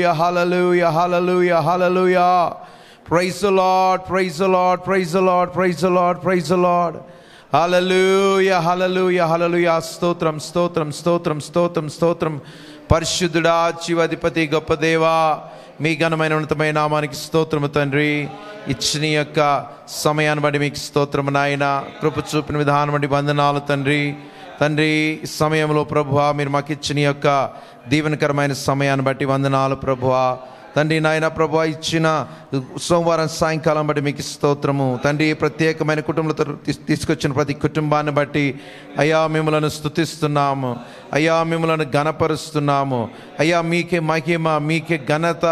hallelujah, hallelujah, hallelujah, hallelujah. Praise the Lord, praise the Lord, praise the Lord, praise the Lord, praise the Lord. Hallelujah, hallelujah, hallelujah. స్తోత్రం స్తోత్రం స్తోత్రం స్తోత్రం స్తోత్రం. పరిశుద్ధుడా, జీవాధిపతి, గొప్ప దేవా, మీ ఘనమైన ఉన్నతమైన నామానికి స్తోత్రము తండ్రి. ఇచ్చిన యొక్క సమయాన్ని బట్టి మీకు స్తోత్రము నాయన. కృప చూపిన విధానం బట్టి వందనాలు తండ్రి. తండ్రి, సమయంలో ప్రభువా మీరు మాకు ఇచ్చిన యొక్క దీవెనకరమైన సమయాన్ని బట్టి వందనాలు ప్రభువా. తండ్రి నాయన ప్రభువా, ఇచ్చిన సోమవారం సాయంకాలం బట్టి మీకు స్తోత్రము తండ్రి. ప్రత్యేకమైన కుటుంబంతో తీసుకొచ్చిన ప్రతి కుటుంబాన్ని బట్టి అయ్యా మిమ్మలను స్తుతిస్తున్నాము, అయ్యా మిమ్మలను ఘనపరుస్తున్నాము. అయ్యా మీకే మహిమ, మీకే ఘనత,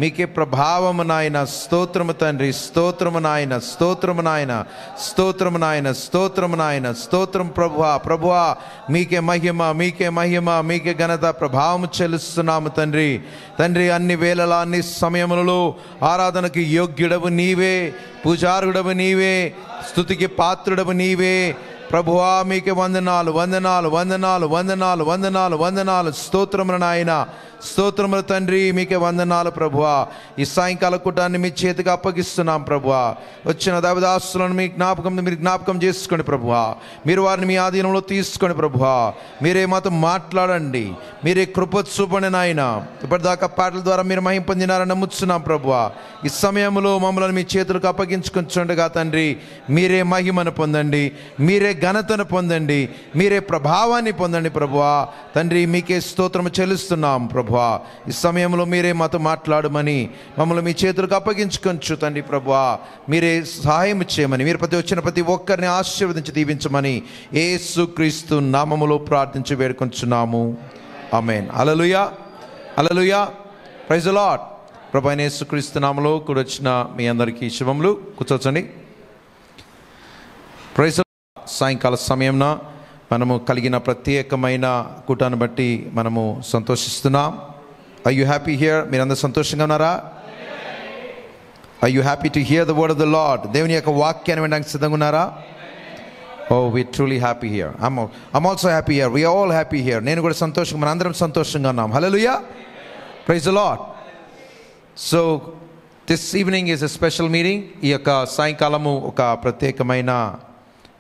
మీకే ప్రభావము నాయన. స్తోత్రము తండ్రి, స్తోత్రము నాయన, స్తోత్రము నాయన, స్తోత్రము నాయన, స్తోత్రము నాయన, స్తోత్రం ప్రభువా. ప్రభువా మీకే మహిమ, మీకే మహిమ, మీకే ఘనత, ప్రభావము చెల్లిస్తున్నాము తండ్రి. తండ్రి, అన్ని వేళలా అన్ని సమయములలో ఆరాధనకు యోగ్యుడవు నీవే, పూజారుడవు నీవే, స్తుతికి పాత్రుడవు నీవే ప్రభువా. మీకే వందనాలు, వందనాలు, వందనాలు, వందనాలు, వందనాలు, వందనాలు. స్తోత్రములు నాయన, స్తోత్రములు తండ్రి, మీకే వందనాలు ప్రభువా. ఈ సాయంకాల కూటాన్ని మీ చేతికి అప్పగిస్తున్నాం ప్రభువా. వచ్చిన దైవదాసులను మీరు జ్ఞాపకం చేసుకోండి ప్రభువా. మీరు వారిని మీ ఆధీనంలో తీసుకోండి ప్రభువా. మీరే మాతో మాట్లాడండి, మీరే కృప చూపండి నాయన. ఇప్పటిదాకా పాటల ద్వారా మీరు మహిమ పొందినారని నమ్ముతున్నాం ప్రభువా. ఈ సమయంలో మమ్మల్ని మీ చేతులకు అప్పగించుకుంటుండగా తండ్రి, మీరే మహిమను పొందండి, మీరే ఘనతను పొందండి, మీరే ప్రభావాన్ని పొందండి ప్రభువా. తండ్రి, మీకే స్తోత్రము చెల్లిస్తున్నాం ప్రభువా. ఈ సమయంలో మీరే మాతో మాట్లాడమని మమ్మల్ని మీ చేతులకు అప్పగించుకొంచు తండ్రి ప్రభువా. మీరే సహాయం చేయమని, మీరు వచ్చిన ప్రతి ఒక్కరిని ఆశీర్వదించి దీవించమని యేసుక్రీస్తు నామములో ప్రార్థించి వేడుకొంచున్నాము. ఆమేన్. హల్లెలూయా, హల్లెలూయా, ప్రైజ్ ది లార్డ్. ప్రభువైన యేసుక్రీస్తు నామములో కూడొచ్చిన మీ అందరికీ శుభములు. కూర్చోవచ్చండి. Praise the Lord. సాయంకాల సమయంన మనము కలిగిన ప్రత్యేకమైన కూటాన్ని బట్టి మనము సంతోషిస్తున్నాం. Are you happy here? మీరందరూ సంతోషంగా ఉన్నారా? Are you happy to hear the word of the Lord? దేవుని యొక్క వాక్యాన్ని వినడానికి సిద్ధంగా ఉన్నారా? Oh, we're truly happy here. I'm also happy here. We are all happy here. నేను కూడా సంతోషంగా, మనందరం సంతోషంగా ఉన్నాం. Hallelujah. Praise the Lord. So this evening is a special meeting. ఈ యొక్క సాయంకాలము ఒక ప్రత్యేకమైన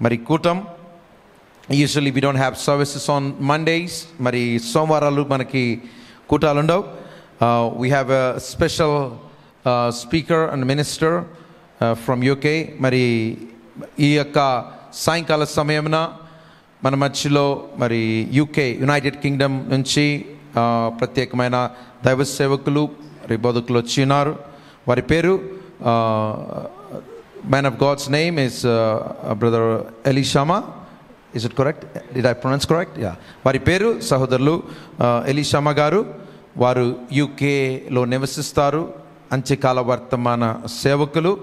మరి కూటం. Usually we don't have services on Mondays. మరి సోమవారాలు మనకి కూటాలు ఉండవు. We have a special speaker and minister from UK. మరి ఈ యొక్క సాయంకాల సమయమున మన మధ్యలో మరి యూకే, యునైటెడ్ కింగ్డమ్ నుంచి ప్రత్యేకమైన దైవ సేవకులు, మరి బోధకులు వచ్చి ఉన్నారు. వారి పేరు, man of God's name is brother Elishama. Is it correct? Did I pronounce correct? Yeah. వారి పేరు సహోదరులు ఎలీషామా గారు. వారు యూకేలో నివసిస్తారు, అంత్యకాల వర్తమాన సేవకులు.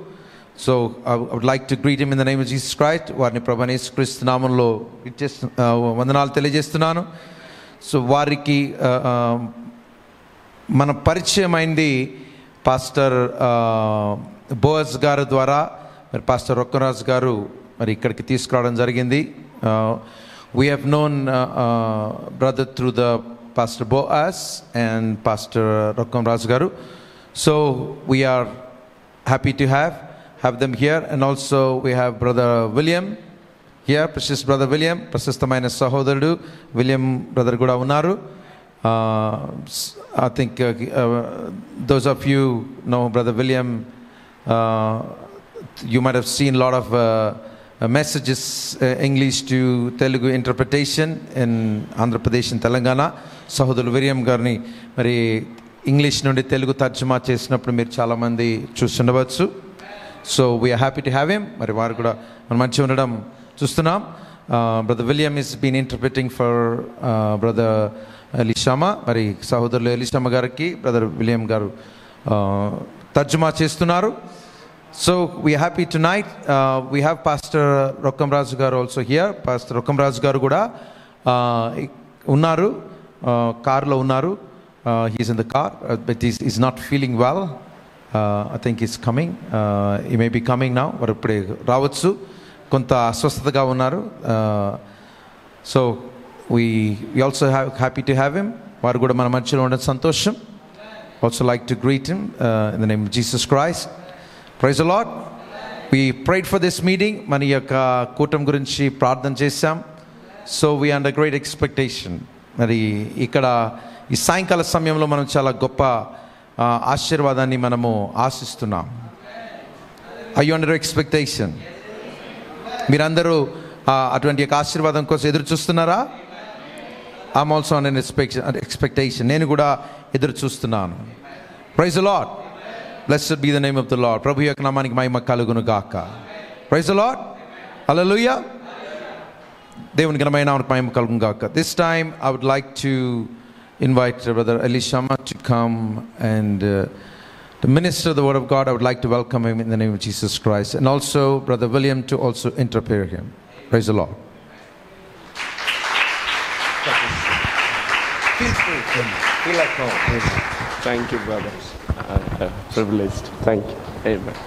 So I would like to greet him in the name of Jesus Christ. వారిని ప్రభువైన యేసుక్రీస్తు నామములో వందనాలు తెలియజేస్తున్నాను. సో వారికి మన పరిచయం అయింది పాస్టర్ బోయస్ గారు ద్వారా. మరి పాస్టర్ రొక్కరాజు గారు మరి ఇక్కడికి తీసుకురావడం జరిగింది. We have known brother through the Pastor Boaz and Pastor Rokkamraj garu. So we are happy to have them here. And also we have brother William here, precious brother William, ప్రశస్తమైన సహోదరుడు William brother కూడా ఉన్నారు. I think those of you know brother William, you might have seen a lot of messages, English to Telugu interpretation in Andhra Pradesh and Telangana. సహోదరులు William గారిని మరి English నుండి తెలుగు తర్జుమా చేసినప్పుడు మీరు చాలామంది చూస్తుండవచ్చు. So we are happy to have him. మరి వారు కూడా మన మంచిగా ఉండడం చూస్తున్నాం. Brother William is been interpreting for brother Elishama. మరి సహోదరులు ఎలీషామా గారికి బ్రదర్ విలియం గారు తర్జుమా చేస్తున్నారు. So we are happy tonight. We have pastor Rokkamraju గారు ఆల్సో హియర్. పాస్టర్ రొక్కంరాజు గారు కూడా ఉన్నారు, కార్లో ఉన్నారు. He's in the car but is not feeling well. I think he's coming. He may be coming now. వారు ఇప్పుడే రావచ్చు, కొంత అస్వస్థతగా ఉన్నారు. So we also have happy to have him. వారు కూడా మన మధ్యలో ఉండడం సంతోషం. also like to greet him in the name of Jesus Christ. Praise the Lord. We prayed for this meeting. మన యొక్క కూటం గురించి ప్రార్థన చేశాం. So we are under great expectation. మరి ఇక్కడ ఈ సాయంకాల సమయంలో మనం చాలా గొప్ప ఆశీర్వాదాన్ని మనము ఆశిస్తున్నాం. Are you under expectation? మీరందరూ అటువంటి యొక్క ఆశీర్వాదం కోసం ఎదురు చూస్తున్నారా? I'm also on an expectation. నేను కూడా ఎదురు చూస్తున్నాను. Praise the Lord. Blessed be the name of the Lord. ప్రభు యొక్క నామానికి మహిమ కలుగును గాక. Praise the Lord. Hallelujah. దేవుని ఘనమైన నామానికి మహిమ కలుగును గాక. This time I would like to invite Brother Elishama to come and to minister the word of God. I would like to welcome him in the name of Jesus Christ, and also Brother William to also interpret him. Praise the Lord. Feel free. Feel like home. Thank you, brothers. Privileged. Thank you. Amen.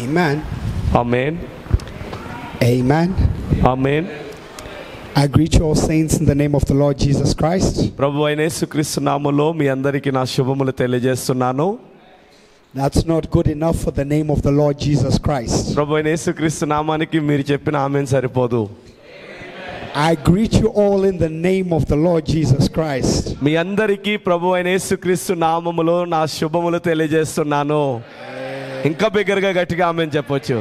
Amen. Amen. Amen. Amen. I greet you all saints in the name of the Lord Jesus Christ. ప్రభు అయిన యేసుక్రీస్తు నామములో మీ అందరికీ నా శుభములు తెలియజేస్తున్నాను. That's not good enough for the name of the Lord Jesus Christ. ప్రభు అయిన యేసుక్రీస్తు నామానికి మీరు చెప్పిన ఆమేన్ సరిపోదు. I greet you all in the name of the Lord Jesus Christ. మీ అందరికీ ప్రభు అయిన యేసుక్రీస్తు నామములో నా శుభములు తెలియజేస్తున్నాను. ఇంకా బిగ్గరగా గట్టిగా ఆమేన్ చెప్పొచ్చు.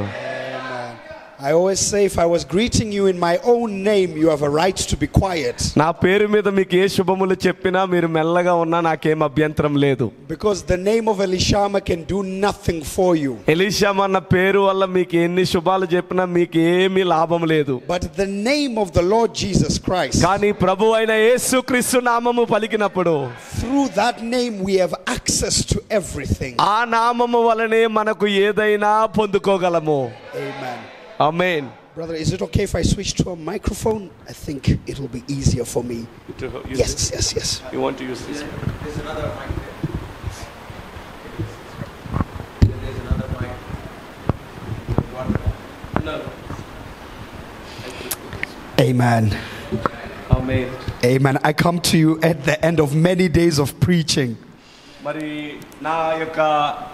I always say if I was greeting you in my own name, you have a right to be quiet. నా పేరు మీద మీకు ఏ శుభములు చెప్పినా మీరు మెల్లగా ఉన్నా నాకేం అభ్యంతరం లేదు. Because the name of Elishama can do nothing for you. Elishama అన్న పేరు వల్ల మీకు ఎన్ని శుభాలు చెప్పినా మీకు ఏమీ లాభం లేదు. But the name of the Lord Jesus Christ, కానీ ప్రభు అయిన యేసుక్రీస్తు నామము పలికినప్పుడు through that name we have access to everything. ఆ నామము వలనే మనకు ఏదైనా పొందుకోగలము. Amen. Amen. Brother, is it okay if I switch to a microphone? I think it will be easier for me. Yes. You want to use this? There's another mic. There's another mic. No. Amen. Amen. Amen. I come to you at the end of many days of preaching. మరి నా యొక్క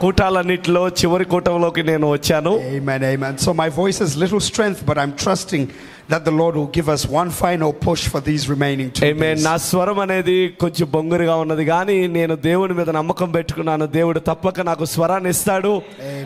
కూటాలన్నిటిలో చివరి కూటంలోకి నేను వచ్చాను. Amen. So my voice has little strength, but I'm trusting that the Lord will give us one final push for these remaining 2 Amen. days. నా స్వరం అనేది కొంచెం బొంగురుగా ఉన్నది కానీ నేను దేవుని మీద నమ్మకం పెట్టుకున్నాను. దేవుడు తప్పక నాకు స్వరాన్ని ఇస్తాడు.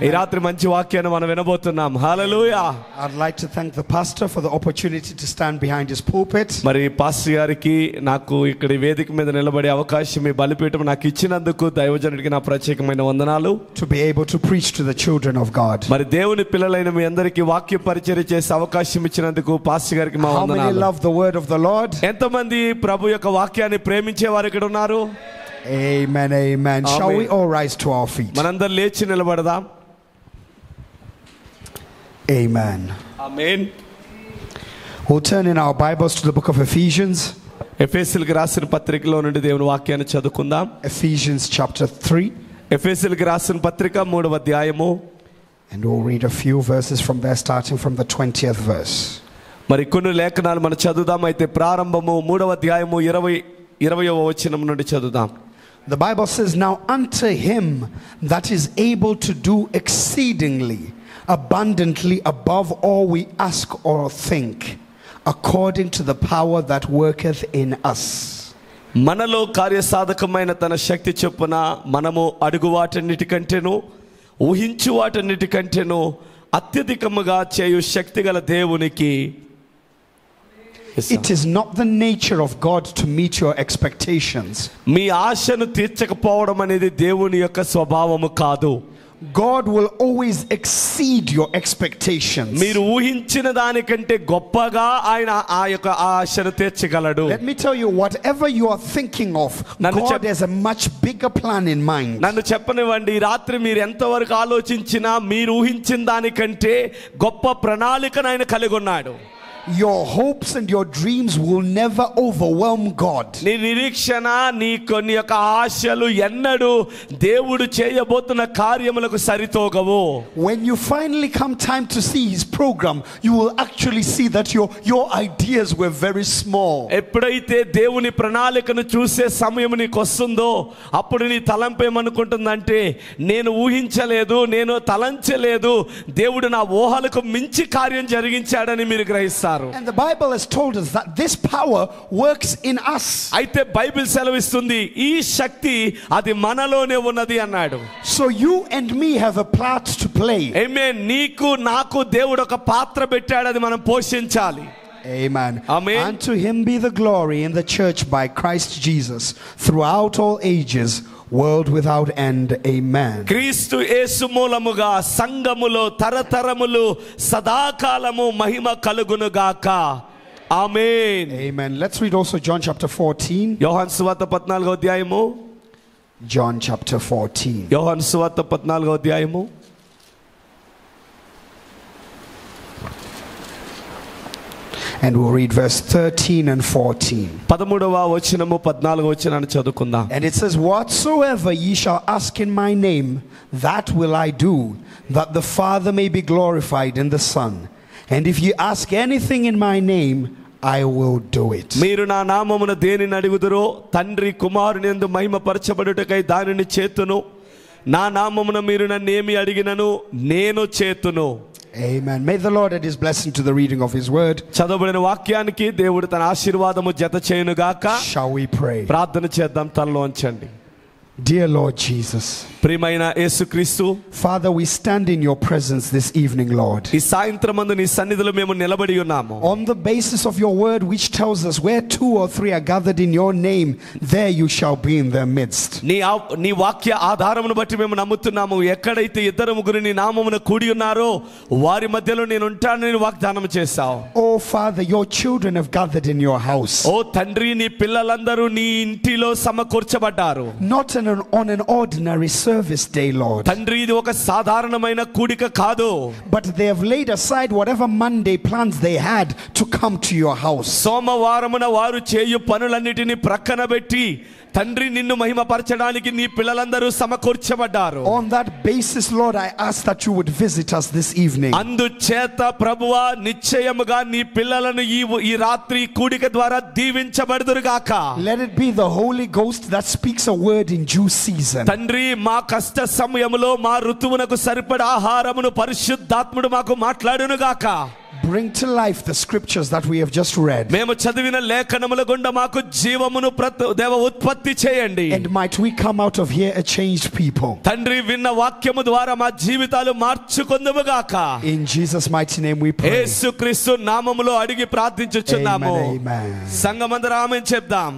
ఈ రాత్రి మంచి వాక్యాన్ని మనం వినబోతున్నాం. హల్లెలూయా. I'd like to thank the pastor for the opportunity to stand behind his pulpit. మరి పాస్టర్ గారికి నాకు ఇక్కడ వేదిక మీద నిలబడే అవకాశం ఈ బలిపీఠం నాకు ఇచ్చినందుకు దైవజనుడికి నా ప్రత్యేకమైన వందనాలు. To be able to preach to the children of God. మరి దేవుని పిల్లలైన మీ అందరికీ వాక్య పరిచర్య చేసే అవకాశం ఇచ్చినందుకు పాస్టర్ గారికి మా How many వందనాలు. love the word of the Lord? ఎంతమంది ప్రభు యొక్క వాక్యాన్ని ప్రేమించే వారు ఇక్కడ ఉన్నారు? Amen. Shall we all rise to our feet? మనందరం లేచి నిలబడదాం. Amen. Amen. We'll turn in our Bibles to the book of Ephesians. ఎఫెసీయులకు రాసిన పత్రికలో నుండి దేవుని వాక్యాన్ని చదువుకుందాం. Ephesians chapter 3. ఎఫెసీయులకు రాసిన పత్రిక 3వ అధ్యాయము. And we'll read a few verses from there, starting from the 20th verse. మరి కొన్ని లేఖనాలు మనం చదువుదాం. అయితే ప్రారంభము 3వ అధ్యాయము 20వ వచనం నుండి చదువుదాం. The Bible says, "Now unto him that is able to do exceedingly abundantly above all we ask or think, according to the power that worketh in us." మనలో కార్యసాధకమైన తన శక్తి చొప్పున మనము అడుగు వాటన్నిటికంటేను ఊహించు వాటన్నిటికంటేను అత్యధికముగా చేయు శక్తిగల దేవునికి. It is not the nature of God to meet your expectations. మీ ఆశను తీర్చకపోవడం అనేది దేవుని యొక్క స్వభావము కాదు. God will always exceed your expectations. మీరు ఊహించిన దానికంటే గొప్పగా ఆయన ఆ యొక్క ఆశను తీర్చగలడు. Let me tell you, whatever you are thinking of, God has a much bigger plan in mind. నన్ను చెప్పనివ్వండి, ఈ రాత్రి మీరు ఎంతవరకు ఆలోచించినా మీరు ఊహించిన దానికంటే గొప్ప ప్రణాళికను ఆయన కలిగి ఉన్నాడు. your hopes and your dreams will never overwhelm God. నీ నిరీక్షణ, నీ కొన్ని యొక్క ఆశలు ఎన్నడూ దేవుడు చేయబోతున్న కార్యములకు సరితోగవు. When you finally come time to see his program, you will actually see that your ideas were very small. ఎప్పుడైతే దేవుని ప్రణాళికను చూసే సమయం నీకు వస్తుందో అప్పుడు నీ తలంపు ఏమనుకుంటుందంటే, నేను ఊహించలేదు, నేను తలంచలేదు, దేవుడు నా ఊహలకు మించి కార్యం జరిగించాడని మీరు గ్రహిస్తారు. And the Bible has told us that this power works in us. అయితే బైబిల్ సెలవిస్తుంది ఈ శక్తి అది మనలోనే ఉన్నది అన్నాడు. So you and me have a part to play. ఆమేన్. నీకు నాకు దేవుడు ఒక పాత్ర పెట్టాడు, అది మనం పోషించాలి. Amen. Amen. Unto him be the glory in the church by Christ Jesus throughout all ages, world without end. Amen. క్రీస్తు యేసు మూలముగా సంఘములో తరతరములు సదాకాలము మహిమ కలుగును గాక. ఆమేన్. Amen. Let's read also John chapter 14. యోహాను సువార్త 14వ అధ్యాయము. John chapter 14. యోహాను సువార్త 14వ అధ్యాయము. And we'll read verse 13 and 14. 13వ వచనము 14వ వచనాన్ని చదువుకుందాం. And it says, whatsoever ye shall ask in my name, that will I do, that the Father may be glorified in the Son. And if ye ask anything in my name, I will do it. మీరు నా నామమున దేనిని అడుగుదురో తండ్రి కుమారుని యందు మహిమపరచబడుటకై దానిని చేతును. నా నామమున మీరు నన్నేమి అడిగినను నేను చేతును. Amen. May the Lord add his blessing to the reading of his word. చదవబడిన వాక్యానికి దేవుడు తన ఆశీర్వాదము జత చేయును గాక. Shall we pray? ప్రార్థన చేద్దాం. తలలో ఉంచండి. Dear Lord Jesus, ప్రియమైన యేసుక్రీస్తు, Father, we stand in your presence this evening, Lord. ఈ సాయంత్రమందు నీ సన్నిధిలో మేము నిలబడి ఉన్నాము. On the basis of your word, which tells us where 2 or 3 are gathered in your name, there you shall be in their midst. నీ వాక్య ఆధారమును బట్టి మేము నమ్ముతున్నాము. ఎక్కడైతే ఇద్దరు ముగ్గురు నీ నామమున కూడి ఉన్నారో వారి మధ్యలో నేను ఉంటానని వాగ్దానం చేశావు. Oh Father, your children have gathered in your house. ఓ తండ్రి, నీ పిల్లలందరూ నీ ఇంటిలో సమకూర్చబడ్డారు. Not on an ordinary service day, Lord. తండ్రి, ఇది ఒక సాధారణమైన కూడిక కాదు. But they have laid aside whatever Monday plans they had to come to your house. సోమవారమున వారు చేయు పనులన్నిటిని ప్రక్కన పెట్టి తండ్రి నిన్ను మహిమపరచడానికి నీ పిల్లలందరూ సమకూర్చబడ్డారు. On that basis, Lord, I ask that you would visit us this evening. అందుచేత ప్రభువా, నిశ్చయముగా నీ పిల్లలను ఈ రాత్రి కూడిక ద్వారా దీవించబడుదురుగాక. Let it be the Holy Ghost that speaks a word in due season. తండ్రి, మా కష్ట సమయములో మా ఋతువునకు సరిపడ ఆహారమును పరిశుద్ధాత్ముడు మాకు మాట్లాడునుగాక. Bring to life the scriptures that we have just read. మేము చదివిన లేఖనముల గుండా మాకు జీవమును దేవ ఉత్పత్తి చేయండి. And might we come out of here a changed people. తండ్రి, విన్న వాక్యము ద్వారా మా జీవితాలు మార్చుకొందుముగాక. In Jesus' mighty name we pray. యేసుక్రీస్తు నామములో అడిగి ప్రార్థించుచున్నాము. Amen. సంఘమందరం ఆమేన్ చెప్దాం.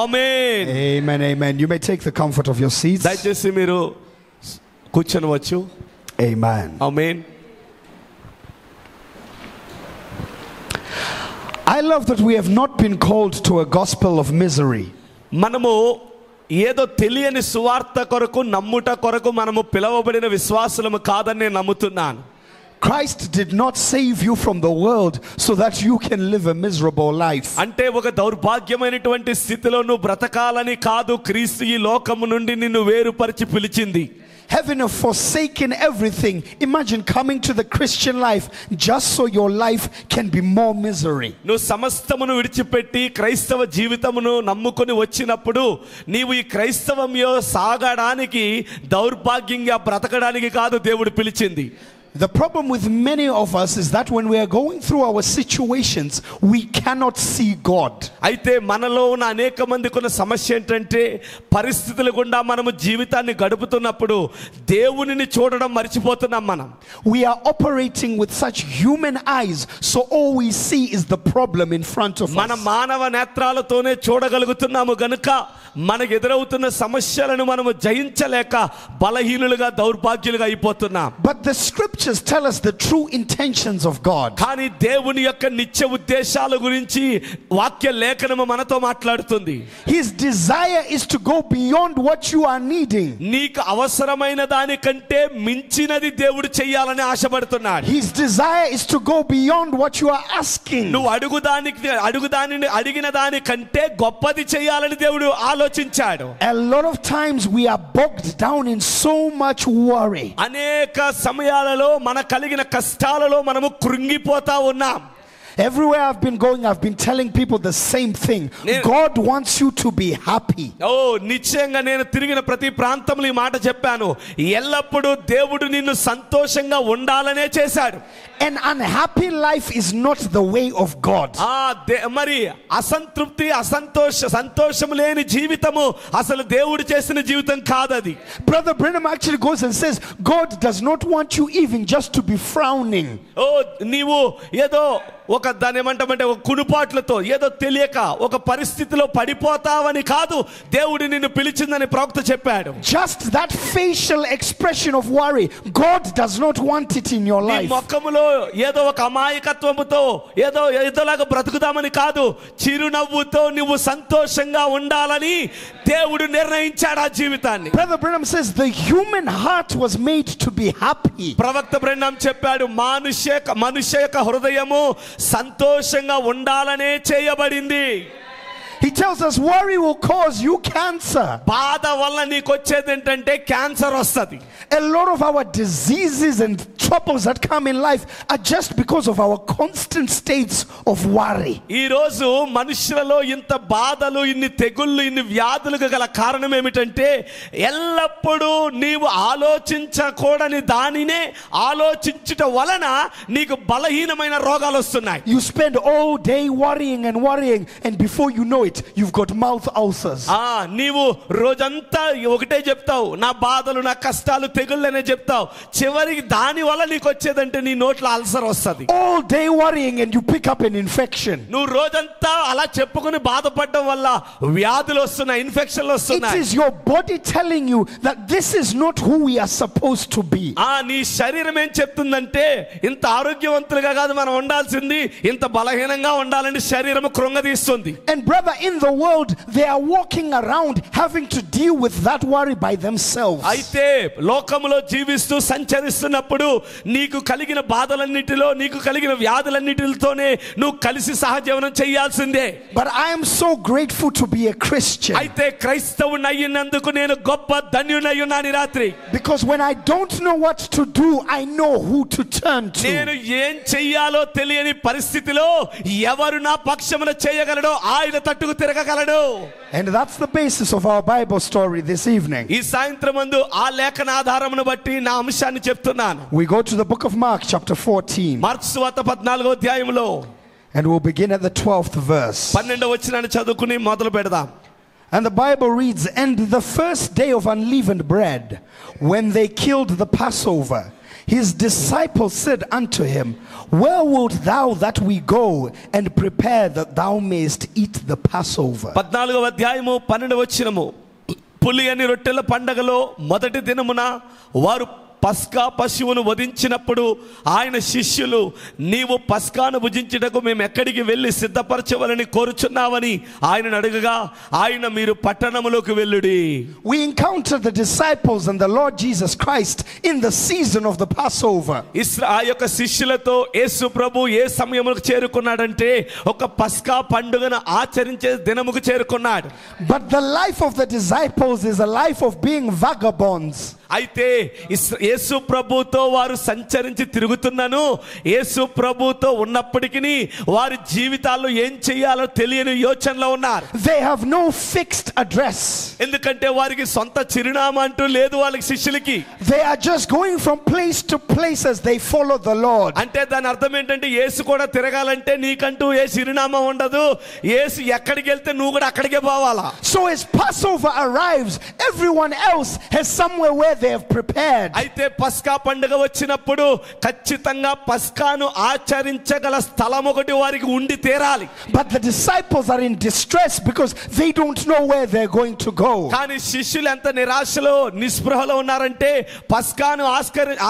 ఆమేన్. Amen. Amen. You may take the comfort of your seats. దయచేసి మీరు కూర్చొనవచ్చు. Amen. Amen. I love that we have not been called to a gospel of misery. మనము ఏదో తెలియని సువార్త కొరకు నమ్ముట కొరకు మనము పిలవబడిన విశ్వాసులము కాదని నేను నమ్ముతున్నాను. Christ did not save you from the world so that you can live a miserable life. అంటే ఒక దౌర్భాగ్యమైనటువంటి స్థితిలో నువ్వు బ్రతకాలని కాదు క్రీస్తు ఈ లోకము నుండి నిన్ను వేరుపరిచి పిలిచింది. Having forsaken everything, imagine coming to the Christian life just so your life can be more misery. నువ్వు సమస్తమును విడిచిపెట్టి క్రైస్తవ జీవితమును నమ్ముకొని వచ్చినప్పుడు నీవు ఈ క్రైస్తవంలో సాగడానికి దౌర్భాగ్యంగా బ్రతకడానికి కాదు దేవుడు పిలిచింది. The problem with many of us is that when we are going through our situations, we cannot see God. అయితే మనలో ఉన్న అనేక మందికి ఉన్న సమస్య ఏంటంటే పరిస్థితుల గుండా మనము జీవితాన్ని గడుపుతున్నప్పుడు దేవునిని చూడడం మర్చిపోతున్నాం. మనం We are operating with such human eyes, so all we see is the problem in front of మన us. మానవ నేత్రాలతోనే చూడగలుగుతున్నాము గనుక మనకు ఎదురవుతున్న సమస్యలను మనము జయించలేక బలహీనులుగా దౌర్భాగ్యులుగా అయిపోతున్నాం. But the scripture scriptures tell us the true intentions of God. కానీ దేవుని యొక్క నిత్య ఉద్దేశాల గురించి వాక్య లేఖనము మనతో మాట్లాడుతుంది. His desire is to go beyond what you are needing. నీకు అవసరమైన దానికంటే మించినది దేవుడు చేయాలని ఆశపడుతున్నాడు. His desire is to go beyond what you are asking. నువ్వు అడిగిన దానికంటే గొప్పది చేయాలని దేవుడు ఆలోచించాడు. A lot of times we are bogged down in so much worry. అనేక సమయాలలో మన కలిగిన కష్టాలలో మనము కృంగిపోతా ఉన్నాం. Everywhere I've been going, I've been telling people the same thing. God wants you to be happy. నిశ్చయంగా నేను తిరిగిన ప్రతి ప్రాంతంలో ఈ మాట చెప్పాను. ఎల్లప్పుడూ దేవుడు నిన్ను సంతోషంగా ఉండాలనే చేశాడు. An unhappy life is not the way of God. మరి అసంతృప్తి సంతోషం లేని జీవితము అసలు దేవుడు చేసిన జీవితం కాదది. Brother Branham actually goes and says God does not want you even just to be frowning. నీవు ఏదో ఒక దాని ఏమంటామంటే ఒక కునుపాట్లతో ఏదో తెలియక ఒక పరిస్థితిలో పడిపోతావని కాదు దేవుడు నిన్ను పిలిచిందని ప్రవక్త చెప్పాడు. Just that facial expression of worry, God does not want it in your life. నీ ముఖములో ఏదో ఒక అమాయకత్వముతో ఏదోలాగా బ్రతుకుదామని కాదు, చిరునవ్వుతో నువ్వు సంతోషంగా ఉండాలని దేవుడు నిర్ణయించాడు ఆ జీవితాన్ని. Brother Branham says the human heart was made to be happy. ప్రవక్త బ్రహ్నం చెప్పాడు మనుష్య యొక్క హృదయము సంతోషంగా ఉండాలనే చేయబడింది. He tells us worry will cause you cancer. బాధ వల్ల నీకు వచ్చేది ఏంటంటే క్యాన్సర్ వస్తది. A lot of our diseases and troubles that come in life are just because of our constant states of worry. ఈ రోజు మనుషులలో ఇంత బాధలు, ఇన్ని తెగుళ్ళు, ఇన్ని వ్యాధులకు గల కారణం ఏమిటంటే ఎల్లప్పుడూ నీవు ఆలోచించకూడని దానినే ఆలోచించుట వలన నీకు బలహీనమైన రోగాలు వస్తున్నాయి. You spend all day worrying and before you know it you've got mouth ulcers. నీవు రోజంతా ఒకటే చెప్తావు, నా బాధలు, నా కష్టాలు, తెగుళ్ళనే చెప్తావు. చివరికి దాని వల్ల నీకు వచ్చేదంటే నీ నోట్లో అల్సర్ వస్తది. All day worrying and you pick up an infection. నువ్వు రోజంతా అలా చెప్పుకుని బాధపడడం వల్ల వ్యాధులు వస్తున్నాయి, ఇన్ఫెక్షన్లు వస్తున్నాయి. It is your body telling you that this is not who we are supposed to be. నీ శరీరం ఏం చెప్తుందంటే ఇంత ఆరోగ్యవంతులుగా కాదు మనం ఉండాల్సింది, ఇంత బలహీనంగా ఉండాలని శరీరం కృంగదీస్తుంది. And brother, in the world they are walking around having to deal with that worry by themselves. అయితే లోకములో జీవిస్తూ సంచరిస్తున్నప్పుడు నీకు కలిగిన బాధలన్నిటిలో, నీకు కలిగిన వ్యాధులన్నిటితోనే నువ్వు కలిసి సహజీవనం చేయాల్సిందే. But I am so grateful to be a Christian. అయితే క్రైస్తవుని అయ్యినందుకు నేను గొప్ప ధన్యుడై ఉన్నాను రాత్రి. Because when I don't know what to do, I know who to turn to. నేను ఏం చెయ్యాలో తెలియని పరిస్థితిలో ఎవరు నా పక్షమున చేయగలడో ఆయన తట్టుకు తిరగగలడు. And that's the basis of our Bible story this evening. ఈ సాయంత్రం మందు ఆ లేఖన ఆధారమును బట్టి నా అంశాన్ని చెప్తున్నాను. We go to the book of Mark chapter 14. Mark సువార్త 14వ అధ్యాయములో and we'll begin at the 12th verse. 12వ వచనాన్ని చదువుకుని మొదలు పెడదాం. And the Bible reads, and the first day of unleavened bread, when they killed the Passover, his disciples said unto him, where wilt thou that we go and prepare that thou mayest eat the Passover? 14వ అధ్యాయము 12వ వచనము. పులియని రొట్టెల పండగలో మొదటి దినమున వారు పస్కా పశువును వధించినప్పుడు ఆయన శిష్యులు, నీవు పస్కాను భుజించుటకు మేము ఎక్కడికి వెళ్ళి సిద్ధపరచవలని కోరుచున్నావని ఆయనను అడగగా ఆయన, మీరు పట్టణములోకి వెళ్ళుడి. We encounter the disciples and the Lord Jesus Christ in the season of the Passover. ఆ యొక్క శిష్యులతో యేసు ప్రభు ఏ సమయముకు చేరుకున్నాడంటే ఒక పస్కా పండుగను ఆచరించే దినముకు చేరుకున్నాడు. But the life of the disciples is a life of being vagabonds. అయితే యేసు ప్రభుతో వారు సంచరించి తిరుగుతున్నాను, యేసు ప్రభుతో ఉన్నప్పటికీ వారి జీవితాల్లో ఏం చేయాలో తెలియని యోచనలో ఉన్నారు. They have no fixed address. ఎందుకంటే వారికి సొంత చిరునామా అంటూ లేదు వాళ్ళకి శిష్యులకి. They are just going from place to place as they follow the Lord. అంటే దాని అర్థం ఏంటంటే యేసు కూడా తిరగాలంటే నీకంటూ ఏ చిరునామా ఉండదు, యేసు ఎక్కడికి వెళ్తే నువ్వు కూడా అక్కడికే పోవాలా. So as Passover arrives, everyone else has somewhere where they have prepared. అయితే పస్కా పండుగ వచ్చినప్పుడు ఖచ్చితంగా పస్కాను ఆచరించగల స్థలం ఒకటి వారికి ఉండి తీరాలి. But the disciples are in distress because they don't know where they're going to go. కానీ శిష్యులు ఎంత నిరాశలో నిస్పృహలో ఉన్నారంటే పస్కాను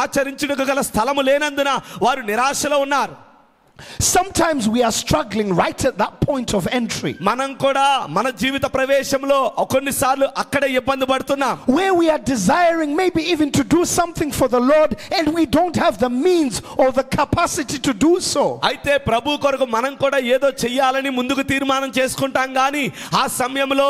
ఆచరించుటకు గల స్థలము లేనందున వారు నిరాశలో ఉన్నారు. Sometimes we are struggling right at that point of entry, మనం కూడా మన జీవిత ప్రవేశంలో కొన్నిసార్లు అక్కడే ఇబ్బంది పడుతున్నాం. where we are desiring maybe even to do something for the Lord and we don't have the means or the capacity to do so. అయితే ప్రభు కొరకు మనం కూడా ఏదో చెయ్యాలని ముందుకు తీర్మానం చేసుకుంటాం కానీ ఆ సమయంలో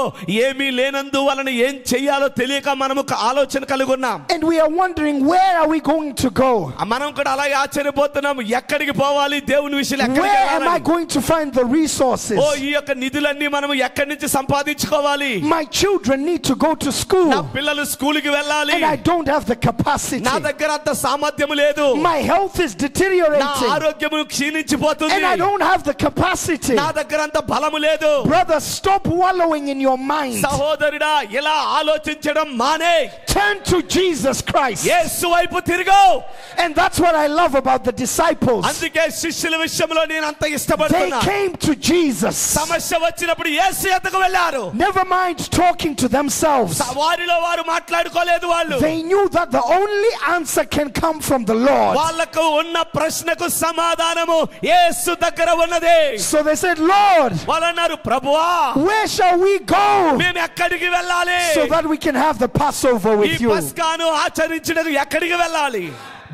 ఏమీ లేనందువలన ఏం చెయ్యాలో తెలియక మనము ఆలోచన కలిగి ఉన్నాం. And we are wondering, where are we going to go? మనం కూడా అలాగే ఆశ్చర్యపోతున్నాం, ఎక్కడికి పోవాలి, దేవుని విషయాలు Where am I going to find the resources? ఓ ఈ యొక్క నిధులన్నీ మనం ఎక్కడి నుంచి సంపాదించుకోవాలి? My children need to go to school నా పిల్లలు స్కూలుకి వెళ్ళాలి, and I don't have the capacity. నా దగ్గర అంత సామర్థ్యం లేదు, My health is నా deteriorating ఆరోగ్యము క్షీణించిపోతుంది, and I don't have the capacity. నా దగ్గర అంత బలము లేదు. Brother, stop wallowing in your mind. సహోదరుడా, ఇలా ఆలోచించడం మానే, Turn to Jesus Christ. యేసు వైపు తిరుగు. And that's what I love about the disciples. అందుకే శిష్యుల విషయంలో నేను అంత They ఇష్టపడుతున్నా. came to Jesus. సమస్య వచ్చినప్పుడు యేసు ఎద్దకు వెళ్ళారు. Never mind talking to themselves. వారిలో వారు మాట్లాడుకోలేదు. వాళ్ళు They knew that the only answer can come from the Lord. వాళ్ళకు ఉన్న ప్రశ్నకు సమాధానము యేసు దగ్గర ఉన్నది. So they said, Lord, వాళ్ళు అన్నారు, ప్రభువా where shall we go మేము ఎక్కడికి వెళ్ళాలి? so that we can have the Passover ఈ with you? పస్కాను ఆచరించడానికి ఎక్కడికి వెళ్ళాలి?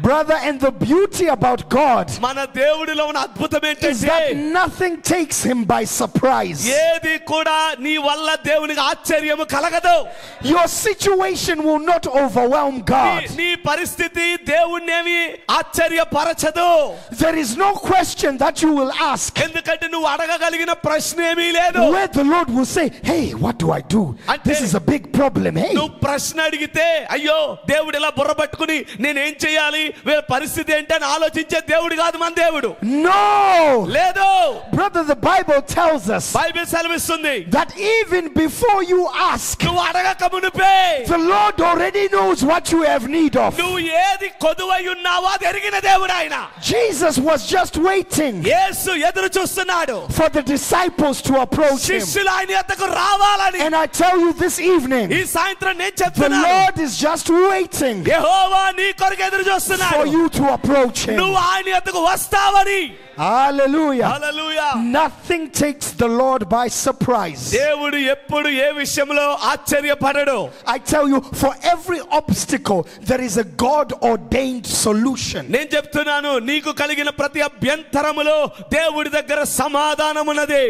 Brother, and the beauty about God మన దేవుడిలో ఉన్న అద్భుతం is ఏంటంటే that nothing takes him by surprise. ఏది కూడా నీ వల్ల దేవునికి ఆశ్చర్యము కలగదు. Your situation will not overwhelm God. నీ పరిస్థితి దేవుణ్ణేమి ఆశ్చర్యపరచదు. There is no question that you will ask ఎందుకంటే నువ్వు అడగగలిగిన ప్రశ్న ఏమీ లేదు. where the Lord will say, hey, what do I do? This is a big problem. Hey, నువ్వు ప్రశ్న అడిగితే అయ్యో దేవుడు ఇలా బుర్ర పట్టుకుని నేనేం చేయాలి, వీళ్ళ పరిస్థితి ఏంటని ఆలోచించే దేవుడు కాదు మన దేవుడు. no, లేదు. brother, the Bible tells us Bible సెలవిస్తుంది that even before you ask, నువ్వు అడగక మునుపే the Lord already knows what you have need of. నువ్వు ఏది కొదువై ఉన్నావో అది ఎరిగిన దేవుడు ఆయన. Jesus was just waiting యేసు ఎదురు చూస్తున్నాడు for the disciples to approach him. శిష్యులు ఆయన యొద్దకు రావాలని. And I tell you this evening, ఈ సాయంత్రం నేను the చెప్తున్నాను, Lord is just waiting యెహోవా నీ కొరకు ఎదురు చూస్తున్నాడు. for you to approach him. నువ్వు ఆయన యొద్దకు వస్తావని. Hallelujah. Hallelujah. Nothing takes the Lord by surprise. దేవుడు ఎప్పుడు ఏ విషయంలో ఆశ్చర్యపడడు. I tell you, for every obstacle there is a God ordained solution. నేను చెప్తున్నాను, నీకు కలిగిన ప్రతి అభ్యంతరములో దేవుడి దగ్గర సమాధానం ఉన్నది.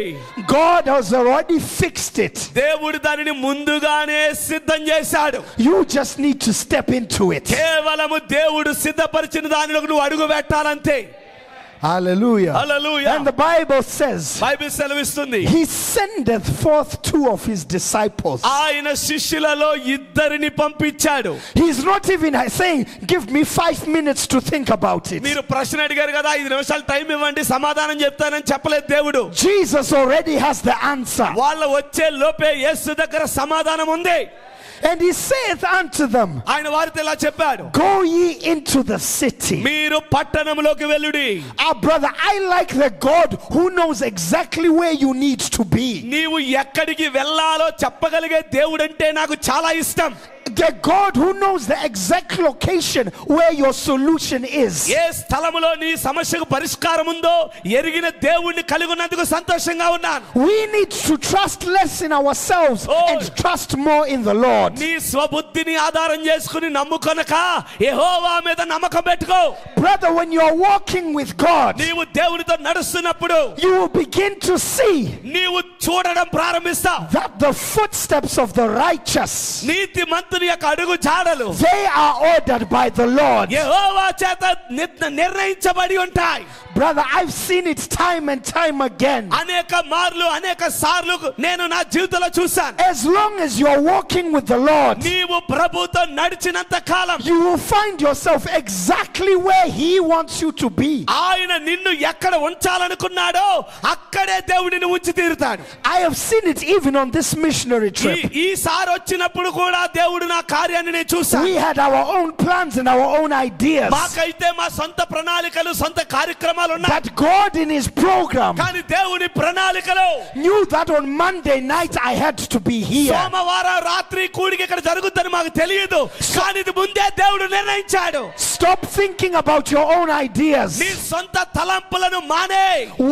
God has already fixed it. దేవుడు దానిని ముందుగానే సిద్ధం చేశాడు. You just need to step into it. కేవలము దేవుడు సిద్ధపరిచిన దానిలోకి నువ్వు అడుగు పెట్టాలంతే. Hallelujah. Hallelujah. And the Bible says, Bible సెలవిస్తుంది, he sendeth forth two of his disciples. ఆయన శిష్యులలో ఇద్దరిని పంపించాడు. He's not even saying, give me 5 minutes to think about it. మీరు ప్రశ్న అడిగారు కదా, 5 నిమిషాలు టైం ఇవ్వండి సమాధానం చెప్తానని చెప్పలేదు దేవుడు. Jesus already has the answer. వాళ్ళు వచ్చే లోపే యేసు దగ్గర సమాధానం ఉంది. And he saith unto them, ఆయన వారితో ఇలా చెప్పాడు, go ye into the city. మీరు పట్టణంలోకి వెళ్ళుడి. Brother, I like the God who knows exactly where you need to be. నీవు ఎక్కడికి వెళ్ళాలో చెప్పగలిగే దేవుడంటే నాకు చాలా ఇష్టం. The God who knows the exact location where your solution is. ఏ స్థలములో నీ సమస్యకు పరిష్కారం ఉందో ఎరిగిన దేవుణ్ణి కలిగి ఉన్నందుకు సంతోషంగా ఉన్నాను. We need to trust less in ourselves and trust more in the Lord. నీ స్వబుద్ధిని ఆధారం చేసుకుని నమ్ముకొనక యెహోవా మీద నమ్మకం పెట్టుకో. Brother, when you are walking with God, నీవు దేవునితో నడుస్తున్నప్పుడు you will begin to see నీవు చూడడం ప్రారంభిస్తావు. that the footsteps of the righteous, నీతిమంతుని యొక్క అడుగు జాడలు they are ordered by the Lord. యెహోవా చేత నిర్ణయించబడి ఉంటాయి. Brother, I've seen it time and time again. అనేక మార్లు అనేక సార్లు నేను నా జీవితంలో చూశాను. As long as you're walking with the Lord, నీవు ప్రభుతో నడిచినంత కాలం you will find yourself exactly where He wants you to be. ఆయన నిన్ను ఎక్కడ ఉంచాలనుకున్నాడో అక్కడే దేవుడిని ఉంచి తీరుతాడు. I have seen it even on this missionary trip. ఈసారి వచ్చినప్పుడు కూడా దేవుడు నా కార్యాన్ని నేను చూశాను. We had our own plans and our own ideas. మాకైతే మా సొంత ప్రణాళికలు సొంత కార్యక్రమాలు ఉన్నాయి. But God in His program కానీ దేవుని ప్రణాళికలో knew that on Monday night I had to be here. సోమవారం రాత్రి కూడిక ఇక్కడ జరుగుతుందని మాకు తెలియదు, కానీ ఇది ముందే దేవుడు నిర్ణయించాడు. Stop thinking about your own ideas. నీ సొంత తలంపులను మానే.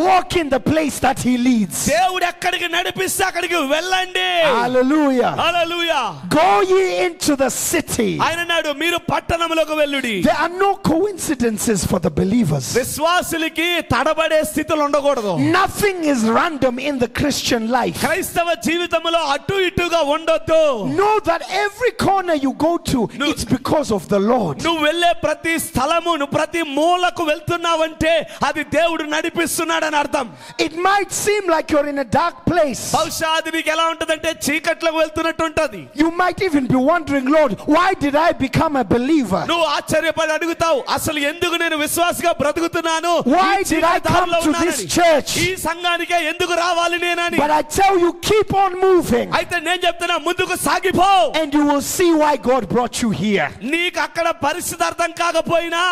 Walk in the place that He leads. దేవుడు ఎక్కడికి నడిపిస్తే అక్కడికి వెళ్ళండి. Hallelujah. Hallelujah. Go ye into the city. ఆయన అన్నాడు మీరు పట్టణంలోకి వెళ్ళుడి. There are no coincidences for the believers. విశ్వాసులకి తడబడే స్థితులు ఉండకూడదు. Nothing is random in the Christian life. క్రైస్తవ జీవితంలో అటు ఇటుగా ఉండొద్దు. Know that every corner you go to, it's because of the Lord. నువ్వు వెళ్ళే ప్రతి స్థలము నువ్వు ప్రతి మూలకు వెళ్తున్నావంటే అది దేవుడు నడిపిస్తున్నాడని అర్థం. It might seem like you're in a dark place. బహుశా అది నీకు ఎలా ఉంటదంటే చీకట్లోకి వెళ్తున్నట్టు ఉంటది. You might even be wondering, Lord, why did I become a believer? నువ్వు ఆశ్చర్యపడి అడుగుతావు, అసలు ఎందుకు నేను విశ్వాసిగా బ్రతుకుతున్నాను? Why did I come to this church? ఈ సంఘానికే ఎందుకు రావాలి నేనని. But I tell you, keep on moving. అయితే నేను చెప్తున్నా ముందుకు సాగిపో. And you will see why God brought you here. నీకు అక్కడ పరిస్థితి అర్థం కాకపోయినా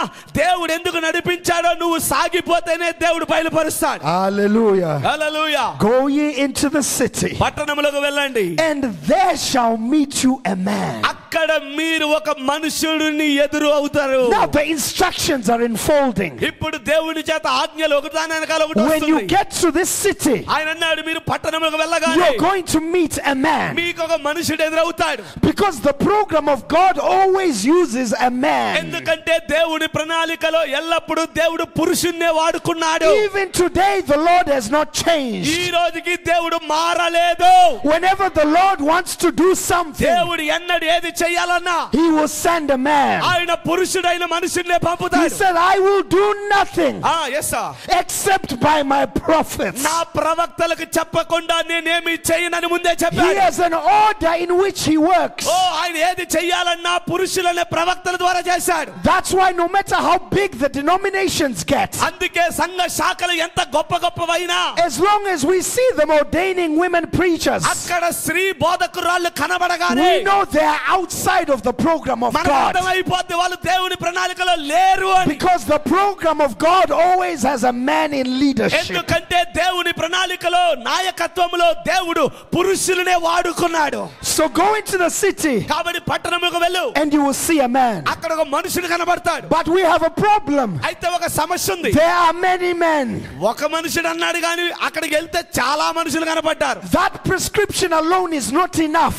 దేవుడు ఎందుకు నడిపించాడో నువ్వు సాగిపోతేనే దేవుడు బయలుపరుస్తాడు. Hallelujah. Hallelujah. Go ye into the city. పట్టణంలోకి వెళ్ళండి. And there shall meet you a man. అక్కడ మీరు ఒక మనుషుడిని ఎదురు అవుతారు. Now the instructions are unfolding. ఇప్పుడు దేవుని చేత ఆజ్ఞలు ఒకదాని వెనకాల ఒకటి When you వస్తుంది. get to this city, ఆయన అన్నాడు మీరు పట్టణంలోకి వెళ్ళగానే you're going to meet a man. మీకు ఒక మనుషుడు ఎదురవుతాడు. Because the program of God always uses a man. ఎందుకంటే దేవుని ప్రణాళికలో ఎల్లప్పుడూ దేవుడు పురుషున్నే వాడుకున్నాడు. Even today the Lord has not changed. ఈ రోజుకి దేవుడు మారలేదు. Whenever the Lord wants to do something, దేవుడు ఎన్నడు ఏది చేయాలన్నా He will send a man. ఆయన పురుషుడైన మనుషున్నే He పంపుతాడు. said, I will do nothing yes sir. except by my prophets. నా ప్రవక్తలకు చెప్పకుండా నేనేమి చేయనని ముందే He చెప్పాడు. has an order in which He works. ఆయన ఏది చేయాలన్నా పురుషులనే ప్రవక్తల ద్వారా చేశాడు. That's why no matter how big the denominations get, అందుకే సంఘ శాఖలు ఎంత గొప్ప గొప్పవైనా as long as we see them ordaining women preachers, అక్కడ స్త్రీ బోధకురాళ్ళు కనబడగానే we know they are outside of the program of మనకు God. అర్థమైపోద్ది వాళ్ళు దేవుని ప్రణాళికలో లేరు అని. Because the program of God always has a man in leadership. ఎందుకంటే దేవుని ప్రణాళికలో నాయకత్వంలో దేవుడు పురుషులనే వాడుకున్నాడు. So go into the city కాబట్టి పట్టణంలోకి వెళ్ళు. and you will see a man. అక్కడ ఒక మనుషుడు కనబడతాడు. But we have a problem. అయితే ఒక సమస్య ఉంది. There are many men. ఒక మనుషుడు అన్నాడు కానీ అక్కడికి వెళ్తే చాలా మనుషులు కనబడ్డారు. That prescription alone is not enough.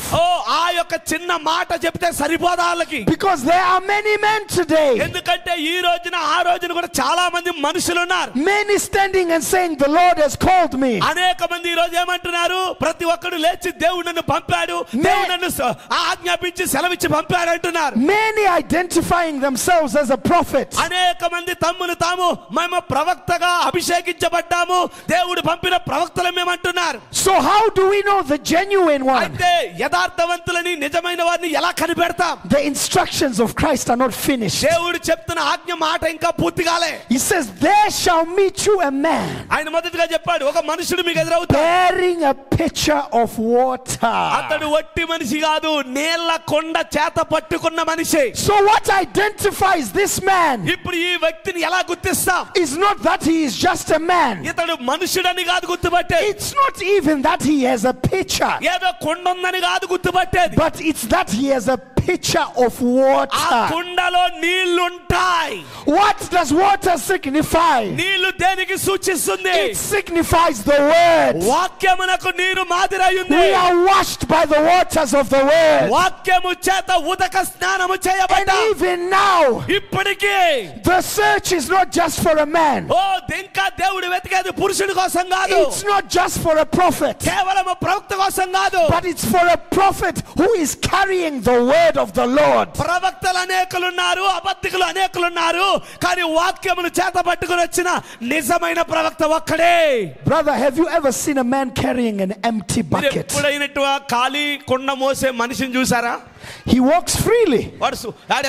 ఆ యొక్క చిన్న మాట చెప్తే సరిపోదా వాళ్ళకి. Because there are many men today. ఎందుకంటే ఈ రోజున ఆ రోజున కూడా చాలా మంది మనుషులు ఉన్నారు. Many standing and saying, the Lord has called me. అనేక మంది ఈ రోజు ఏమంటున్నారు, ప్రతి ఒక్కడు లేచి దేవుడు నన్ను పంపాడు, దేవుడు నన్ను ఆజ్ఞాపించి సెలవిచ్చి పంపాడు అంటున్నారు. Many identifying themselves as a prophet. అనేక మంది తమ్మును తాము మేము ప్రవక్తగా అభిషేకించబడ్డాము, దేవుడు పంపిన ప్రవక్తలు మేము అంటున్నారు. So how do we know the genuine one? అయితే యథార్థవంతులని నిజమైన వారిని ఎలా కనిపెడతాం? The instructions of Christ are not finished. దేవుడు చెప్తున్న ఆజ్ఞ మాట ఇంకా పూర్తి కాలే. He says, there shall meet you a man ఆయన మొదటిగా చెప్పాడు ఒక మనుషుడు మీకు ఎదురవుతాడు. bearing a pitcher of water. అతడు వట్టి మనిషి కాదు, నీళ్ల కొండ చేత పట్టుకున్న మనిషి. So what identifies this man ఇప్పుడు ఈ వ్యక్తిని ఎలా గుర్తిస్తాం? is not that he is just a man. ఇతడు మనుషుడని కాదు గుర్తుపట్టేది. It's not even that he has a pitcher, ఏదో కొండ ఉందని కాదు గుర్తుపట్టేది. but it's that he has a pitcher of ఆ water. కుండలో నీళ్లుంటాయి. What does water signify? నీళ్లు దేనికి సూచిస్తుంది? It signifies the word. వాక్యమునకు నీరు మాదిరయుంది. We are washed by the waters of the word. వాక్యము చేత ఉదక స్నానము And చేయబడ్డా. even now, ఇప్పటికీ the search is not just for a man. ఇంకా దేవుడు వెతికేది పురుషుడి కోసం కాదు, It's not just for a prophet, కేవలం ప్రవక్త కోసం కాదు, but it's for a prophet who is carrying the word word of the Lord. ప్రవక్తలు అనేకులు ఉన్నారు, అబద్ధికులు అనేకులు ఉన్నారు, కానీ వాక్యమును చేత పట్టుకుని వచ్చిన నిజమైన ప్రవక్త ఒక్కడే. Brother, have you ever seen a man carrying an empty bucket? ఎప్పుడైనట్టు ఖాళీ కుండ మోసే మనిషిని చూసారా? He walks freely వాడు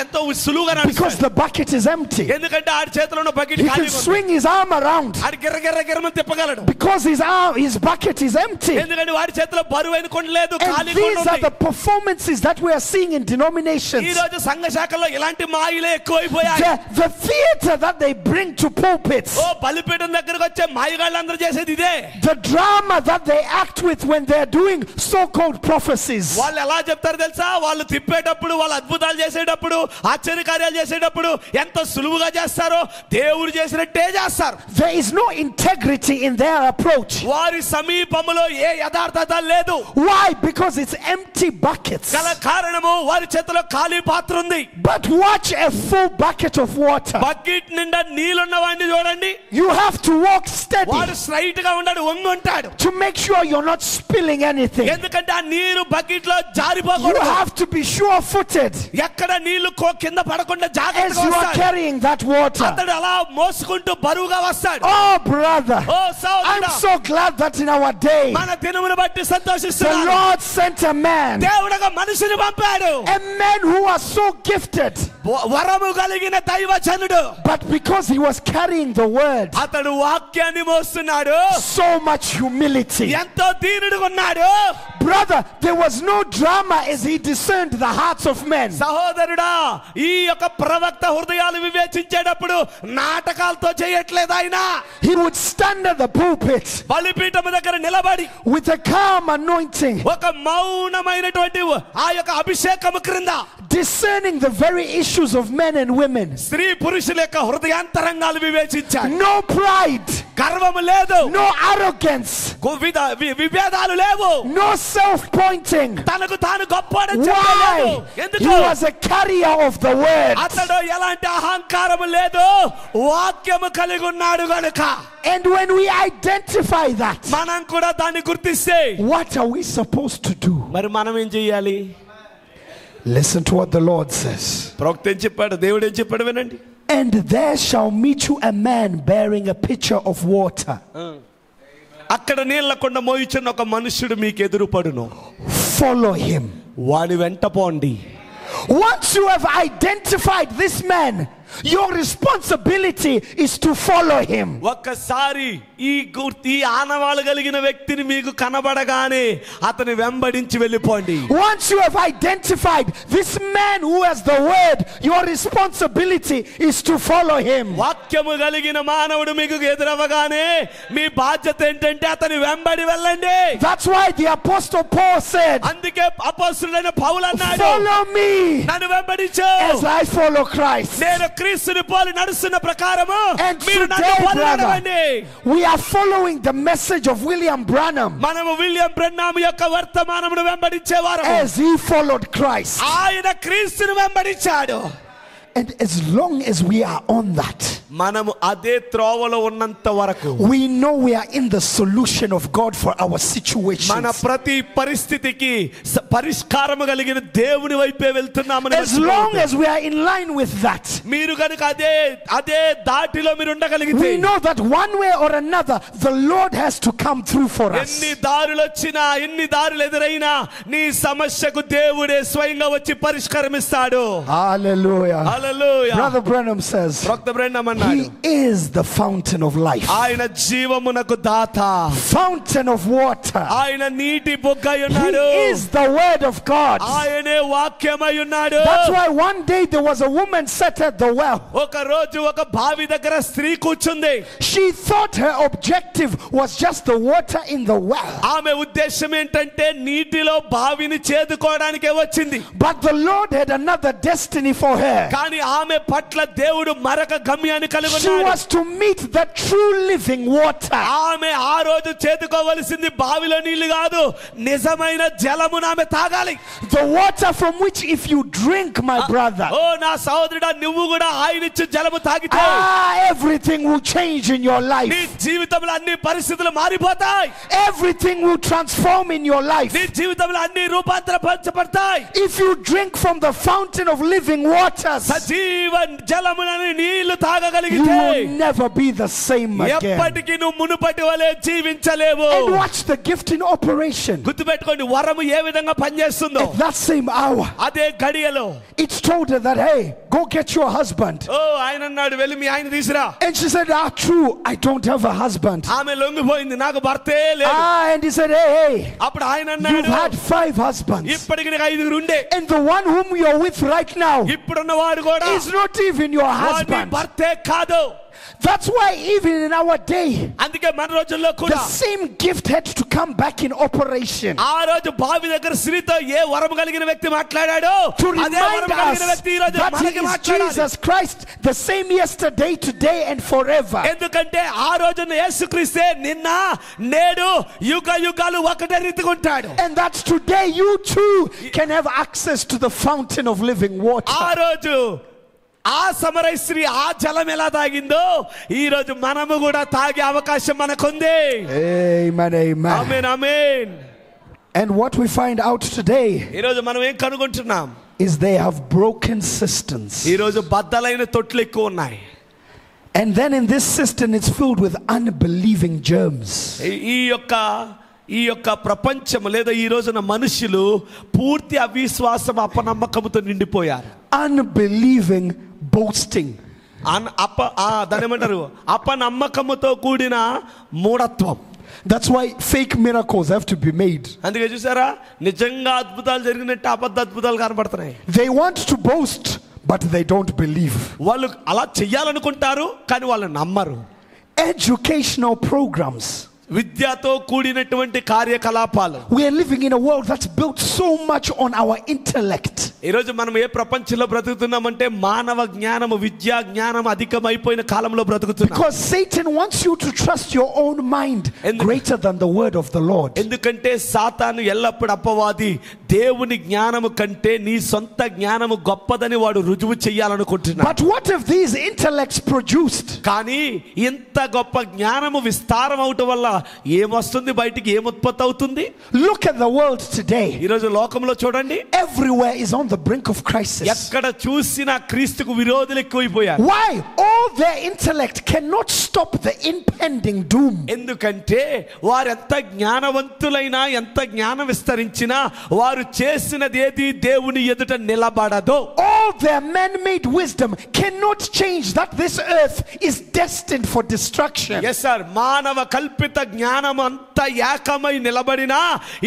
ఎంతో సులువుగా because the bucket is empty. ఎందుకంటే ఆడి చేతిలో ఉన్న బకెట్ He can ఖాళీగా ఉంది. swing his arm around Audi గిర్ర తిప్పగలడు because his bucket is empty. ఎందుకంటే వాడి చేతిలో బరువైన కొండ లేదు, And ఖాళీ these కొండ are the ఉంది. performances that we are seeing in ఈ denominations. రోజు సంఘ శాఖల్లో ఇలాంటి మాయలే ఎక్కువైపోయాయి. The theater that they bring to pulpits, ఓ బలిపీఠం దగ్గరకు వచ్చే మాయగాళ్ళందరూ చేసేది ఇదే. the drama that they act with when they are doing so-called prophecies. వాళ్ళు ఎలా చెప్తారు తెలుసా? వాళ్ళు తిప్పేటప్పుడు, వాళ్ళు అద్భుతాలు చేసేటప్పుడు, ఆశ్చర్యకార్యాలు చేసేటప్పుడు ఎంత సులువుగా చేస్తారో దేవుడు చేసినట్టే చేస్తారు. There is no integrity in their approach. వారి సమీపములో ఏ యథార్థత లేదు. Why? Because it's empty buckets. గల కారణము వారి చేతిలో ఖాళీ పాత్ర ఉంది. But watch a full bucket of water. Bucket నిండా నీళ్ళున్న వాడిని చూడండి. You have to walk steady వాడు స్ట్రైట్ గా ఉన్నాడు, వంగి ఉంటాడు. to make sure you're not spilling anything. ఎందుకంటే ఆ నీరు బకెట్ లో You జారిపోకూడదు. have to be sure-footed ఎక్కడ నీళ్లు కింద పడకుండా as జాగ్రత్తగా you are వస్తాడు. carrying that water. అతడు అలా మోసుకుంటూ బరువుగా వస్తాడు. Oh, brother, ఓ I'm సోదరుడా, so glad that in our day మన దినమును బట్టి the సంతోషిస్తున్నాను. Lord sent a man, దేవుడు ఒక మనిషిని పంపాడు, a man who was so gifted, వరము కలిగిన దైవజనుడు. but because he was carrying the word, అతడు వాక్యాన్ని మోస్తున్నాడు, so much humility. ఎంతో దీనుడుగా ఉన్నాడు. Brother, there was no drama as he discerned the hearts of men. సహోదరుడా, ఈ యొక్క ప్రవక్త హృదయాలు వివేచించేటప్పుడు నాటకాలతో చేయట్లేదు ఆయన. He would stand at the pulpit బలిపీఠం దగ్గర నిలబడి with a calm anointing, ఒక మౌనమైనటువంటి ఆ యొక్క అభిషేకము క్రింద discerning the very issues of men and women. స్త్రీ పురుషుల యొక్క హృదయాంతరంగాలు వివేచించాడు. No pride, గర్వము లేదు, no arrogance, విభేదాలు లేవు, no self-pointing. తనకు తాను గొప్పవాడని చెప్పలేదు. Why? He ఎందుకు? was a carrier of the word. అతడు ఎలాంటి అహంకారము లేదు, వాక్యము కలిగి ఉన్నాడు గనుక. And when we identify that, మనం కూడా దాన్ని గుర్తిస్తే what are we supposed to do? మరి మనం ఏం చెయ్యాలి? Listen to what the Lord says. ప్రవక్త ఏం చెప్పాడు, దేవుడు ఏం చెప్పాడు వినండి. And there shall meet you a man bearing a pitcher of water. అక్కడ నీళ్ల కొండ మోయిచున్న ఒక మనుష్యుడు మీకు ఎదురుపడును, Follow him. వాడి వెంట పోండి. Once you have identified this man, your responsibility is to follow him. ఒక్కసారి ఈ ఆనవాళ్ళు కలిగిన వ్యక్తిని మీకు కనబడగానే అతని వెంబడించి వెళ్ళిపోండి. Once you have identified this man who has the word, your responsibility is to follow him. వాక్యము కలిగిన మానవుడు మీకు ఎదురవగానే మీ బాధ్యత ఏంటంటే అతని వెంబడి వెళ్ళండి. That's why the apostle Paul said, అందుకే అపోస్తలుడైన పౌలు అన్నాడు, follow me నన్ను వెంబడించు, as I follow Christ. నేను క్రీస్తుని పోలి నడుస్తున్న ప్రకారము And మీరు నన్ను today, పోలి brother, నడవండి. we are following the message of William Branham మనము విలియం బ్రెన్నామ్ యొక్క వర్తమానమును వెంబడించేవారు. as he followed Christ. ఆయన క్రీస్తుని వెంబడించాడు. And as long as we are on that, మనము అదే త్రోవలో ఉన్నంత వరకు we know we are in the solution of God for our మన situations. ప్రతి పరిస్థితికి పరిష్కారము కలిగిన దేవుని వైపే వెళ్తున్నామని As long as we are in line with that, మీరు కనుక అదే దాటిలో మీరు ఉండగలిగితే, we know that one way or another the Lord has to come through for us. ఎన్ని దారులు వచ్చినా, ఎన్ని దారులు ఎదురైనా నీ సమస్యకు దేవుడే స్వయంగా వచ్చి పరిష్కారమిస్తాడు. Hallelujah. హల్లెలూయా. Brother Branham says, ప్రవక్త బ్రెన్నామ్ అన్నాడు, he is the fountain of life, ఆయన జీవమునకు దాత, fountain of water. ఆయన నీటి బొగ్గై He ఉన్నాడు, is the word of God. ఆయనే వాక్యమై ఉన్నాడు. That's why one day there was a woman sat at the well. ఒక రోజు ఒక బావి దగ్గర స్త్రీ కూర్చుంది. She thought her objective was just the water in the well. ఆమె ఉద్దేశం ఏంటంటే నీటిలో బావిని చేదుకోవడానికే వచ్చింది. But the Lord had another destiny for her. కానీ ఆమె పట్ల దేవుడు మరొక గమ్యాన్ని దాహాన్ని కలిగి She ఉన్నాడు. was to meet the true living water. ఆమె ఆ రోజు చేతుకోవలసింది బావిలో నీళ్లు కాదు, నిజమైన జలమును ఆమె తాగాలి. The water from which if you drink, my brother, ఓ నా సహోదరుడా, నువ్వు కూడా ఆయన ఇచ్చే జలము తాగితే everything will change in your నీ life. జీవితంలో అన్ని పరిస్థితులు మారిపోతాయి. Everything will transform in your life. నీ జీవితంలో అన్ని రూపాంతరపరచబడతాయి. If you drink from the fountain of living waters, సజీవ జలమునని నీళ్లు you తాగగలిగితే will never be the same again. ఎప్పటికీ నువ్వు మునుపటి వలె జీవించలేవు. And watch the gift in operation. గుర్తుపెట్టుకోండి, వరము ఏ విధంగా పనిచేస్తుందో. At that same hour, అదే గడియలో it's told her that, hey, go get your husband. ఓ ఆయన అన్నాడు, వెళ్ళి మీ ఆయన తీసురా. And she said, true, I don't have a husband. ఆమె లొంగిపోయింది, నాకు భర్తే లేదు. And he said, hey, అప్పుడు ఆయన you've అన్నాడు, had 5 husbands. ఇప్పటికి నీకు 5 ఉండే, And the one whom you're with right now ఇప్పుడున్న వాడు కూడా is not even your వాడి husband. భర్తే కాదు. That's why even in our day, అందుకే మన రోజుల్లో the కూడా same gift had to come back in operation ఆ రోజు బావి దగ్గర స్త్రీతో ఏ వరము కలిగిన వ్యక్తి మాట్లాడాడో to అదే remind వరము కలిగిన us వ్యక్తి ఈ రోజు that he మనకి is మాట్లాడాలి. Jesus Christ, the same yesterday, today, and forever. ఎందుకంటే ఆ రోజున యేసుక్రీస్తే నిన్న నేడు యుగ యుగాలు ఒకటే రీతిగా ఉంటాడు. And that today you too can have access to the fountain of living ఆ water. రోజు ఆ సమరయ స్త్రీ ఆ జలం ఎలా తాగిందో ఈ రోజు మనము కూడా తాగే అవకాశం మనకుంది. Amen, amen. Amen, amen. And what we find out today ఈ రోజు మనం ఏం కనుగొంటున్నాం? is they have broken cisterns. ఈ రోజు బద్దలైన తొట్లు ఎక్కువ ఉన్నాయి. And then in this cistern it's filled with unbelieving germs. ఈ యొక్క ప్రపంచం లేదా ఈ రోజున మనుషులు పూర్తి అవిశ్వాసం అపనమ్మకంతో నిండిపోయారు. Unbelieving boasting. దాని ఏమంటారు, అపనమ్మకముతో కూడిన మూఢత్వం. That's why fake miracles have to be made. అందుకే చూసారా, నిజంగా అద్భుతాలు జరిగినట్టు అబద్ధ అద్భుతాలు కనబడుతున్నాయి. They want to boast, but they don't believe. వాళ్ళు అలా చెయ్యాలనుకుంటారు కానీ వాళ్ళు నమ్మరు. Educational programs. విద్యతో కూడినటువంటి కార్యకలాపాలు. We are living in a world that's built so much on our intellect. ఈ రోజు మనం ఏ ప్రపంచంలో బ్రతుకుతున్నామంటే మానవ జ్ఞానము, విద్యా జ్ఞానం అధికమైపోయిన కాలంలో బ్రతుకుతున్నాం. Because Satan wants you to trust your own mind greater than the word of the Lord. ఎందుకంటే సాతాను ఎల్లప్పుడు అపవాది దేవుని జ్ఞానము కంటే నీ సొంత జ్ఞానము గొప్పదని వాడు రుజువు చేయాలనుకుంటున్నాడు. But what if these intellects produced? కానీ ఇంత గొప్ప జ్ఞానము విస్తారం అవటం వల్ల ఏమొస్తుంది బయటికి, ఏం ఉత్పత్తి అవుతుంది? Look at the world today. ఈ రోజు లోకంలో చూడండి, everywhere is on the brink of crisis. ఎక్కడ చూసినా క్రీస్తుకు విరోధులు ఎక్కువైపోయారు. Why? All their intellect cannot stop the impending doom. ఎందుకంటే వారు ఎంత జ్ఞానవంతులైనా, ఎంత జ్ఞానం విస్తరించినా వారు చేసినది ఏది దేవుని ఎదుట నిలబడదు. All their man-made wisdom cannot change that this earth is destined for destruction. Yes sir, మానవ కల్పిత జ్ఞానం అంతా ఏకమై నిలబడినా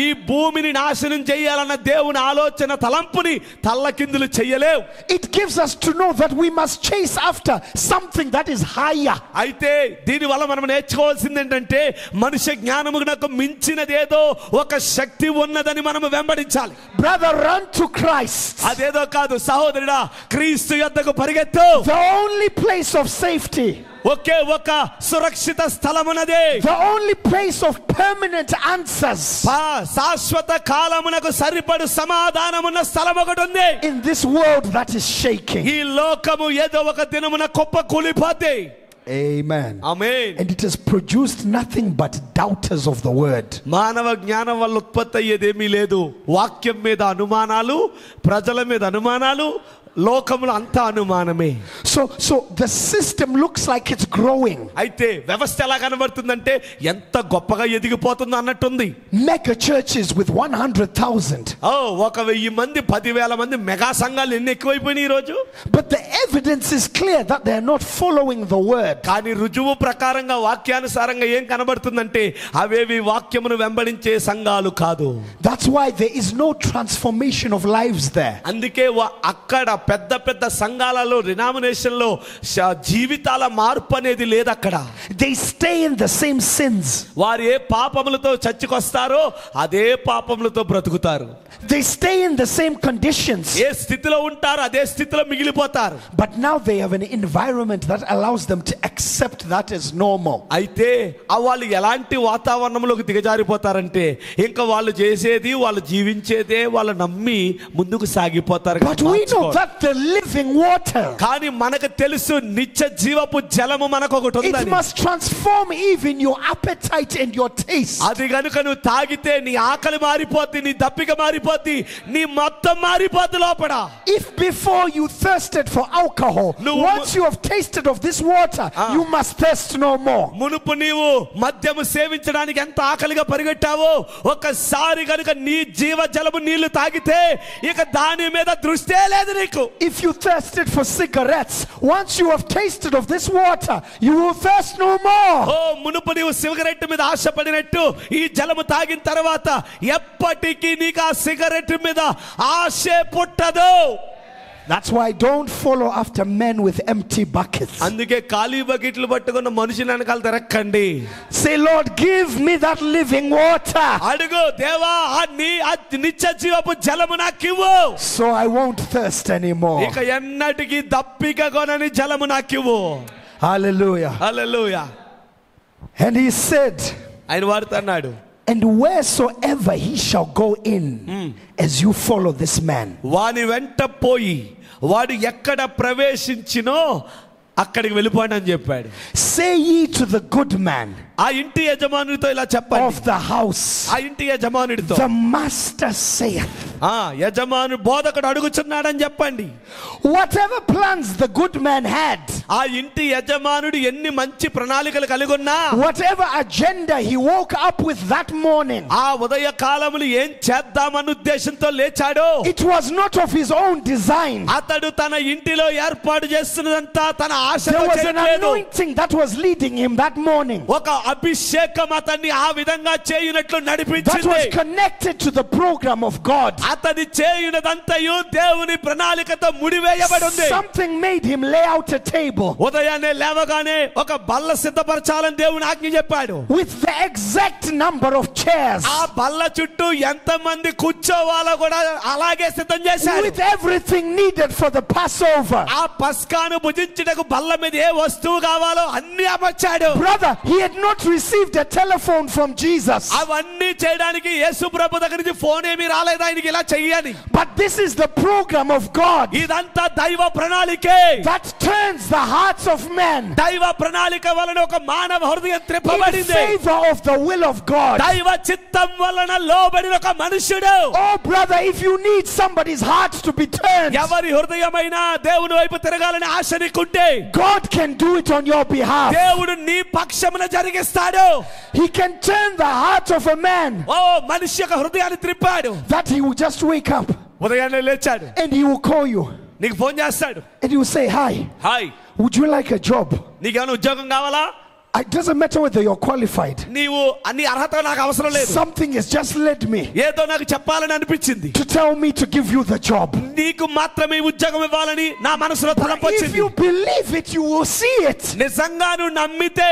ఈ భూమిని నాశనం చేయాలన్న దేవుని ఆలోచన తలంపుని తల్లకిందులు చేయలేవు. It gives us to know that we must chase after something that is higher. అయితే దీని వల్ల మనం నేర్చుకోవాల్సింది ఏంటంటే మనుష్య జ్ఞానమునకు మించినది ఏదో ఒక శక్తి ఉన్నదని మనం వెంబడించాలి. Brother, run to Christ. అదేదో కాదు సహోదరుడా, క్రీస్తు యొద్దకు పరిగెత్తు. The only place of safety. ఒకే ఒక సురక్షిత స్థలమున్నదే. The only place of permanent answers. శాశ్వత కాలమునకు సరిపడు సమాధానమున్న స్థలం ఒకటి ఉంది. In this world that is shaking. ఈ లోకము ఏదో ఒక దినమున కుప్ప కూలిపోతే. Amen. Amen. And it has produced nothing but doubters of the word. మానవ జ్ఞానం వల్ల ఉత్పత్తి అయ్యేదేమీ లేదు. వాక్యం మీద అనుమానాలు, ప్రజల మీద అనుమానాలు, లోకములో అంతా అనుమానమే. So the system looks like it's growing. అయితే వ్యవస్థ ఎలా కనబడుతుందంటే ఎంత గొప్పగా ఎదిగిపోతుందో అన్నట్టుంది. Mega churches with 100,000. 1,000 మంది, 10,000 మంది మెగా సంఘాలు ఎన్ని ఎక్కువైపోయినాయి ఈ రోజు. But the evidence is clear that they are not following the word. కానీ రుజువు ప్రకారంగా వాక్యానుసారంగా ఏం కనబడుతుందంటే అవేవి వాక్యమును వెంబడించే సంఘాలు కాదు. That's why there is no transformation of lives there. అందుకే అక్కడ పెద్ద పెద్ద సంఘాలలో డినామినేషన్లో జీవితాల మార్పు అనేది లేదు అక్కడ. They stay in the same sins. వారు ఏ పాపములతో చచ్చికొస్తారో అదే పాపములతో బ్రతుకుతారు. They stay in the same conditions. ఏ స్థితిలో ఉంటారో అదే స్థితిలో మిగిలిపోతారు. But now they have an environment that allows them to accept that as normal. అయితే వాళ్ళు ఎలాంటి వాతావరణంలోకి దిగజారిపోతారంటే ఇంకా వాళ్ళు చేసేది వాళ్ళు జీవించేదే వాళ్ళు నమ్మి ముందుకు సాగిపోతారు. But we know that the living water, కానీ మనకు తెలుసు నిత్య జీవపు జలము మనకు ఒకటి it ఉందని. must transform even your appetite and your taste. అది గనుక నువ్వు తాగితే నీ ఆకలి మారిపోద్ది, నీ దప్పిక మారిపోద్ది, నీ మొత్తం మారిపోద్ది లోపల. If before you thirsted for alcohol, once you have tasted of this water, you must thirst no more. మునుపు నీవు మద్యము సేవించడానికి ఎంత ఆకలిగా పరిగెట్టావో ఒక్కసారి గనుక నీ జీవ జలము నీళ్లు తాగితే ఇక దాని మీద దృష్టే లేదు నీకు. If you thirsted for cigarettes, once you have tasted of this water, you will thirst no more. ఓ మునుపు నీవు సిగరెట్ మీద ఆశపడినట్టు ఈ జలము తాగిన తర్వాత ఎప్పటికీ నీకు ఆ సిగరెట్ మీద ఆశ పుట్టదు. That's why don't follow after men with empty buckets. అందుకే ఖాళీ బకెట్లు పట్టుకున్న మనుషుల వెనకాల తిరక్కండి. Say, Lord, give me that living water. అడుగు, దేవా ఆ నిత్య జీవపు జలము నాకివ్వు. So I won't thirst anymore. ఇక ఎన్నటికి దప్పిక కొనని జలము నాకివ్వు. Hallelujah. Hallelujah. And he said, ఆయన వారితో అన్నాడు, and wheresoever he shall go in, as you follow this man. వాని వెంట పోయి వాడు ఎక్కడ ప్రవేశించినో అక్కడికి వెళ్ళిపోండి అని చెప్పాడు. Say ye to the good man ఆ ఇంటి యజమానుడితో ఇలా చెప్పండి. of the house, ఆ ఇంటి యజమానుడితో, the master saith. యజమాను బోధకుడు అడుగుచున్నాడని చెప్పండి. Whatever plans the good man had, ఆ ఇంటి యజమానుడు ఎన్ని మంచి ప్రణాళికలు కలిగి ఉన్నా, whatever agenda he woke up with that morning, ఆ ఉదయ కాలములు ఏం చేద్దామన్న ఉద్దేశంతో లేచాడో, it was not of his own design. అతడు తన ఇంటిలో ఏర్పాటు చేస్తున్నదంతా తన ఆశతో There was an చేయలేదు. anointing that was leading him that morning, ఒక అభిషేకం అతన్ని ఆ విధంగా చేయునట్లు that నడిపించింది. was connected to the program of God. అతని చేయునదంతయు దేవుని ప్రణాళికతో ముడివేయబడి ఉంది. Something made him lay out a table ఉదయాన్నే లేవగానే ఒక బల్ల సిద్ధపరచాలని దేవుని ఆజ్ఞ చెప్పాడు. with the exact number of chairs, ఆ బల్ల చుట్టూ ఎంత మంది కూర్చోవాలో కూడా అలాగే సిద్ధం చేశాడు. with everything needed for the Passover. ఆ పస్కాను భుజించుటకు బల్ల మీద ఏ వస్తువు కావాలో అన్ని అమర్చాడు. Brother, he had not received a telephone from Jesus, అవన్నీ చేయడానికి యేసు ప్రభు దగ్గర నుంచి ఫోన్ ఏమీ రాలేదు ఆయనకి ఇలా చెయ్యాలి. but this is the program of God ఇదంతా దైవ ప్రణాళికే. that turns the hearts of men దైవ ప్రణాళిక వలన ఒక మానవ హృదయం in త్రిప్పబడింది. favor of the will of God. దైవ చిత్తం వలన లోబడిన ఒక మనుష్యుడు. Oh brother, if you need somebody's heart to be turned, ఎవరి హృదయమైనా దేవుని వైపు తిరగాలని ఆశ నీకుంటే God can do it on your behalf. దేవుడు నీ పక్షమున జరిగిస్తాడు. He can turn the heart of a man ఓ మనిషి యొక్క హృదయాన్ని త్రిప్పాడు. that he will just wake up ఉదయాన్నే లేచాడు, and he will call you నీకు ఫోన్ చేస్తాడు. and he will say, hi, hi, would you like a job? నీకేమైనా ఉద్యోగం కావాలా? It doesn't matter whether you're qualified. నీవు అన్ని అర్హత నాకు అవసరం లేదు, Something has just led me ఏదో నాకు చెప్పాలని అనిపించింది, to tell me to give you the job. నీకు మాత్రమే ఉద్యోగం ఇవ్వాలని నా మనసులో తలంపు If వచ్చింది. you believe it, you will see it. నిజంగా నువ్వు నమ్మితే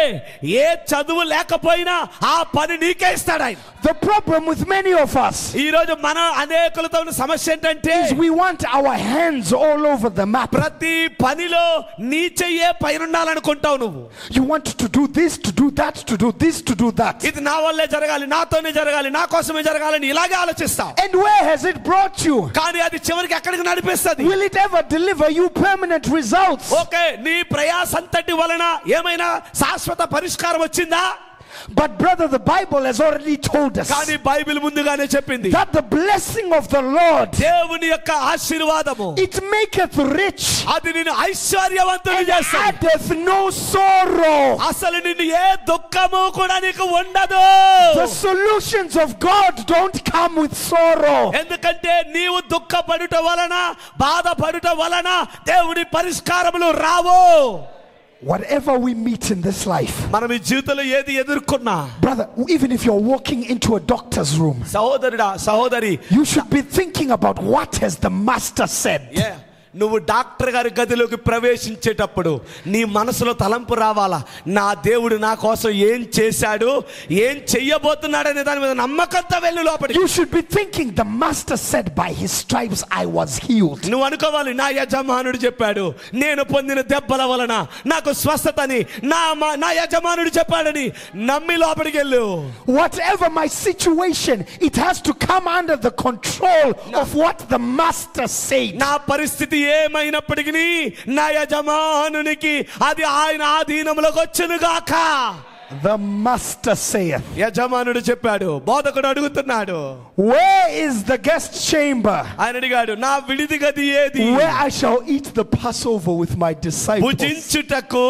ఏ చదువు లేకపోయినా ఆ పని నీకే ఇస్తాడు ఆయన. The problem with many of us ఈ రోజు మన అనేకులతో ఉన్న సమస్య ఏంటంటే is we want our hands all over the map. ప్రతి పనిలో నీ చెయ్యే పైన ఉండాలనుకుంటావు. నువ్వు You want to do this, to do that, to do this, to do that. ఇది నా వల్లే జరగాలి, నాతోనే జరగాలి, నా కోసమే జరగాలని ఇలాగే ఆలోచిస్తావు. And where has it brought you? కానీ అది చివరికి ఎక్కడికి నడిపిస్తుంది? Will it ever deliver you permanent results? Okay, నీ ప్రయాసంతటి వలన ఏమైనా శాశ్వత పరిష్కారం వచ్చిందా? But brother, the Bible has already told us కానీ బైబిల్ ముందుగానే చెప్పింది that the blessing of the Lord, దేవుని యొక్క ఆశీర్వాదము it maketh rich అది నిన్ను ఐశ్వర్యవంతుని and చేస్తుంది. addeth no sorrow. అసలు నిన్ను ఏ దుఃఖము కూడా నీకు ఉండదు. The solutions of God don't come with sorrow. ఎందుకంటే నీవు దుఃఖపడుట వలన బాధపడుట వలన దేవుని పరిష్కారములు రావు. Whatever we meet in this life, మనం ఈ జీవితంలో ఏది ఎదుర్కొన్నా, brother, even if you're walking into a doctor's room, సహోదరుడా సహోదరి, you should be thinking about what has the master said. నువ్వు డాక్టర్ గారి గదిలోకి ప్రవేశించేటప్పుడు నీ మనసులో తలంపు రావాలా, నా దేవుడు నా కోసం ఏం చేశాడు, ఏం చెయ్యబోతున్నాడు అనే దాని మీద నమ్మకంతో వెళ్ళు లోపలికి. You should be thinking, the master said by his stripes I was healed. నువ్వు అనుకోవాలి, నా యజమానుడు చెప్పాడు నేను పొందిన దెబ్బల వలన నాకు స్వస్థతని నా యజమానుడు చెప్పాడని నమ్మి లోపలికి వెళ్ళు. Whatever my situation, it has to come under the control of what the master said. నా పరిస్థితి ఏమైనప్పటికీ నా యజమానునికి అది ఆయన ఆధీనంలోకి వచ్చును గాక. The master saith. యజమానుడు చెప్పాడు, బోధకుడు అడుగుతున్నాడు, where is the guest chamber? ఆయన అడిగాడు, నా విడిది గది ఏది? Where I shall eat the Passover with my disciples. భుజించుటకు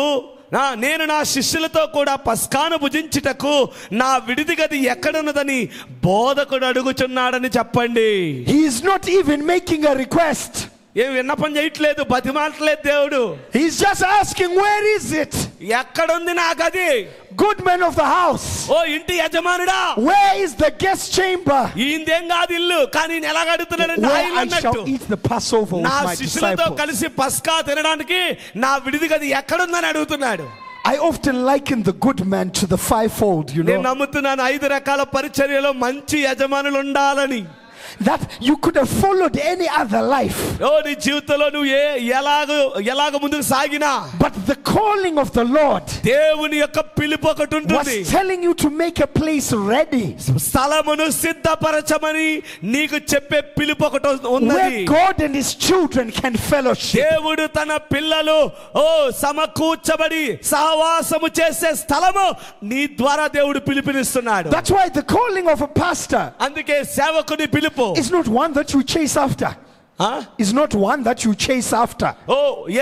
నేను నా శిష్యులతో కూడా పస్కాను భుజించుటకు నా విడిది గది ఎక్కడున్నదని బోధకుడు అడుగుచున్నాడని చెప్పండి. He is not even making a request. ఏం విన్నపం చేయట్లేదు, బతిమాలట్లేదు దేవుడు. He's just asking, where is it? ఎక్కడుంది నా గది? Good man of the house. ఓ ఇంటి యజమానుడా, where is the guest chamber? ఇందేం కాదు ఇల్లు, కానీ నేను ఎలా అడుగుతున్నానంటే where I shall eat the Passover with నా my శిష్యులతో disciples. కలిసి పస్కా తినడానికి నా విడిది గది ఎక్కడుందని అడుగుతున్నాడు. I often liken the good man to the fivefold, you know. నేను నమ్ముతున్నాను 5 రకాల పరిచర్యలో మంచి యజమానులు ఉండాలని. That you could have followed any other life. నీ జీవితంలో నువ్వు ఎలాగ ముందుకు సాగినా, but the calling of the Lord దేవుని యొక్క పిలుపు ఒకటి ఉంటుంది. was telling you to make a place ready. స్థలమును సిద్ధపరచమని నీకు చెప్పే పిలుపు ఒకటి ఉన్నది. where God and his children can fellowship. దేవుడు తన పిల్లలు సమకూర్చబడి సహవాసము చేసే స్థలము నీ ద్వారా దేవుడు పిలుపునిస్తున్నాడు. That's why the calling of a pastor, అందుకే సేవకుని పిలుపు is not one that you chase after. is not one that you chase after.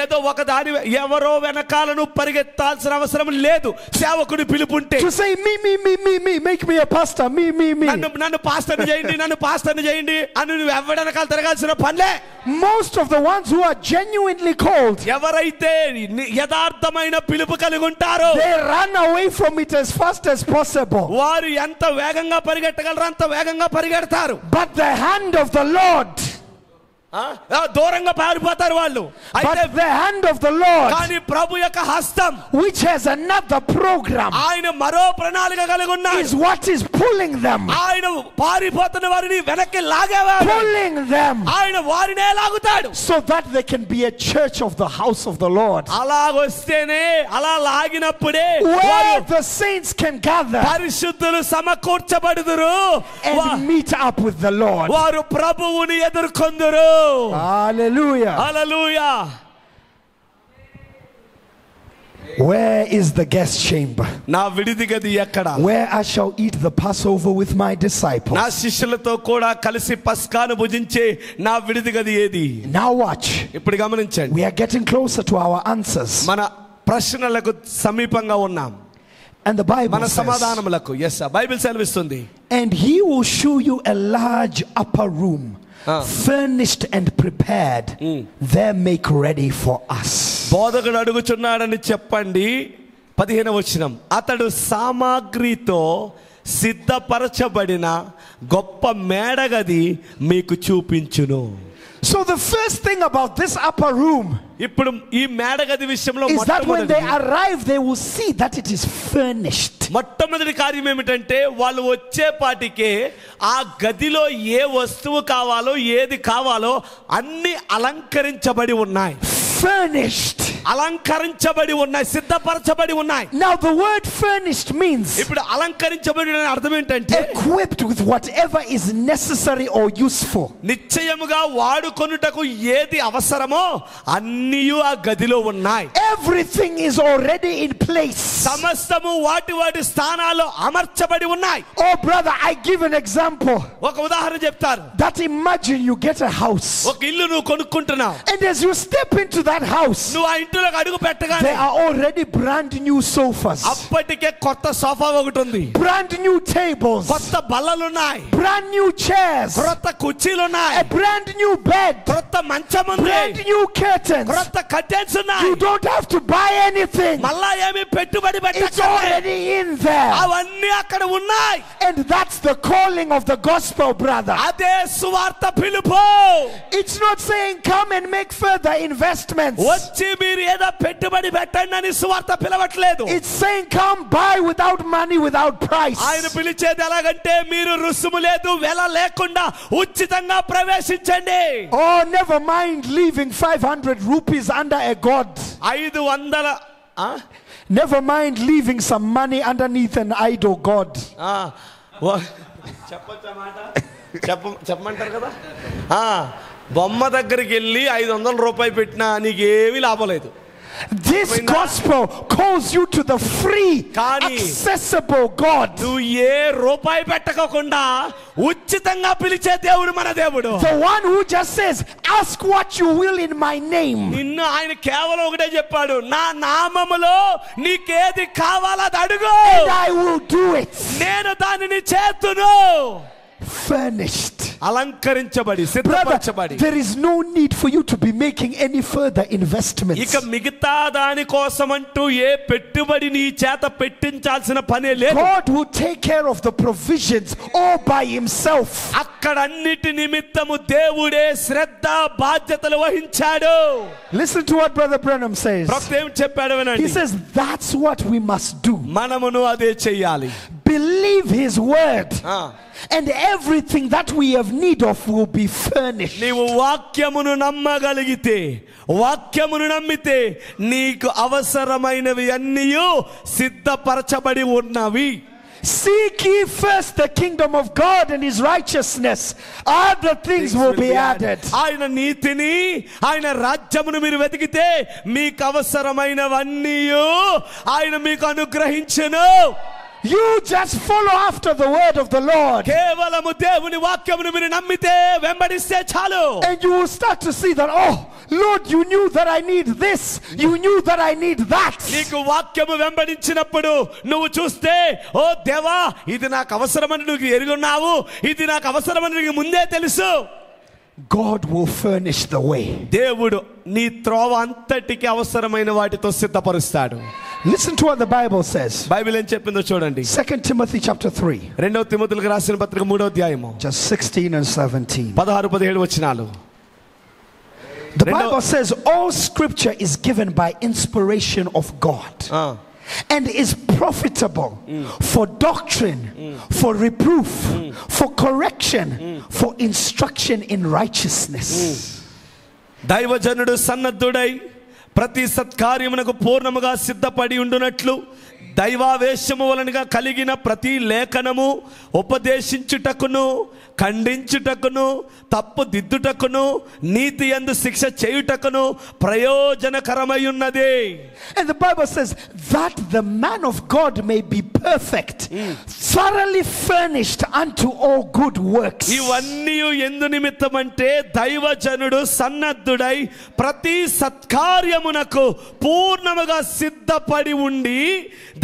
ఏదో ఒక దాని ఎవరో వెనకాలను పరిగెత్తాల్సిన అవసరం లేదు. సేవకుడి పిలుపు ఉంటే to say me make me a pastor, me నన్ను పాస్టర్ని చేయండి, నన్ను పాస్టర్ని చేయండి అని నువ్వు ఎవరి వెనకాల తిరగాల్సిన పనిలే. most of the ones who are genuinely called, ఎవరైతే యథార్థమైన పిలుపు కలిగి ఉంటారో, they run away from it as fast as possible. వారు ఎంత వేగంగా పరిగెట్టగలరో అంత వేగంగా పరిగెడతారు. but the hand of the Lord, దూరంగా పారిపోతారు వాళ్ళు. but the hand of the Lord, కానీ ప్రభు యొక్క హస్తం, which has another program, ఆయన మరో ప్రణాళిక కలిగి ఉన్నాడు, is what is pulling them. ఆయన పారిపోతున్న వారిని వెనక్కి లాగేవాడు, pulling them, ఆయన వారినే లాగుతాడు, so that they can be a church of the house of the Lord. అలాగొస్తేనే, అలా లాగినప్పుడే where the saints can gather, పరిశుద్ధులు సమకూర్చబడుదురు and meet up with the Lord. వారు ప్రభువుని ఎదుర్కొందురు. Hallelujah. Hallelujah. where is the guest chamber? నా విడిది గది ఎక్కడ? where I shall eat the Passover with my disciples. నా శిష్యులతో కూడా కలిసి పస్కాను భుజించే నా విడిది గది ఏది? now watch. ఇప్పుడు గమనించండి, we are getting closer to our answers. మన ప్రశ్నలకు సమీపంగా ఉన్నాం. and the Bible మన says, సమాధానములకు బైబిల్ సెలవిస్తుంది, and he will show you a large upper room, furnished and prepared, there make ready for us. బోధకుడు అడుగుచున్నాడని చెప్పండి. 15వ వచనం, అతడు సామాగ్రితో సిద్ధపరచబడిన గొప్ప మేడగది మీకు చూపించును. so the first thing about this upper room, ఇప్పుడు ఈ మేడగది విషయంలో is that when they arrive they will see that it is furnished. మొట్టమొదటి కార్యం ఏమిటంటే వాళ్ళు వచ్చేపాటికే ఆ గదిలో ఏ వస్తువు కావాలో ఏది కావాలో అన్ని అలంకరించబడి ఉన్నాయి. furnished, అలంకరించబడి ఉన్నాయి, సిద్ధపరచబడి ఉన్నాయి. now the word furnished means ఇప్పుడు అలంకరించబడి అర్థం ఏంటంటే equipped with whatever is necessary or useful. నిశ్చయముగా వాడుకొనుటకు ఏది అవసరమో అన్నీ ఆ గదిలో ఉన్నాయి. everything is already in place. సమస్తము వాటి స్థానాల్లో అమర్చబడి ఉన్నాయి. oh brother, I give an example. ఒక ఉదాహరణ చెప్తారు. that imagine you get a house, ఒక ఇల్లు నువ్వు కొనుక్కుంటున్నావు, and as you step into that house, నువ్వు ఆ ఇంటి ఇంటిలోకి అడుగు పెట్టగానే there are already brand new sofas, అప్పటికే కొత్త సోఫా ఒకటి ఉంది, brand new tables, కొత్త బల్లలు ఉన్నాయి, brand new chairs, కొత్త కుర్చీలు ఉన్నాయి, a brand new bed, కొత్త మంచం ఉంది, brand new curtains. కొత్త కర్టెన్స్ ఉన్నాయి. You don't have to buy anything. మళ్ళా ఏమి పెట్టుబడి It's పెట్టక్కర్లేదు, already in there. అవన్నీ అక్కడ ఉన్నాయి. And that's the calling of the gospel, brother. అదే సువార్త పిలుపు. It's not saying come and make further investments. వచ్చి మీరు ఏదో పెట్టుబడి పెట్టండి అని సువార్త పిలవట్లేదు. It's saying come buy without money, without price. ఆయన పిలిచేది ఎలాగంటే మీరు రుసుము లేదు వెల లేకుండా ఉచితంగా ప్రవేశించండి. Oh, never mind leaving 500 rupees under a god. 500 Never mind leaving some money underneath an idol god. చెప్పమంటారు కదా, బొమ్మ దగ్గరికి వెళ్ళి 500 రూపాయలు పెట్టినా నీకేమీ లాభం లేదు. This gospel calls you to the free, accessible God. నువ్వు ఏ రూపాయి పెట్టకుండా ఉచితంగా పిలిచే దేవుడు మన దేవుడు. The one who just says ask what you will in my name. నిన్ను ఆయన కేవలం ఒకటే చెప్పాడు, నా నామములో నీకేది కావాలో అది అడుగు, and I will do it. నేను దానిని చేతును. Furnished, అలంకరించబడి సిద్ధపరచబడి. there is no need for you to be making any further investments. ఇక మిగతా దాని కోసం అంటూ ఏ పెట్టుబడి నీ చేత పెట్టించాల్సిన పనే లేదు. God will take care of the provisions all by himself. అక్కడ అన్నిటి నిమిత్తము దేవుడే శ్రద్ధ బాధ్యతలు వహించాడు. Listen to what Brother Branham says. Professor ఏం చెప్పాడు వినండి. He says that's what we must do. మనమును అదే చెయ్యాలి. Believe his word. And everything that we have need of will be furnished. నీవు వాక్యమును నమ్మగలిగితే, వాక్యమును నమ్మితే నీకు అవసరమైనవి అన్నీ సిద్ధపరచబడి ఉన్నవి. Seek ye first the kingdom of God and his righteousness, other things will be added. ఆయన నీతిని ఆయన రాజ్యమును మీరు వెతికితే మీకు అవసరమైనవన్నీ ఆయన మీకు అనుగ్రహించును. You just follow after the word of the Lord, కేవలము దేవుని వాక్యమును మీరు నమ్మితే వెంబడిస్తే చాలు. and you will start to see that, oh Lord, you knew that I need this, you knew that I need that. నీకు వాక్యము వెంబడించినప్పుడు నువ్వు చూస్తే, ఓ దేవా ఇది నాకు అవసరమని నువ్వు ఎరుగున్నావు, ఇది నాకు అవసరమని నీకు ముందే తెలుసు. God will furnish the way. దేవుడు నీ త్రోవ అంతటికి అవసరమైన వాటితో సిద్ధపరుస్తాడు. Listen to what the Bible says. Bible ఏం చెప్పిందో చూడండి. 2 Timothy chapter 3. 2 తిమోతికి రాసిన పత్రిక 3వ అధ్యాయము Just 16 and 17. 16-17 వచనాలు. The Bible says all scripture is given by inspiration of God. And is profitable for doctrine, for reproof, for correction, for instruction in righteousness. దైవజనుడు సన్నద్ధుడై ప్రతి సత్కార్యమునకు పూర్ణముగా సిద్ధపడి ఉండునట్లు దైవావేశము వలనగా కలిగిన ప్రతి లేఖనము ఉపదేశించుటకును, ఖండించుటకును, తప్పు దిద్దుటకును, నీతి యందు శిక్ష చేయుటకును ప్రయోజనకరమై ఉన్నది. And the Bible says that the man of God may be perfect, thoroughly furnished unto all good works. ఇవన్నీ ఎందు నిమిత్తమంటే దైవజనుడు సన్నద్ధుడై ప్రతి సత్కార్యమునకు పూర్ణముగా సిద్ధపడి ఉండి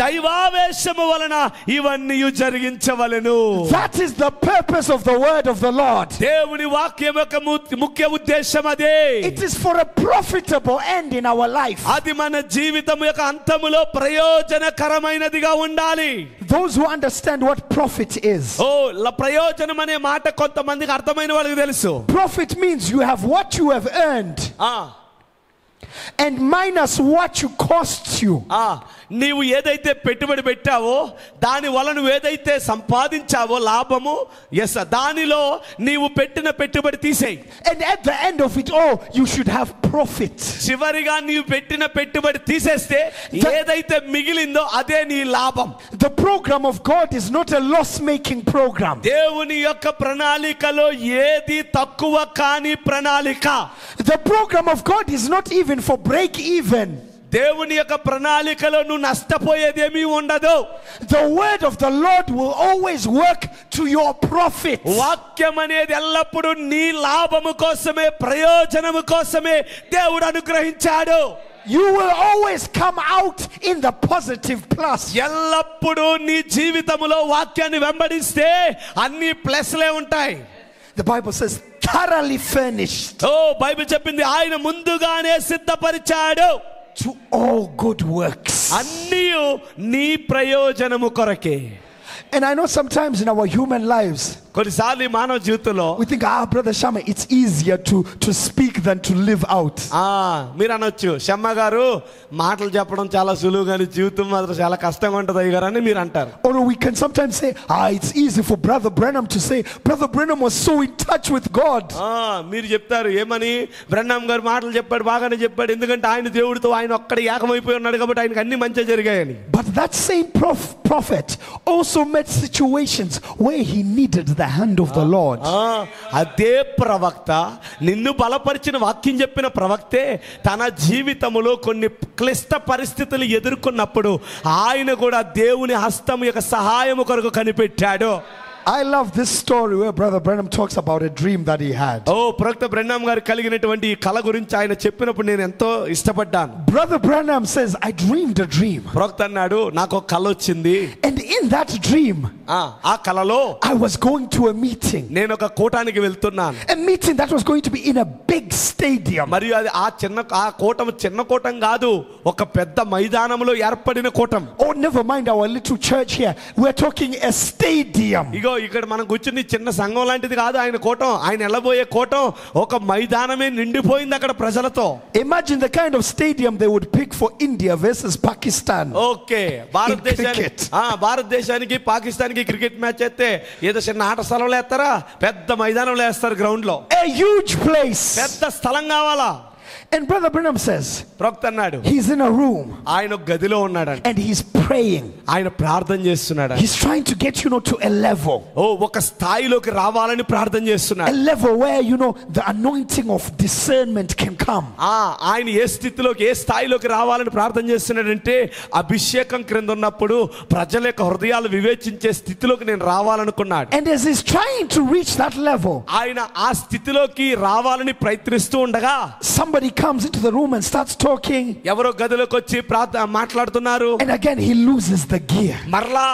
దైవావేశము వలన ఇవన్నీ జరిగించవలెను. That is the purpose of the word of the Lord. దేవుని వాక్యం యొక్క ముఖ్య ఉద్దేశం అదే. It is for a profitable end in our life. అది మన జీవితం యొక్క అంతములో ప్రయోజనకరమైనదిగా ఉండాలి. Those who understand what profit is. ప్రయోజనం అనే మాట కొంతమందికి అర్థమైన వాళ్ళకి తెలుసు. Profit means you have what you have earned and minus what you cost you. నీవు ఏదైతే పెట్టుబడి పెట్టావో దాని వల్ల నువ్వు ఏదైతే సంపాదించావో లాభము, దానిలో నీవు పెట్టిన పెట్టుబడి తీసేయి. And at the end of it all you should have profit. చివరిగా నీవు పెట్టిన పెట్టుబడి తీసేస్తే ఏదైతే మిగిలిందో అదే నీ లాభం. The program of God is not a loss making program. దేవుని యొక్క ప్రణాళికలో ఏది తక్కువ కాని ప్రణాళిక. The program of God is not even for break even. దేవుని యొక్క ప్రణాళికలో నువ్వు నష్టపోయేదేమీ ఉండదు. The word of the Lord will always work to your profit. వాక్యం అనేది ఎల్లప్పుడూ నీ లాభము కోసమే, ప్రయోజనము కోసమే దేవుడు అనుగ్రహించాడు. You will always come out in the positive plus. ఎల్లప్పుడూ నీ జీవితంలో వాక్యాన్ని వెంబడిస్తే అన్ని ప్లస్లే ఉంటాయి. The Bible says thoroughly furnished. Oh Bible చెప్పింది ఆయన ముందుగానే సిద్ధపరిచాడు To all good works. అన్నీ నీ ప్రయోజనము కొరకే. And I know sometimes in our human lives, కొన్నిసార్లు మానవ జీవితంలో we think, brother Shama, it's easier to speak than to live out. మీరు అనొచ్చు, శమ్మ గారు మాటలు చెప్పడం చాలా సులువు కానీ జీవితం మాత్రం చాలా కష్టంగా ఉంటుంది అయ్యగారు అని మీరు అంటారు. Or we can sometimes say, it's easy for Brother Branham to say, Brother Branham was so in touch with God. మీరు చెప్తారు ఏమని, బ్రహ్నాం గారు మాటలు చెప్పాడు, బాగానే చెప్పాడు, ఎందుకంటే ఆయన దేవుడితో ఆయన ఒక్కడే ఏకమైపోయి ఉన్నాడు కాబట్టి ఆయనకు అన్ని మంచిగా జరిగాయని. But that same prophet also met situations where he needed the hand of the Lord. అదే ప్రవక్త, నిన్ను బలపరిచిన వాక్యం చెప్పిన ప్రవక్తే తన జీవితంలో కొన్ని క్లిష్ట పరిస్థితులు ఎదుర్కొన్నప్పుడు ఆయన కూడా దేవుని హస్తం యొక్క సహాయము కొరకు కనిపెట్టాడు. I love this story where Brother Branham talks about a dream that he had. ప్రవక్త బ్రహ్నాం గారు కలిగినటువంటి ఈ కళ గురించి ఆయన చెప్పినప్పుడు నేను ఎంతో ఇష్టపడ్డాను. Brother Branham says, I dreamed a dream. ప్రవక్త అన్నాడు, నాకు ఒక కళ వచ్చింది. And in that dream, ఆ కళలో I was going to a meeting. నేను ఒక కూటానికి వెళ్తున్నాను. A meeting that was going to be in a big stadium. మరియు అది ఆ కూటం చిన్న కూటం కాదు, ఒక పెద్ద మైదానంలో ఏర్పడిన కూటం. Oh, never mind our little church here. We're talking a stadium. ఇక్కడ మనం కూర్చుని చిన్న సంఘం లాంటిది కాదు ఆయన కూటం. ఆయన వెళ్ళబోయే కూటం ఒక మైదానమే నిండిపోయింది అక్కడ ప్రజలతో. Imagine the kind of stadium they would pick for India versus Pakistan. Okay, భారతదేశానికి పాకిస్తాన్కి క్రికెట్ మ్యాచ్ అయితే ఏదో చిన్న ఆట స్థలంలో వేస్తారా, పెద్ద మైదానంలో వేస్తారు, గ్రౌండ్ లో. A huge place. పెద్ద స్థలం కావాలా. And Brother Branham says, ప్రవక్త అన్నాడు, he's in a room. ఆయన గదిలో ఉన్నాడు. And he's praying. ఆయన ప్రార్థన చేస్తున్నాడు. He's trying to get to a level. ఒక స్థాయిలోకి రావాలని ప్రార్థన చేస్తున్నాడు. A level where the anointing of discernment can come. ఆయన ఏ స్థితిలోకి ఏ స్థాయిలోకి రావాలని ప్రార్థన చేస్తున్నాడంటే అభిషేకం క్రింద ఉన్నప్పుడు ప్రజల యొక్క హృదయాలు వివేచించే స్థితిలోకి నేను రావాలనుకున్నాడు. And as he's trying to reach that level, ఆయన ఆ స్థితిలోకి రావాలని ప్రయత్నిస్తూ ఉండగా somebody comes into the room and starts talking. ఎవరో గదిలోకి వచ్చి మాట్లాడుతున్నారు. And again he loses the gear. మరలా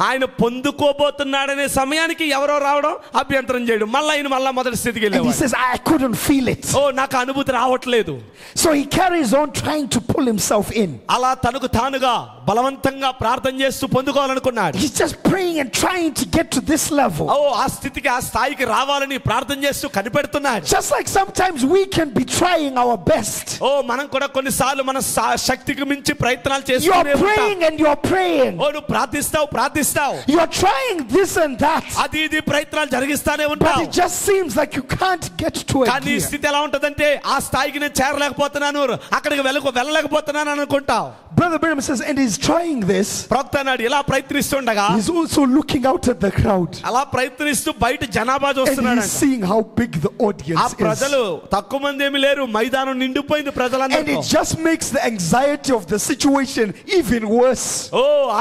ఆయన పొందుకోబోతున్నాడనే సమయానికి ఎవరో రావడం అభ్యంతరం చేయడం, మళ్ళా మొదటి స్థితికి వెళ్ళేవాడు. And he says, I couldn't feel it. నాకు అనుభూతి రావట్లేదు. So he carries on trying to pull himself in. అలా తనకు తానుగా బలవంతంగా ప్రార్థన చేస్తూ పొందుకోవాలనుకున్నాడు. He's just praying and trying to get to this level. ఆ స్థితికి ఆ స్థాయికి రావాలని ప్రార్థన చేస్తూ కనిపెడుతున్నాడు. Just like sometimes we can be trying our best. మనం కూడా కొన్నిసార్లు మన శక్తికి మించి ప్రయత్నాలు చేస్తూనే ఉంటాం. You're praying and you're praying. నువ్వు ప్రార్థిస్తావు. You're trying this and that. అది ఇది ప్రయత్నాలు జరిగిస్తానే ఉంటావు. But it just seems like you can't get to it. కానీ ఈ స్థితి ఎలా ఉంటదంటే ఆ స్థాయికి నేను చేరలేకపోతున్నాను, అక్కడికి వెళ్ళలేకపోతున్నాను అనుకుంటావు. Brother Branham says, and he's trying this. ప్రవక్త అన్నాడు, ఇలా ప్రయత్నిస్తుండగా he's also looking out at the crowd. అలా ప్రయత్నిస్తూ బయట జనాభా చూస్తున్నాడు. And he's seeing how big the audience is. ఆ ప్రజలు తక్కువ మంది ఏమీ లేరు, మైదానం నిండిపోయింది ప్రజలందరితో. And it just makes the anxiety of the situation even worse.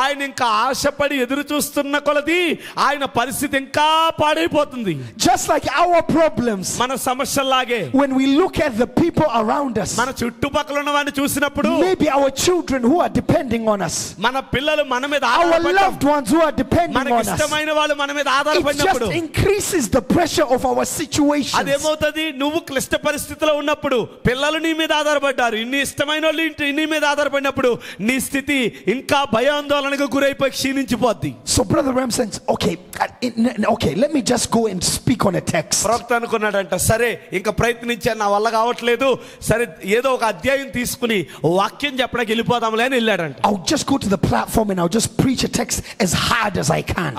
ఆయన ఇంకా ఆశపడి ఎదురు చూస్తున్న కొలది ఆయన పరిస్థితి ఇంకా పాడైపోతుంది. Just like our problems. మన సమస్యలాగే when we look at the people around us, మన చుట్టుపక్కల ఉన్న వారిని చూసినప్పుడు, maybe our children who are depending on us, మన పిల్లలు మన మీద our loved ones who are depending on us, మనకి ఇష్టమైన వాళ్ళు మన మీద ఆధారపడినప్పుడు, it just increases the pressure of our situations. అదేమవుతది, నువ్వు క్లిష్ట పరిస్థితిలో ఉన్నప్పుడు పిల్లలు నీ మీద ఆధారపడ్డారు, ఇన్ని ఇష్టమైన వాళ్ళు నీ మీద ఆధారపడినప్పుడు నీ స్థితి ఇంకా భయాందోళనకు గురైపోయి క్షీణించిపోద్ది. So Brother Branham says, okay, let me just go and speak on a text. ప్రవక్త అనుకున్నాడంట, సరే ఇంకా ప్రయత్నించాను, నా వల్ల కావట్లేదు, సరే ఏదో ఒక అధ్యాయం తీసుకుని వాక్యం చెప్పడానికి వెళ్ళిపోదాంలే అని వెళ్ళాడంట. I'll just go to the platform and I'll just preach a text as hard as I can.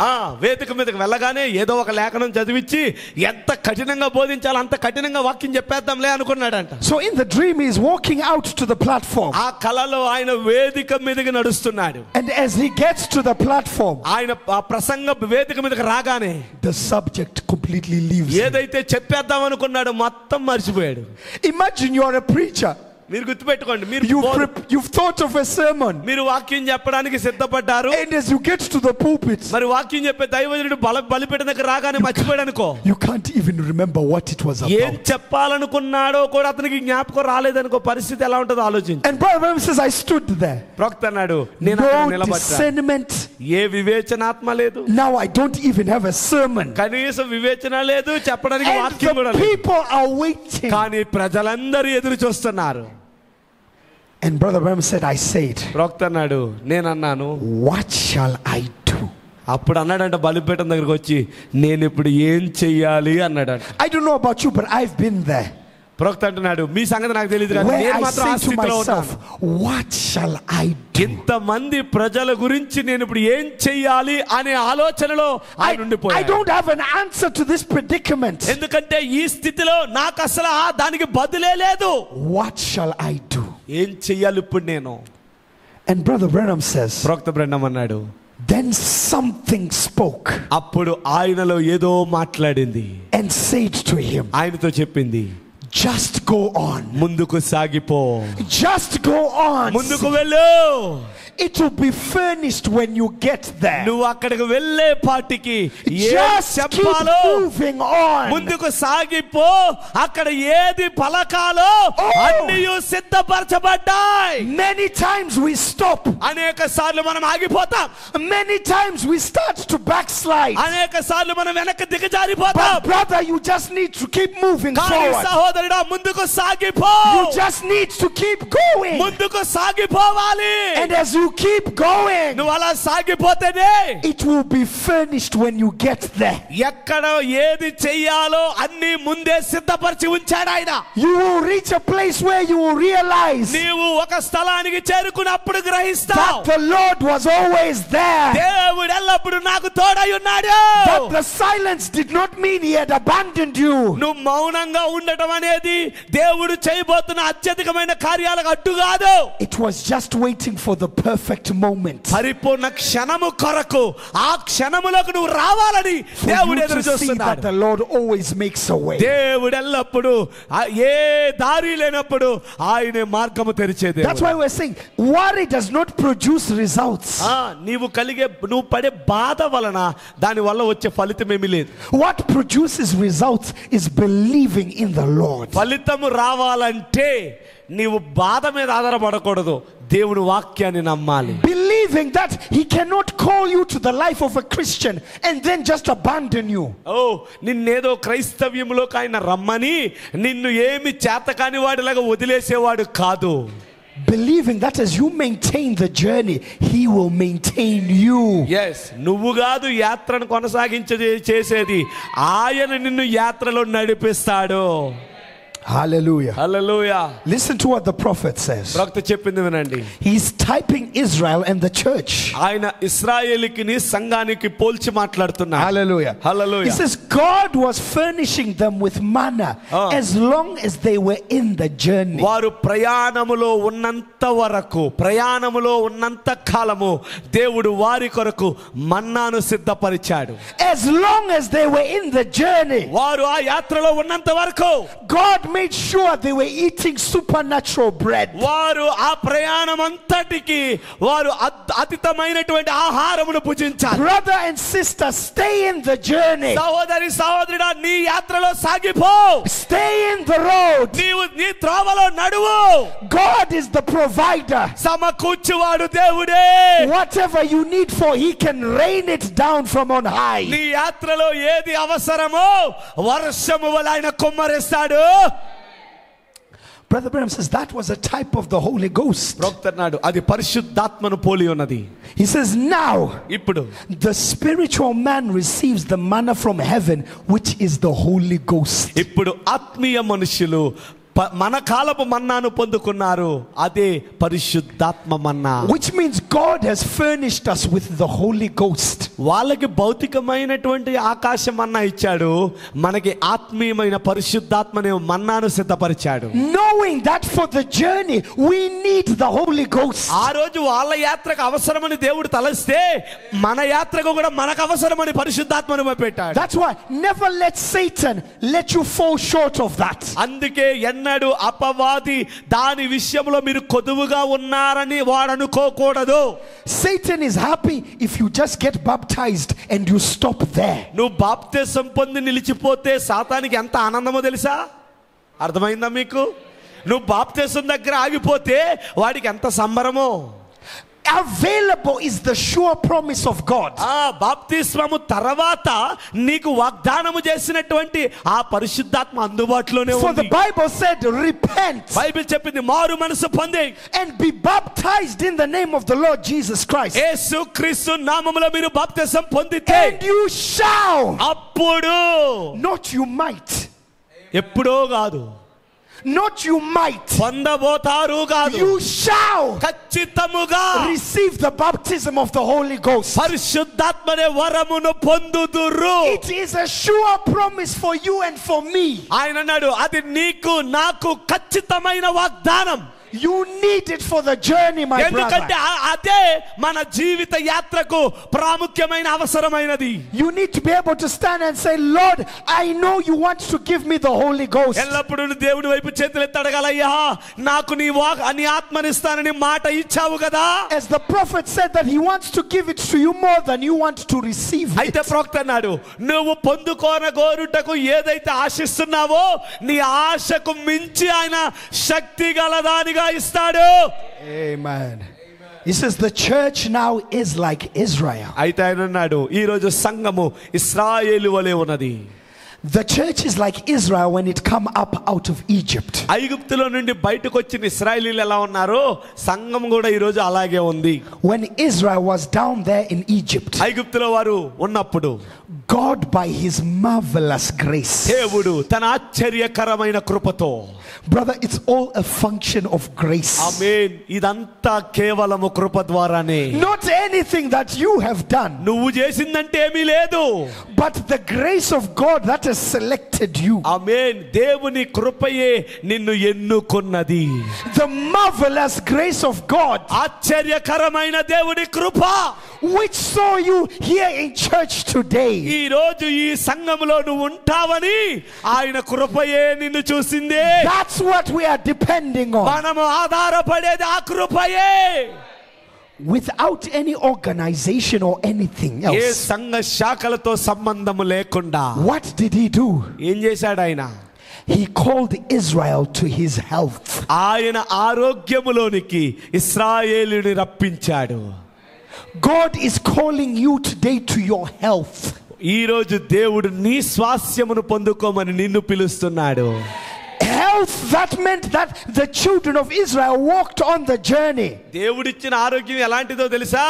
వేదిక మీదకి వెళ్ళగానే ఏదో ఒక లేఖనం చదివించి ఎంత కఠినంగా బోధించాలో అంత కఠినంగా వాక్యం చెప్పేద్దాంలే అనుకున్నాడంట. So in the dream he is walking out to the platform. ఆ కలలో ఆయన వేదిక మీదకి నడుస్తున్నాడు. And as he gets to the platform, ఆయన ఆ ప్రసంగ వేదిక మీదకి రాగానే the subject completely leaves. ఏదైతే చెప్పేద్దాం అనుకున్నాడో మొత్తం మర్చిపోయాడు. Imagine you are a preacher. మీరు గుర్తుపెట్టుకోండి, మీరు You've thought of a sermon. మీరు వాక్యం చెప్పడానికి సిద్ధపడ్డారు. And as you get to the pulpit, మరి వాక్యం చెప్పే దైవజనుడు బలిపీఠం దగ్గర రాగానే మర్చిపోయాడు అనుకో. you can't even remember what it was ఏం about. చెప్పాలనుకున్నాడో కూడా అతనికి జ్ఞాపకం రాలేదనుకో. పరిస్థితి ఎలా ఉంటుందో ఆలోచించు. And Brother Branham says, I stood there. ప్రవక్త అన్నాడు, నేను అక్కడ No నిలబడ్డా. discernment. ఏ వివేచనాత్మ లేదు. Now I don't even have a sermon. కనీసం వివేచన లేదు, చెప్పడానికి And వాక్యం కూడా the లేదు. people are waiting. కానీ ప్రజలందరూ ఎదురు చూస్తున్నారు. And Brother Branham said, I said, ప్రవక్త అన్నాడు, నేను అన్నాను, what shall I do? అప్పుడు అన్నాడంట బలిపీఠం దగ్గరకు వచ్చి, నేను ఇప్పుడు ఏం చెయ్యాలి అన్నాడంట. I don't know about you, but I've been there. ప్రవక్త అంటున్నాడు, మీ సంగతి నాకు తెలియదు కానీ Where నేను I మాత్రం ఆ say to స్థితిలో myself, ఉన్నాను. what shall I do? ఇంతమంది ప్రజల గురించి నేను ఇప్పుడు ఏం చెయ్యాలి అనే ఆలోచనలో ఆయన I ఉండిపోయాడు. don't have an answer to this predicament. ఎందుకంటే ఈ స్థితిలో నాకు అసలు దానికి బదులే లేదు. What shall I do? ఏం చెయ్యాలి ఇప్పుడు నేను? And Brother Branham says, ప్రవక్త బ్రహ్మం అన్నాడు, then something spoke అప్పుడు ఆయనలో ఏదో మాట్లాడింది. and said to him, ఆయనతో చెప్పింది, just go on. ముందుకు సాగిపో, Just go on. ముందుకు వెళ్ళు. It will be furnished when you get there. నువ్వు అక్కడికి వెళ్ళే పాటికి ఏం Just keep చెప్పాలో moving on. ముందుకు సాగిపో. అక్కడ ఏది పలకాలో అన్నీ సిద్ధపరచబడ్డాయి. Many times we stop. అనేక సార్లు మనం ఆగిపోతాం. Many times we start to backslide. అనేక సార్లు మనం వెనక్కి దిగజారిపోతాం. But brother, you just need to keep moving కానీ forward. సహోదరుడా, ముందుకు సాగిపో. You just need to keep going. ముందుకు సాగిపోవాలి. And as you keep going, నువ్వు అలా సాగిపోతేనే it will be furnished when you get there. ఎక్కడ ఏది చెయ్యాలో అన్ని ముందే సిద్ధపరిచి ఉంచాడు ఆయన. You will reach a place where you will realize నీవు ఒక స్థలానికి చేరుకున్నప్పుడు గ్రహిస్తావు, that the Lord was always there. దేవుడు ఎల్లప్పుడు నాకు తోడై ఉన్నాడు. That the silence did not mean he had abandoned you. నువ్వు మౌనంగా ఉండటం అనేది దేవుడు చేయబోతున్న అత్యధికమైన కార్యాలకు అడ్డు కాదు. It was just waiting for the perfect moment. పరిపూర్ణ క్షణము కొరకు, ఆ క్షణములకు నువ్వు రావాలని For దేవుడు you ఎదురు to see that చూస్తున్నాడు. the Lord always makes a way. దేవుడు ఎల్లప్పుడు ఏ దారి లేనప్పుడు ఆయనే మార్గము తెరిచేది. That's why we're saying worry does not produce results. నువ్వు పడే బాధ వలన దాని వల్ల వచ్చే ఫలితం ఏమీ లేదు. What produces results is believing in the Lord. ఫలితము రావాలంటే నీవు బాధ మీద ఆధారపడకూడదు, దేవుని వాక్యాన్ని నమ్మాలి. Believing that he cannot call you to the life of a Christian and then just abandon you. నిన్నేదో క్రైస్తవ్యంలోకి ఆయన రమ్మని నిన్ను ఏమి చేతకాని వాడిలాగా వదిలేసేవాడు కాదు. Believing that as you maintain the journey, he will maintain you. Yes, నువ్వు కాదు యాత్రను చేసేది, ఆయన నిన్ను యాత్రలో నడిపిస్తాడు. Hallelujah. Hallelujah. Listen to what the prophet says. ప్రవక్త చెప్పింది వినండి. He's typing Israel and the church. ఆయన ఇశ్రాయేలుకిని సంఘానికి పోల్చి మాట్లాడుతున్నాడు. Hallelujah. Hallelujah. He says God was furnishing them with manna as long as they were in the journey. వారు ప్రయాణములో ఉన్నంత వరకు, ప్రయాణములో ఉన్నంత కాలము దేవుడు వారి కొరకు మన్నాను సిద్ధపరిచాడు. As long as they were in the journey, వారు ఆ యాత్రలో ఉన్నంత వరకు God made sure they were eating supernatural bread. వారు ఆ ప్రయాణం అంతటికి వారు అతితమైనటువంటి ఆహారమును భుజించాలి. Brother and sister, stay in the journey. సహోదరి సహోదరుడా, నీ యాత్రలో సాగిపో. Stay in the road. నీవు నీ త్రోవలో నడువు. God is the provider. సమకూర్చువాడు దేవుడే. Whatever you need for, he can rain it down from on high. నీ యాత్రలో ఏది అవసరమో వర్షము వలె ఆయన కుమ్మరిస్తాడు. Brother Branham says that was a type of the Holy Ghost. అది పరిశుద్ధాత్మను పోలి ఉన్నది. He says now ఇప్పుడు the spiritual man receives the manna from heaven, which is the Holy Ghost. ఇప్పుడు ఆత్మీయ మనుషులు మన కాలపు మన్నాను పొందుకున్నారు, అదే పరిశుద్ధాత్మ మన్నా. Which means God has furnished us with the Holy Ghost. వాళ్ళకి భౌతికమైనటువంటి ఆకాశ మన్నా ఇచ్చాడు, మనకి ఆత్మీయమైన పరిశుద్ధాత్మనే మన్నాను సిద్ధపరిచాడు. Knowing that for the journey we need the Holy Ghost. ఆ రోజు వాళ్ళ యాత్రకు అవసరమని దేవుడు తలస్తే మన యాత్రకు కూడా మనకు అవసరమని పరిశుద్ధాత్మను పెట్టాడు. That's why never let Satan let you fall short of that. అందుకే అన్నాడు, అపవాది దాని విషయంలో మీరు కొదువుగా ఉన్నారని వాడు అనుకోకూడదు. Satan is happy if you just get baptized and you stop there. నువ్వు బాప్తిసం పొంది నిలిచిపోతే సాతానికి ఎంత ఆనందమో తెలుసా? అర్థమైందా మీకు? నువ్వు బాప్తిసం దగ్గర ఆగిపోతే వాడికి ఎంత సంబరమో. Available is the sure promise of God. బాప్తిస్మము తర్వాత నీకు వాగ్దానము చేసినటువంటి ఆ పరిశుద్ధాత్మ అందుబాటులోనే ఉంది. For the Bible said, repent. Bible చెప్పింది మారు మనసు పొంది and be baptized in the name of the Lord Jesus Christ. యేసుక్రీస్తు నామములో మీరు బాప్తిసం పొందితే and you shall. అప్పుడు not you might. ఎప్పుడో కాదు. not you might. పొందబోతారు కాదు. you shall. ఖచ్చితముగా receive the baptism of the Holy Ghost. పరిశుద్ధాత్మనే వరమును పొందుదురు. it is a sure promise for you and for me. ఆయన అన్నాడు, అది నీకు నాకు ఖచ్చితమైన వాగ్దానం. You need it for the journey, my ఎందుకంటే brother. అదే మన జీవిత యాత్రకు ప్రాముఖ్యమైన అవసరమైనది. You need to be able to stand and say, Lord, I know you want to give me the Holy Ghost. ఎల్లప్పుడూ దేవుని వైపు చేతులెత్తి అడగాలయ్యా, నాకు నీ ఆత్మనిస్తానని మాట ఇచ్చావు కదా. As the prophet said that he wants to give it to you more than you want to receive it. అయితే ప్రవక్త అన్నాడు, నువ్వు పొందుకోనగోరుటకు ఏదైతే ఆశిస్తున్నావో నీ ఆశకు మించి ఆయన శక్తి గలదానిగా ఇస్తాడు. Amen. He says the church now is like Israel. అయితే ఆయన అన్నాడు, ఈ రోజు సంఘము ఇశ్రాయేలు వలె ఉన్నది. The church is like Israel when it come up out of Egypt. ఐగుప్తులో నుండి బయటకు వచ్చిన ఇశ్రాయేలీలు ఎలా ఉన్నారో సంఘం కూడా ఈ రోజు అలాగే ఉంది. When Israel was down there in Egypt, ఐగుప్తులో వారు ఉన్నప్పుడు God by his marvelous grace, దేవుడు తన ఆశ్చర్యకరమైన కృపతో, brother, it's all a function of grace. ఆమేన్. ఇదంతా కేవలము కృప ద్వారానే. Not anything that you have done, నువ్వు చేసిందంటే ఏమీ లేదు. but the grace of God that has selected you. ఆమేన్. దేవుని కృపయే నిన్ను ఎన్నుకున్నది. The marvelous grace of God ఆశ్చర్యకరమైన దేవుని కృప which saw you here in church today. ఈ రోజు ఈ సంఘములో నువ్వు ఉంటావని ఆయన కృపయే నిన్ను చూసింది. That's what we are depending on. మనము ఆధారపడేది ఆ కృపయే. Without any organization or anything A else. సంఘ శాఖలతో సంబంధము లేకుండా What did he do? ఏం చేశాడు ఆయన? He called Israel to his health. ఆయన ఆరోగ్యములోనికి ఇశ్రాయేలుని రప్పించాడు. God is calling you today to your health. ఈ రోజు దేవుడు నీ స్వాస్థ్యమును పొందుకోమని నిన్ను పిలుస్తున్నాడు. Health, that meant that the children of Israel walked on the journey. దేవుడిచ్చిన ఆరోగ్యం ఎలాంటిదో తెలుసా?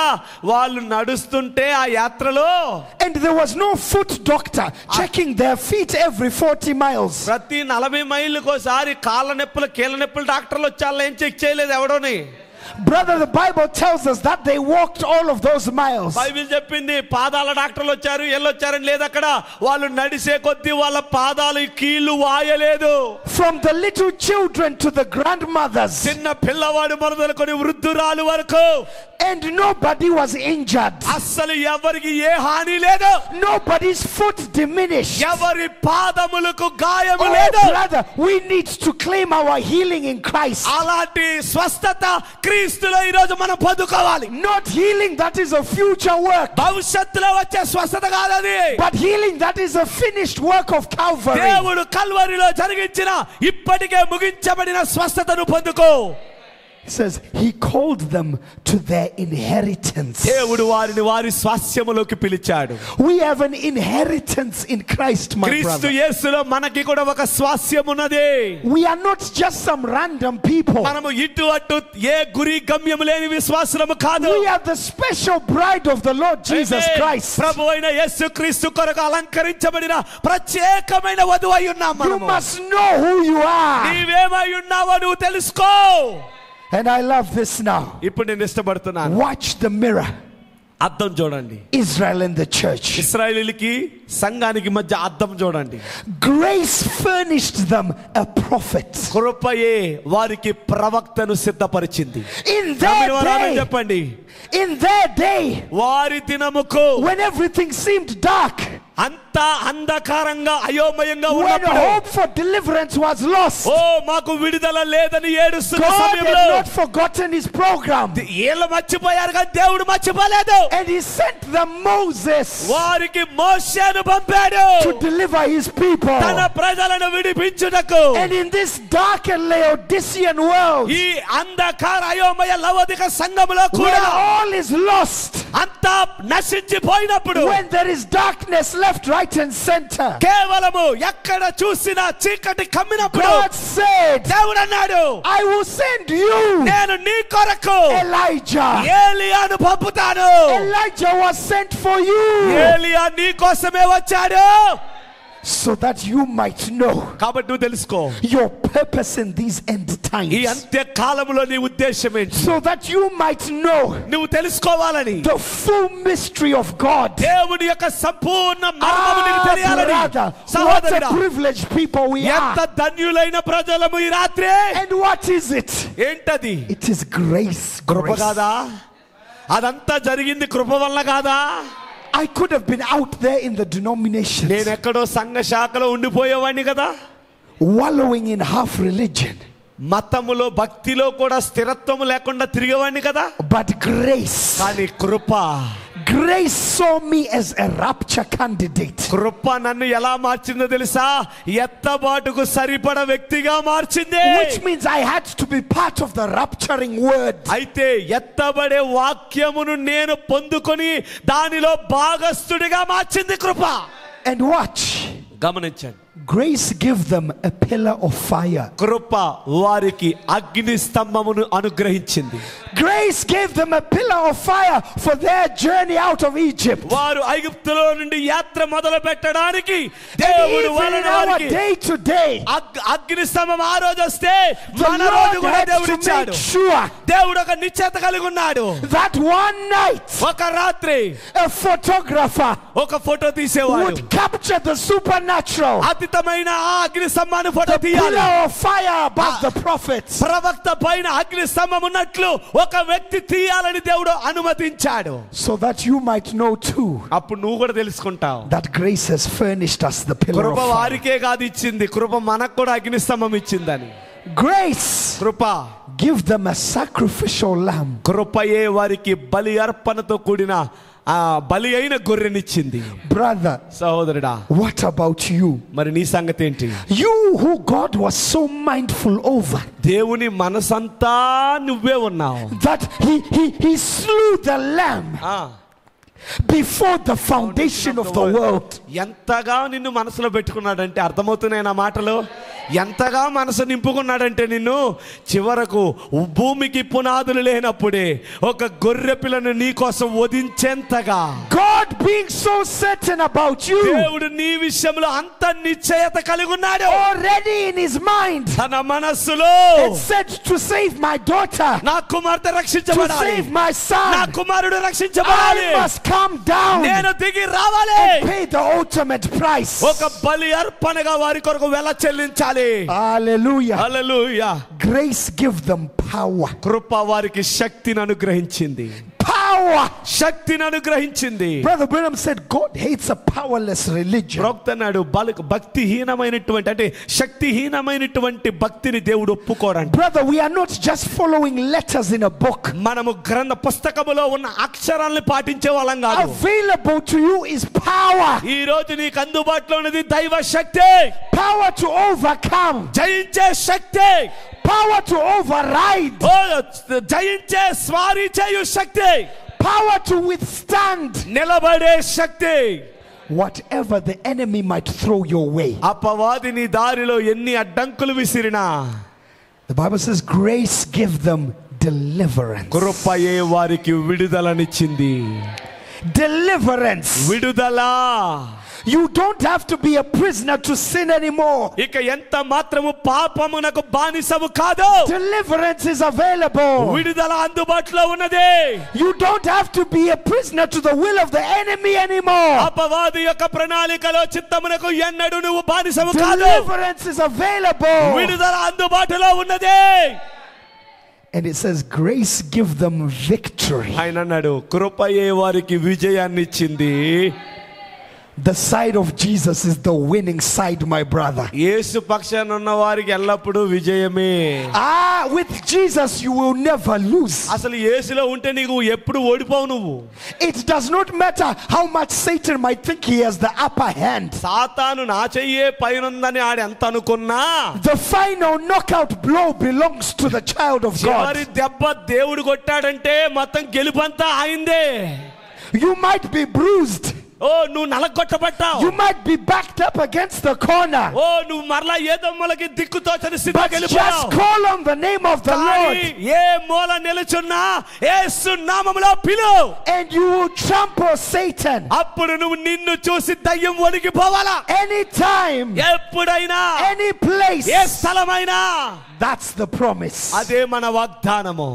వాళ్ళు నడుస్తుంటే ఆ యాత్రలో And there was no foot doctor checking their feet every 40 miles. ప్రతి 40 మైళ్ళకోసారి కాళ్ళ నొప్పులు కీళ్ళ నొప్పులు డాక్టర్లు వచ్చాళ్ళు ఏం చెక్ చేయలేదు ఎవడోని. Brother, the Bible tells us that they walked all of those miles. Bible చెప్పింది పాదాల డాక్టర్లు వచ్చారు ఎల్లొచ్చారని లేదు అక్కడ. వాళ్ళు నడిసే కొద్దీ వాళ్ళ పాదాలు కీళ్ళు వాయలేదు. From the little children to the grandmothers. చిన్న పిల్లవాడు మొదలుకొని వృద్ధురాలు వరకు. And nobody was injured. అస్సలు ఎవరికి ఏ హాని లేదు. Nobody's foot diminished. ఎవరి పాదములకు గాయము Oh, లేదు. brother, we need to claim our healing in Christ. అలాంటి స్వస్థత క్రీస్తులో ఈ రోజు మనం పొందుకోవాలి. Not healing that is a future work, భవిష్యత్తులో వచ్చే స్వస్థత కాదది. but healing that is a finished work of Calvary. దేవుడు కల్వరిలో జరిగించిన ఇప్పటికే ముగించబడిన స్వస్థతను పొందుకో. It says he called them to their inheritance. దేవుడు వారిని వారి స్వాస్థ్యములోకి పిలిచాడు. We have an inheritance in Christ, my క్రీస్తు brother. యేసులో మనకి కూడా ఒక స్వాస్థ్యం ఉన్నది. We are not just some random people. మనము ఇటు అటు ఏ గురి గమ్యం లేని విశ్వాసము కాదు. We are the special bride of the Lord Jesus Christ. ప్రభువైన యేసుక్రీస్తు కొరకు అలంకరించబడిన ప్రత్యేకమైన వధువై ఉన్నాం You మనము. must know who you are. నీవేమై ఉన్నావో నువ్వు తెలుసుకో. And I love this now. ఇప్పుడు నేను ఇష్టపడుతున్నాను. Watch the mirror. అద్దం చూడండి. Israel and the church. ఇశ్రాయేలీయులకి సంఘానికి మధ్య అద్దం చూడండి. Grace furnished them a prophet. కృపయే వారికి ప్రవక్తను సిద్ధపరిచింది. In their day, చెప్పండి. in their day, వారి దినముకు when everything seemed dark, అంతా అంధకారంగా అయోమయంగా when ఉన్నప్పుడు, hope for deliverance was lost, ఓ మాకు విడుదల లేదని ఏడుస్తున్న God had సమయంలో not forgotten his program. వీళ్ళు మర్చిపోయారు కానీ దేవుడు మర్చిపోలేదు. And he sent them Moses వారికి మోషేను పంపాడు to deliver his people. తన ప్రజలను విడిపించుటకు. And in this dark and Laodicean world, ఈ అంధకార అయోమయ లవదిక సంఘములో when కూడా all is lost, అంతా నశించిపోయినప్పుడు, when there is darkness left, right and center, కేవలము ఎక్కడ చూసినా చీకటి కమ్మినప్పుడు God said, దేవుడు అన్నాడు, I will send you నేను నీ కొరకు Elijah. ఏలియాను పంపుతాను. Elijah was sent for you ఏలియా నీ కోసమే వచ్చాడు, so that you might know కాబట్టి నువ్వు తెలుసుకో your purpose in these end ఈ times, అంత్య కాలములో నీ ఉద్దేశం ఏంటి. so that you might know నువ్వు తెలుసుకోవాలని, the full mystery of God. దేవుడి యొక్క సంపూర్ణ మర్మము నీకు తెలియాలని. Brother, what a సహోదరుడా, privileged people we ఎంత are. ధన్యులైన ప్రజలము ఈ రాత్రి. And what is it? ఏంటది? It is grace. Krupa Grace. కాదా? అదంతా జరిగింది కృప వల్ల కాదా? I could have been out there in the denominations, నేను ఎక్కడో సంఘ శాఖలో ఉండిపోయేవాడిని కదా, wallowing in half religion. మతములో భక్తిలో కూడా స్థిరత్వం లేకుండా తిరిగేవాడిని కదా. But grace, కానీ కృప, grace saw me as a rapture candidate. కృప నన్ను ఎలా మార్చిందో తెలుసా? ఎత్తబాటుకు సరిపడ వ్యక్తిగా మార్చింది. Which means I had to be part of the rapturing word. అయితే ఎత్తబడే వాక్యమును నేను పొందుకొని దానిలో భాగస్థుడిగా మార్చింది కృప. And watch. గమనించండి, Grace give them a pillar of fire. కృప వారికి అగ్ని స్తంభమును అనుగ్రహించింది. Grace gave them a pillar of fire for their journey out of Egypt. వారు ఐగుప్తులో నుండి యాత్ర మొదలు పెట్టడానికి And దేవుడు even in వాళ్ళని our వారికి day to day, అగ్ని స్తంభం ఆ రోజు వస్తే the మన రోజు Lord కూడా had దేవుడు to ఇచ్చాడు. make sure దేవుడు ఒక నిశ్చయత కలిగి ఉన్నాడు. that one night ఒక రాత్రి a photographer ఒక ఫోటో తీసేవాడు. would capture the supernatural, అతీతమైన ఆ అగ్ని స్తంభాన్ని ఫోటో the తీయాలి. pillar of fire above the prophets. ప్రవక్త పైన అగ్ని స్తంభం ఉన్నట్లు ఒక వ్యక్తి తీయాలని దేవుడు అనుమతించాడు. So that you might know too అప్పుడు నువ్వు కూడా తెలుసుకుంటావు, that grace has furnished us the pillar Krupa of fire. వారికే కాదు ఇచ్చింది, కృప మనకు కూడా అగ్ని స్తంభం ఇచ్చిందని. Grace Krupa, give them a sacrificial lamb. కృపయే వారికి బలి అర్పణతో కూడిన ఆ బలి అయిన గొర్రెనిచ్చింది. Brother, సహోదరుడా, what about you? మరి నీ సంగతి ఏంటి? You who God was so mindful over దేవుని మనసంతా నువ్వే ఉన్నావు. that he slew the lamb before the foundation of the world. ఎంతగా నిన్ను మనసులో పెట్టుకున్నాడంటే, అర్థమవుతున్నాయి నా మాటలు? ఎంతగా మనసు నింపుకున్నాడంటే నిన్ను, చివరకు భూమికి పునాదులు లేనప్పుడే ఒక గొర్రె పిల్లను నీ కోసం వధించేంతగా God being so certain about you, దేవుడు నీ విషయంలో అంత నిశ్చయత కలిగి ఉన్నాడు. already in his mind, తన మనస్సులో it said to save my daughter, నా కుమార్తె to రక్షించబడాలి, save my నా son, కుమారుడు రక్షించబడాలి, I must come down నేను దిగి రావాలి, and pay the ultimate price. ఒక బలి అర్పణగా వారి కొరకు వెల చెల్లించాలి. Hallelujah. హల్లెలూయా. Grace give them power. కృప వారికి శక్తిని అనుగ్రహించింది. Power. శక్తిని అనుగ్రహించింది. Brother Branham said God hates a powerless religion. ప్రవక్త అన్నాడు, భక్తిహీనమైనటువంటి అంటే శక్తిహీనమైనటువంటి భక్తిని దేవుడు ఒప్పుకోడంట. Brother, we are not just following letters in a book. మనము గ్రంథ పుస్తకములో ఉన్న అక్షరాలను పాటించే వాళ్ళం కాదు. Available to you is power. ఈ రోజు నీకు అందుబాటులో ఉన్నది దైవ శక్తి, Power to overcome. జయించే శక్తి, Power to override. జయించే స్వారీ చేయు శక్తి, Power to withstand నిలబడే శక్తి. whatever the enemy might throw your way. అపవాది నీ దారిలో ఎన్ని అడ్డంకులు విసిరినా, The Bible says grace give them deliverance. కృపయే వారికి విడుదలనిచ్చింది. Deliverance. విడుదల. You don't have to be a prisoner to sin anymore. ఇక ఎంత మాత్రము పాపమునకు బానిసము కాదు. Deliverance is available. విడుదల అందుబాటులో ఉన్నది. You don't have to be a prisoner to the will of the enemy anymore. అపవాది యొక్క ప్రణాళికలో చిత్తమునకు ఎన్నడూ నువ్వు బానిసము కాదు. Deliverance is available. విడుదల అందుబాటులో ఉన్నది. And it says grace give them victory. ఆయన అన్నాడు, కృపయే వారికి విజయాన్ని ఇచ్చింది. The side of Jesus is the winning side, my brother. యేసు పక్షాన ఉన్న వారికి ఎల్లప్పుడూ విజయమే. With Jesus you will never lose. అసలు యేసులో ఉంటే నీకు ఎప్పుడు ఓడిపోవు నువ్వు. It does not matter how much Satan might think he has the upper hand. సాతాను నా చెయ్యే పైనుందని ఆడు ఎంత అనుకున్నా, The final knockout blow belongs to the child of God. చివరి దెబ్బ దేవుడు కొట్టాడంటే మొత్తం గెలుపంతా ఆయిందే. You might be bruised. ఓ నువ్వు నలగొట్టబడ్డావు. You might be backed up against the corner. ఓ నువ్వు మరలా ఏ దమ్మలకి దిక్కుతోచని స్థితిలో But వెళ్ళిపోయావు. just call on the name of the Lord. ఏ మూల నిలుచున్నా యేసు నామములో పిలువు. And you will trample Satan. అప్పుడు నువ్వు నిన్ను చూసి దయ్యం వణికిపోవాలా. Anytime. ఎప్పుడైనా. Any place. A స్థలమైనా. That's the promise. అదే మన వాగ్దానము.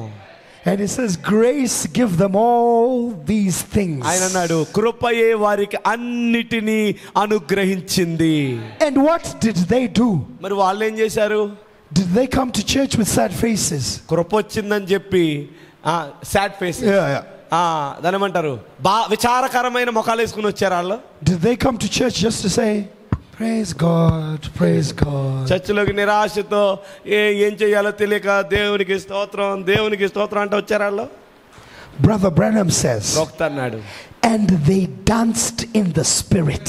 And it says, grace give them all these things. ఆయన అన్నాడు కృపయే వారికి అన్నిటినీ అనుగ్రహించింది. And what did they do? మరి వాళ్ళు ఏం చేశారు? Did they come to church with sad faces? కృప వచ్చిందని చెప్పి సాడ్ ఫేస్, దాని ఏమంటారు, విచారకరమైన ముఖాలు వేసుకుని వచ్చారు వాళ్ళు. Did they come to church just to say praise God, praise God? చర్చిలోకి నిరాశతో ఏం చేయాలో తెలియక దేవునికి స్తోత్రం దేవునికి స్తోత్రం అంటే వచ్చారు వాళ్ళు. Brother Branham says, అన్నాడు, and they danced in the spirit.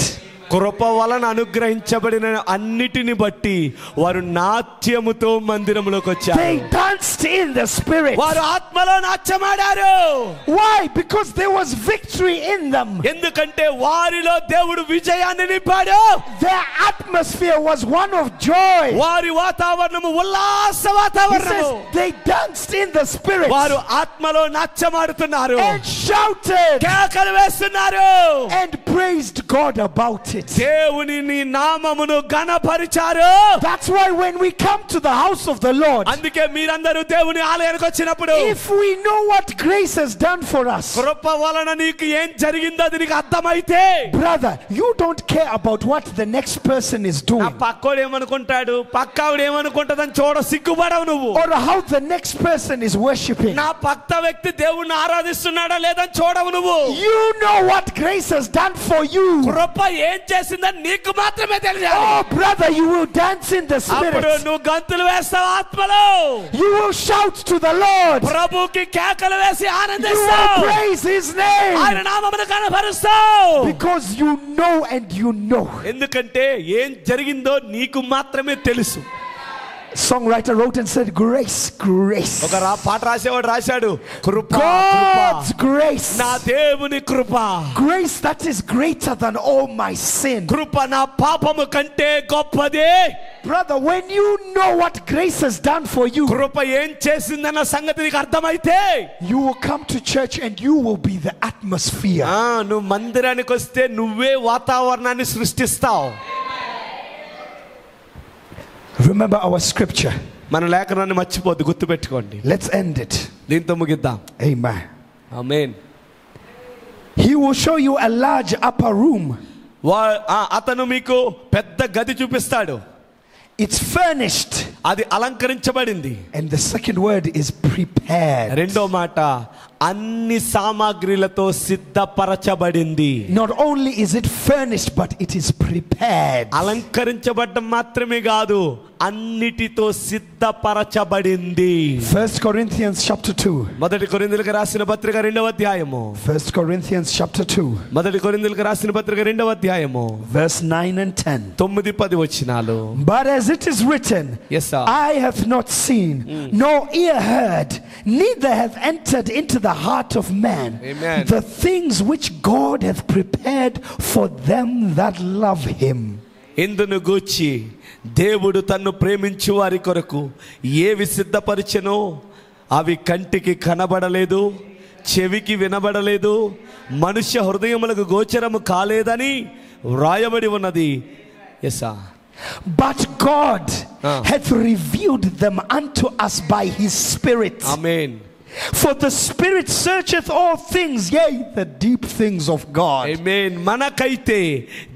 కృప వలన అనుగ్రహించబడిన అన్నిటిని బట్టి వారు నాట్యముతో మందిరములోకి వచ్చారు. They danced in the spirit. వారు ఆత్మలో నాట్యమాడారు. Why? Because there was victory in them. ఎందుకంటే వారిలో దేవుడు విజయాన్ని నింపాడు. Their atmosphere was one of joy. వారి వాతావరణము ఉల్లాస వాతావరణము. They danced in the spirit. వారు ఆత్మలో నాట్యమాడుతున్నారు. And shouted. కేకలు వేస్తున్నారు. And praised God about it. దేవుని నీ నామమును ఘనపరిచారు. That's why when we come to the house of the Lord, అందుకే మీరందరూ దేవుని ఆలయానికి వచ్చినప్పుడు, if we know what grace has done for us, కృప వలన నీకు ఏం జరిగిందో అది నీకు అర్థమైతే, brother, you don't care about what the next person is doing, పక్కోడు ఏమనుకుంటాడు పక్కావిడ ఏమనుకుంటదని చూడ సిగ్గుపడవు నువ్వు. or how the next person is worshiping. నా పక్క వ్యక్తి దేవుణ్ణి ఆరాధిస్తున్నాడా లేదని చూడవు నువ్వు. You know what grace has done for you. కృప ఏం చేసిందని నీకు మాత్రమే తెలియాలి. Oh brother, you will dance in the spirit. అప్పుడు నువ్వు గంతులు వేస్తావు ఆత్మలో. You will shout to the Lord. ప్రభుకి కేకలు వేసి You ఆనందిస్తావు. will praise his name. ఆయన నామమును కనపరుస్తావు. Because you know and you know. ఎందుకంటే ఏం జరిగిందో నీకు మాత్రమే తెలుసు. Songwriter wrote and said, grace, grace. ఒక పాట రాసేవాడు రాశాడు, కృప God's grace. నా దేవుని కృప. Grace that is greater than all my sin. కృప నా పాపము కంటే గొప్పదే. Brother, when you know what grace has done for you, కృప ఏం చేసిందన్న సంగతి నీకు అర్థమైతే, you will come to church and you will be the atmosphere. నువ్వు మందిరానికి వస్తే నువ్వే వాతావరణాన్ని సృష్టిస్తావు. Remember our scripture. మన లేఖనాన్ని మర్చిపోద్దు, గుర్తు పెట్టుకోండి. Let's end it. దీంతో ముగిద్దాం. Amen. Amen. He will show you a large upper room. అతను మీకు పెద్ద గది చూపిస్తాడు. It's furnished. అది అలంకరించబడింది. And the second word is prepared. రెండో మాట అన్ని సామాగ్రిలతో సిద్ధపరచబడింది. Not only is it furnished, but it is prepared. అలంకరించబడడం మాత్రమే కాదు, అన్నిటితో సిద్ధపరచబడింది. 1 Corinthians chapter 2. మొదటి కొరింథీయులకు రాసిన పత్రిక 2వ అధ్యాయము. 1 Corinthians chapter 2. మొదటి కొరింథీయులకు రాసిన పత్రిక 2వ అధ్యాయము. Verse 9 and 10. 9-10 వచనాలు. But as it is written, Yes, sir. eye hath not seen, nor ear heard, neither hath entered into the heart of man, Amen, the things which God hath prepared for them that love him. ఇందును గూర్చి దేవుడు తన్ను ప్రేమించు వారి కొరకు ఏవి సిద్ధపరిచెనో అవి కంటికి కనబడలేదు, చెవికి వినబడలేదు, మనుష్య హృదయములకు గోచరము కాలేదని వ్రాయబడి ఉన్నది. ఎసా But God hath revealed them unto us by his Spirit. Amen. For the Spirit searcheth all things, yea, the deep things of God. ఆమేన్. మనకైతే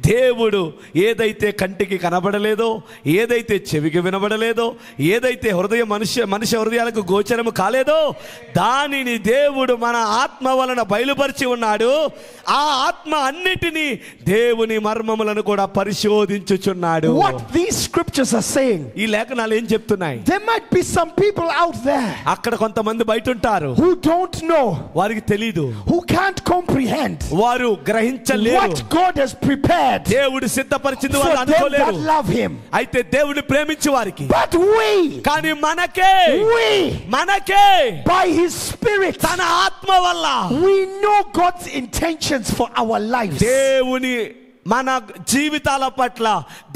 దేవుడు ఏదైతే కంటికి కనబడలేదో, ఏదైతే చెవికి వినబడలేదో, ఏదైతే మనిషి హృదయాలకు గోచరము కాలేదో దానిని దేవుడు మన ఆత్మ వలన బయలుపరిచి ఉన్నాడు. ఆ ఆత్మ అన్నిటినీ దేవుని మర్మములను కూడా పరిశోధించుచున్నాడు. What these scriptures are saying, ఈ లేఖనాలు ఏం చెప్తున్నాయి? there might be some people out there అక్కడ కొంతమంది బయట ఉంటారు, who don't know, వారికి తెలీదు, who can't comprehend వారు గ్రహించలేరు what God has prepared దేవుడు సిద్ధపరిచింది for వాళ్ళు them అనుకోలేరు. that love him. అయితే దేవుడిని ప్రేమించే వారికి, But we కానీ మనకే by his spirit, తన ఆత్మ వల్ల we know God's intentions for our lives. దేవుని మన జీవితాల పట్ల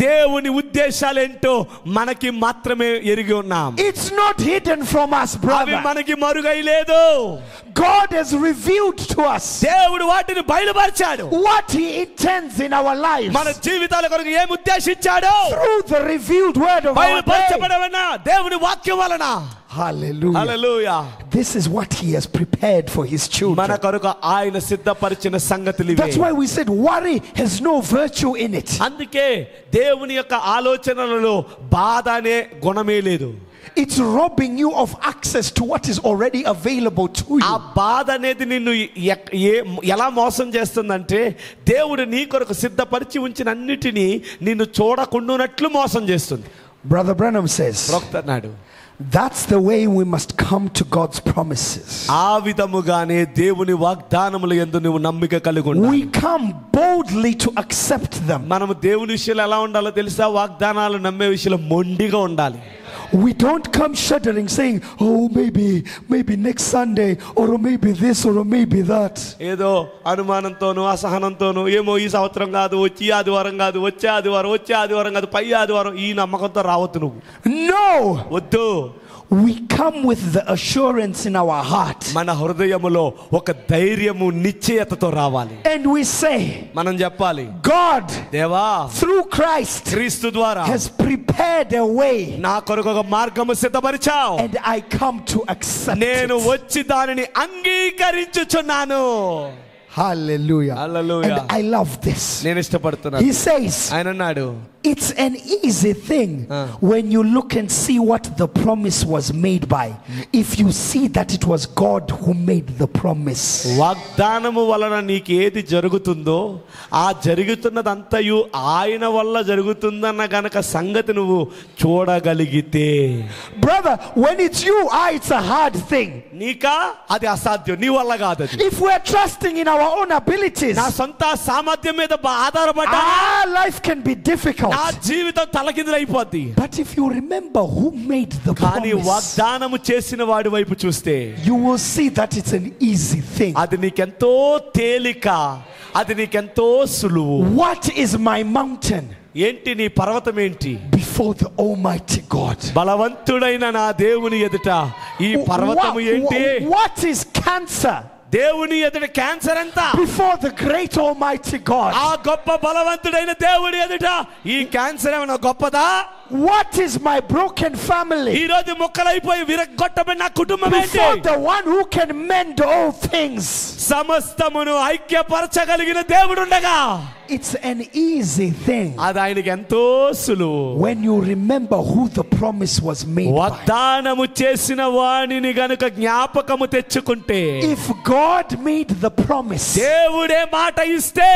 దేవుని ఉద్దేశాలేంటో మనకి మాత్రమే ఎరిగి ఉన్నాం. It's not hidden from us, అవి brother. మనకి మరుగై లేదు. God has revealed to us దేవుడు వాటిని బయలుపరిచాడు. what he intends in our lives మన జీవితాల కొరకు ఏం ఉద్దేశించాడో through the revealed word of our day. బయలుపరచబడిన దేవుని వాక్యం వలన. Hallelujah. Hallelujah. This is what he has prepared for his children. మన కొరకు ఆయన సిద్ధపరిచిన సంగతులు ఇవే. That's why we said worry has no virtue in it. అందుకే దేవుని యొక్క ఆలోచనలలో బాధ అనే గుణమే లేదు. It's robbing you of access to what is already available to ఆ you. బాధ అనేది నిన్ను ఎలా మోసం చేస్తుందంటే దేవుడు నీ కొరకు సిద్ధపరిచి ఉంచిన అన్నిటినీ నిన్ను చూడకుండానట్లు మోసం చేస్తుంది. Brother Branham says, ప్రొక్తన్నాడు, that's the way we must come to God's promises. ఆ విధముగానే దేవుని వాగ్దానముల యందు నువ్వు నమ్మిక కలిగి ఉండాలి. We come boldly to accept them. మనము దేవుని విషయంలో ఎలా ఉండాలో తెలుసా? వాగ్దానాలు నమ్మే విషయంలో మొండిగా ఉండాలి. We don't come shuddering saying, oh maybe next Sunday, or maybe this, or maybe that. ఏదో అనుమానంతోను అసహనంతోను ఏమో ఈ సంవత్సరం కాదు, వచ్చే ఆదివారం కాదు, వచ్చే ఆదివారం కాదు, పై ఆదివారం, ఈ నమ్మకంతో రావద్దు నువ్వు. No, వద్దు. we come with the assurance in our heart, మన హృదయములో ఒక ధైర్యము నిశ్చయతతో రావాలి. and we say, మనం చెప్పాలి, God దేవా through Christ క్రీస్తు ద్వారా has prepared a way, నా కొరకు ఒక మార్గము సిద్ధపరిచావు, and I come to accept నేను it. వచ్చి దానిని అంగీకరించుచున్నాను. Hallelujah. Hallelujah. And I love this. నేను ఇష్టపడుతున్నాను. He says, ఆయన అన్నాడు, it's an easy thing when you look and see what the promise was made by, if you see that it was God who made the promise. వాగ్దానము వలన నీకు ఏది జరుగుతుందో ఆ జరుగుతున్నదంతయు ఆయన వల్ల జరుగుతుందన్న గనక సంగతి నువ్వు చూడగలిగితే. Brother, when it's you, it's a hard thing. నీకా అది అసాధ్యం, నీ వల్ల కాదు అది. If we're trusting in our own abilities, నా సొంత సామర్థ్యం మీద ఆధారపడ్డా our life can be difficult. నా జీవితం తలకిందులైపోద్ది. But if you remember who made the కానీ promise, వాగ్దానము చేసిన వాడి వైపు చూస్తే you will see that it's an easy thing. అది నీకెంతో తేలిక, అది నీకెంతో సులువు. What is my mountain ఏంటి నీ పర్వతం ఏంటి? before the Almighty God? బలవంతుడైన నా దేవుని ఎదుట ఈ పర్వతము ఏంటి? What is cancer దేవుని ఎదుట క్యాన్సర్ ఎంత? before the great Almighty God? ఆ గొప్ప బలవంతుడైన దేవుడి ఎదుట ఈ క్యాన్సర్ ఏమైనా గొప్పదా? What is my broken family ఈ రోజు ముక్కలైపోయి విరగ్గొట్టబడిన నా కుటుంబం ఏంటి? before the one who can mend all things? సమస్తమును ఐక్యపరచగలిగిన దేవుడు ఉండగా It's an easy thing అది ఆయనకి ఎంతో సులువు. when you remember who the promise was made by. వాగ్దానము చేసిన వాణిని గనుక జ్ఞాపకము తెచ్చుకుంటే, If God made the promise, దేవుడే మాట ఇస్తే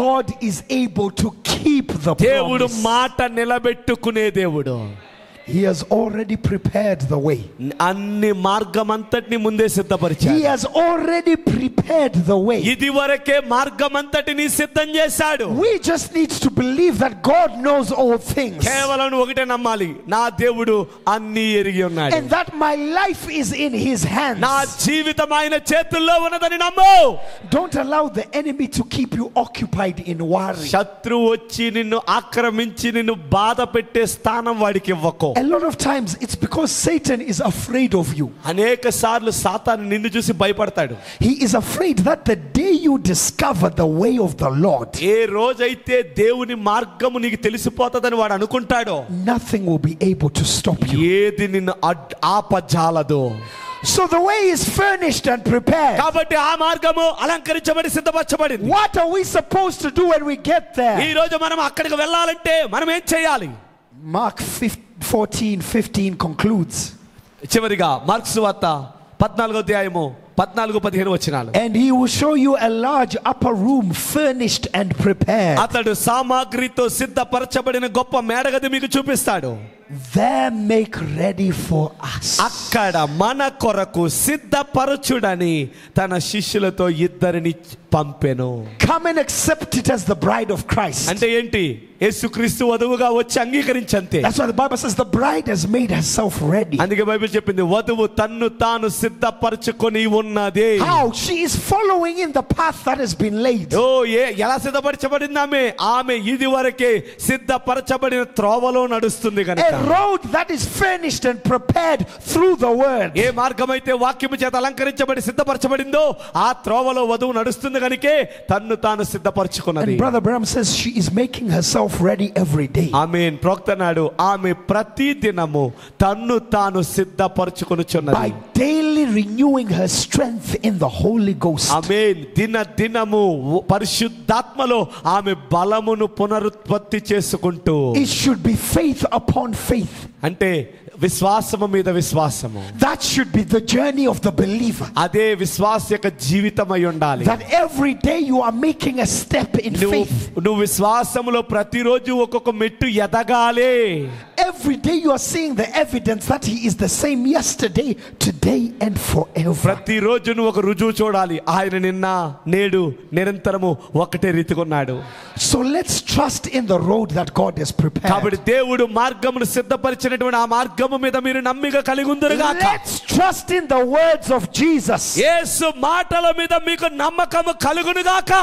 God is able to keep the దేవుడు promise. మాట నిలబెట్టుకునే దేవుడు. He has already prepared the way. అన్ని మార్గమంతటిని ముందే సిద్ధపరిచాడు. He has already prepared the way. ఇదివరకే మార్గమంతటిని సిద్ధం చేశాడు. We just need to believe that God knows all things, కేవలం ఒకటే నమ్మాలి, నా దేవుడు అన్ని ఎరిగి ఉన్నాడు, and that my life is in His hands. నా జీవితం ఆయన చేతుల్లో ఉన్నదని నమ్ము. Don't allow the enemy to keep you occupied in worry. శత్రువు వచ్చి నిన్ను ఆక్రమించి నిన్ను బాధ పెట్టే స్థానం వాడికి ఇవ్వకు. A lot of times it's because Satan is afraid of you. అనేక సార్లు సాతాను నిన్ను చూసి భయపడతాడు. He is afraid that the day you discover the way of the Lord, ఏ రోజైతే దేవుని మార్గము నీకు తెలిసిపోతుందని వాడు అనుకుంటాడో, nothing will be able to stop you. ఏది నిన్ను ఆపజాలదో. So the way is furnished and prepared. కాబట్టి ఆ మార్గము అలంకరించబడి సిద్ధపరచబడింది. What are we supposed to do when we get there? ఈ రోజు మనం అక్కడికి వెళ్ళాలంటే మనం ఏం చేయాలి? Mark 14:15 concludes. చివరిగా మార్కు సువార్త 14వ అధ్యాయము 14-15 వచనాలు. And he will show you a large upper room furnished and prepared. అతడు సామాగ్రితో సిద్ధపరచబడిన గొప్ప మేడగది మీకు చూపిస్తాడు. There make ready for us. అక్కడ మన కొరకు సిద్ధపరచుడని తన శిష్యులతో ఇద్దరిని పంపెను. Come and accept it as the bride of Christ. అంటే ఏంటి? యేసుక్రీస్తు వధువుగా వచ్చి అంగీకరించంతే. That's why the Bible says the bride has made herself ready. అందుకే బైబిల్ చెప్పింది వధువు తన్ను తాను సిద్ధపరచుకొని ఉన్నది. How? She is following in the path that has been laid. ఎలా సిద్ధపరచబడింది ఆమె ఇది వరకే సిద్ధపరచబడిన త్రోవలో నడుస్తుంది కనుక. A road that is furnished and prepared through the word. ఏ మార్గమైతే వాక్యము చేత అలంకరించబడి సిద్ధపరచబడిందో ఆ త్రోవలో వధువు నడుస్తుంది కనుకే తన్ను తాను సిద్ధపరచుకున్నది. And Brother Branham says she is making herself ready every day. ఆమేన్. ప్రొక్తనాడు ఆమె ప్రతి దినము తన్ను తాను సిద్ధపరచుకొనుచున్నది. By daily renewing her strength in the Holy Ghost. ఆమేన్. దినదినము పరిశుద్ధాత్మలో ఆమె బలమును పునరుత్పత్తి చేసుకుంటూ. It should be faith upon faith. అంటే విశ్వాసము మీద విశ్వాసము. That should be the journey of the believer. అదే విశ్వాస యొక్క జీవితమై ఉండాలి. That every day you are making a step in faith. నువ్వు విశ్వాసములో ప్రతిరోజు ఒక్కొక్క మెట్టు ఎదగాలి. Every day you are seeing the evidence that he is the same yesterday, today and forever. ప్రతిరోజు నువ్వు ఒక రుజువు చూడాలి. ఆయన నిన్న నేడు నిరంతరము ఒకటే రీతిగా ఉన్నాడు. So let's trust in the road that God has prepared. కాబట్టి దేవుడు మార్గమును సిద్ధపరిచినటువంటి ఆ మార్గము మీద మీరు నమ్మిక కలిగి ఉందురుగాక. Let's trust in the words of Jesus. యేసు మాటల మీద మీకు నమ్మకము కలుగునుగాక.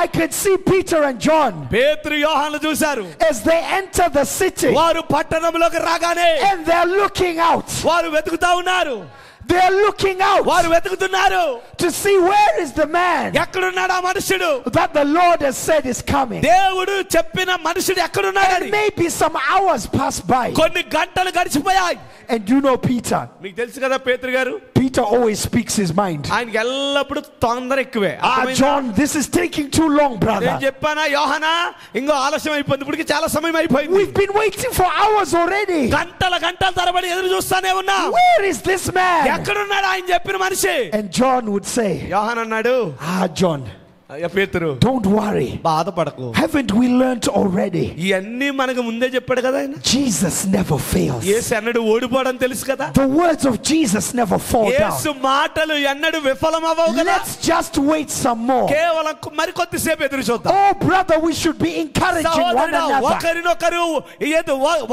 I can see Peter and John పేతురు యోహాను చూశారు. as they enter the city. వారు పట్టణంలోకి రాగానే And they are looking out. వారు వెతుకుతా ఉన్నారు. They are looking out. వారు వెతుకుతున్నారు To see where is the man ఎక్కడున్నాడు ఆ మనుషుడు. that the Lord has said is coming. దేవుడు చెప్పిన మనుషుడు ఎక్కడున్నాడని. And maybe some hours pass by. కొన్ని గంటలు గడిచిపోయాయి. And you know Peter. మీకు తెలుసు కదా పేతురు గారు. Peter always speaks his mind. ఆయనకి ఎల్లప్పుడు తొందర ఎక్కువే. John, this is taking too long, brother. నేను చెప్పానా యోహానా ఇంకో ఆలస్యం అయిపోయింది. ఇప్పటికి చాలా సమయం అయిపోయింది. We've been waiting for hours already. గంటల తరబడి ఎదురు చూస్తానే ఉన్నా. Where is this man? ఎక్కడున్నాడు ఆయన చెప్పిన మనిషి. And John would say, యోహాన్ అన్నాడు, John, పేతురు don't worry. బాధపడకు. Haven't we learned already? ఇవన్నీ మనకు ముందే చెప్పాడు కదా ఆయన. Jesus never fails. యేసు ఎన్నడూ ఓడిపోవడం తెలుసు కదా. The words of Jesus never fall down. యేసు మాటలు ఎన్నడూ విఫలమవ్వవు కదా. Let's just wait some more. కేవలం మరికొద్దిసేపు ఎదురు చూద్దాం. Oh brother, we should be encouraging one another.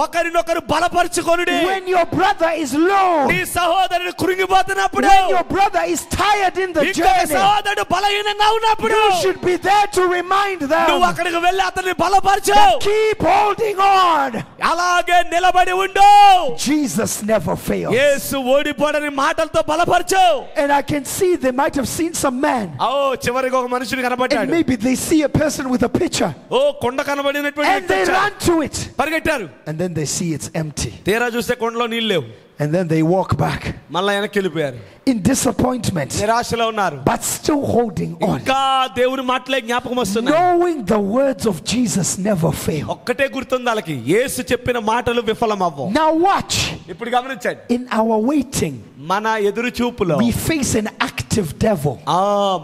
ఒకరినొకరు బలపరచుకొనుడి. When your brother is low, నీ సహోదరుడు కృంగిపోతున్నప్పుడు, when your brother is tired in the journey, సహోదరుడు బలహీనంగా ఉన్నప్పుడు, you should be there to remind them. నువ్వు అక్కడికి వెళ్ళి అతన్ని బలపరచు. Keep holding on. అలాగే నిలబడి ఉండు. Jesus never fails. యేసు ఓడిపోడని మాటలతో బలపరచు. And I can see they might have seen some man. చివరికి ఒక మనుషుడు కనబడ్డాడు. And maybe they see a person with a pitcher. కొండ కనబడినటువంటి And they run to it. పరిగెట్టారు. And then they see it's empty. తీరా చూస్తే కొండలో నీళ్ళు లేవు. And then they walk back. మళ్ళా వెనక్కి వెళ్ళిపోయారు. In disappointment. నిరాశలో ఉన్నారు. But still holding on. ఇంకా దేవుని మాటలే జ్ఞాపకం వస్తున్నాయి. Knowing the words of Jesus never fail. ఒక్కటే గుర్తుంది వాళ్ళకి, యేసు చెప్పిన మాటలు విఫలమవ్వవు. Now watch. ఇప్పుడు గమనించండి. In our waiting, మన ఎదురు చూపులో we face an active devil.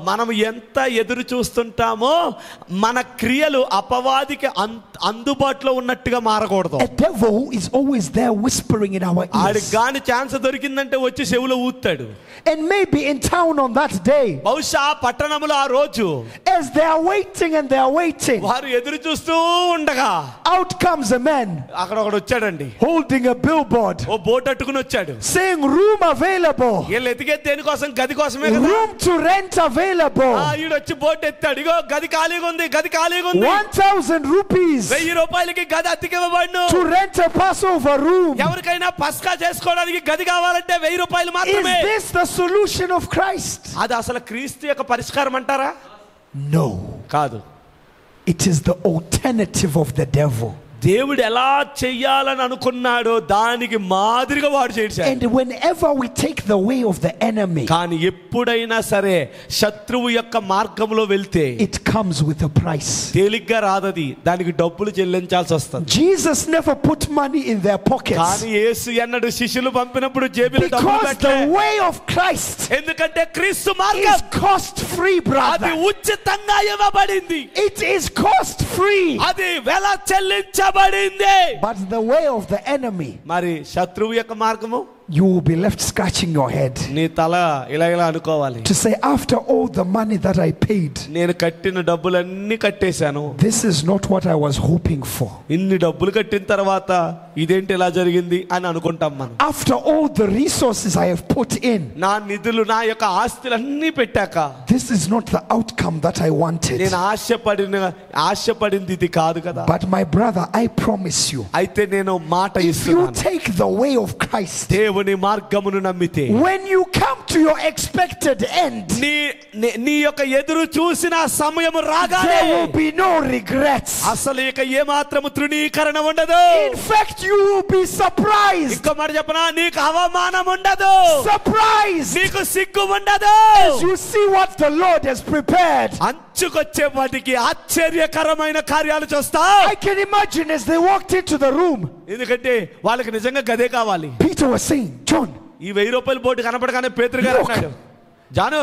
మనం ఎంత ఎదురు చూస్తుంటామో మన క్రియలు అపవాదికి అందుబాటులో ఉన్నట్టుగా మారకూడదు. A devil who is always there whispering in our ears. ఆడికి గాని ఛాన్స్ దొరికిందంటే వచ్చి చెవులో ఊతాడు. And maybe in town on that day, బహుశా పట్టణంలో ఆ రోజు as they are waiting and they are waiting, వారు ఎదురు చూస్తూ ఉండగా out comes a man అక్కడ ఒకడు వచ్చాడండి. holding a billboard, ఓ బోట్ అట్టుకుని వచ్చాడు. saying room available. వీళ్ళు ఎతికే దేనికోసం? గది కోసమే కదా. Room to rent available. ఈడు వచ్చి బోట్ ఎత్తాడు. ఇగో గది ఖాళీగా ఉంది, గది ఖాళీగా ఉంది. 1,000 rupees 1000 రూపాయలకి గది అద్దెకివ్వబడును. to rent a Passover room. ఎవరికైనా పస్కా చేసుకోవడానికి గది కావాలంటే 1000 రూపాయలు Is మాత్రమే. this the solution of Christ? అది అసలు క్రీస్తు యొక్క పరిష్కారం అంటారా? No. కాదు. It is the alternative of the devil. దేవుడు ఎలా చెయ్యాలని అనుకున్నాడో దానికి మాదిరిగా వాడు చేశాడు. And whenever we take the way of the enemy, కానీ ఎప్పుడైనా సరే శత్రువు యొక్క మార్గంలో వెళ్తే it comes with a price. తేలిగ్గా రాదది, దానికి డబ్బులు చెల్లించాల్సి వస్తుంది. Jesus never put money in their pockets. కానీ యేసు ఎన్నడూ శిష్యులు పంపినప్పుడు జేబులో డబ్బులు Because పెట్టలే. the way of Christ ఎందుకంటే క్రీస్తు మార్గం is cost free, అది brother. ఉచితంగా ఇవ్వబడింది. It is cost free. అది వెల చెల్లించబడింది. But the way of the enemy, మరి శత్రువు యొక్క మార్గము, you will be left scratching your head నీ తల ఇలా ఇలా అనుకోవాలి. to say, after all the money that I paid, నేను కట్టిన డబ్బులన్నీ కట్టేశాను, this is not what I was hoping for. ఇన్ని డబ్బులు కట్టిన తర్వాత ఇదేంటి ఇలా జరిగింది అని అనుకుంటాం మనం. After all the resources I have put in, నా నిధులు, నా యొక్క ఆస్తులన్నీ పెట్టాక this is not the outcome that I wanted. నేను ఆశపడింది ఇది కాదు కదా. But my brother, I promise you, అయితే నేను మాట if you ఇస్తున్నాను, take the way of Christ, దేవుని మార్గమును నమ్మితే when you come to your expected end, నీ యొక్క ఎదురు చూసిన సమయము రాగానే there will be no regrets. అసలు ఇక ఏ మాత్రము తృణీకరణ ఉండదు. In fact, you will be surprised. ఇంకో మాట చెప్పనా, నీకు అవమానం ఉండదు, Surprised నీకు సిగ్గు ఉండదు. as you see what the Lord has prepared. అంచుకొచ్చే వాటికి ఆశ్చర్యకరమైన కార్యాలు చూస్తావు. I can imagine as they walked into the room, ఎందుకంటే వాళ్ళకి నిజంగా గదే కావాలి. Peter was saying, John, ఈ 1000 రూపాయల బోర్డు కనపడగానే పేతురు గారు Look. అన్నాడు, Janu,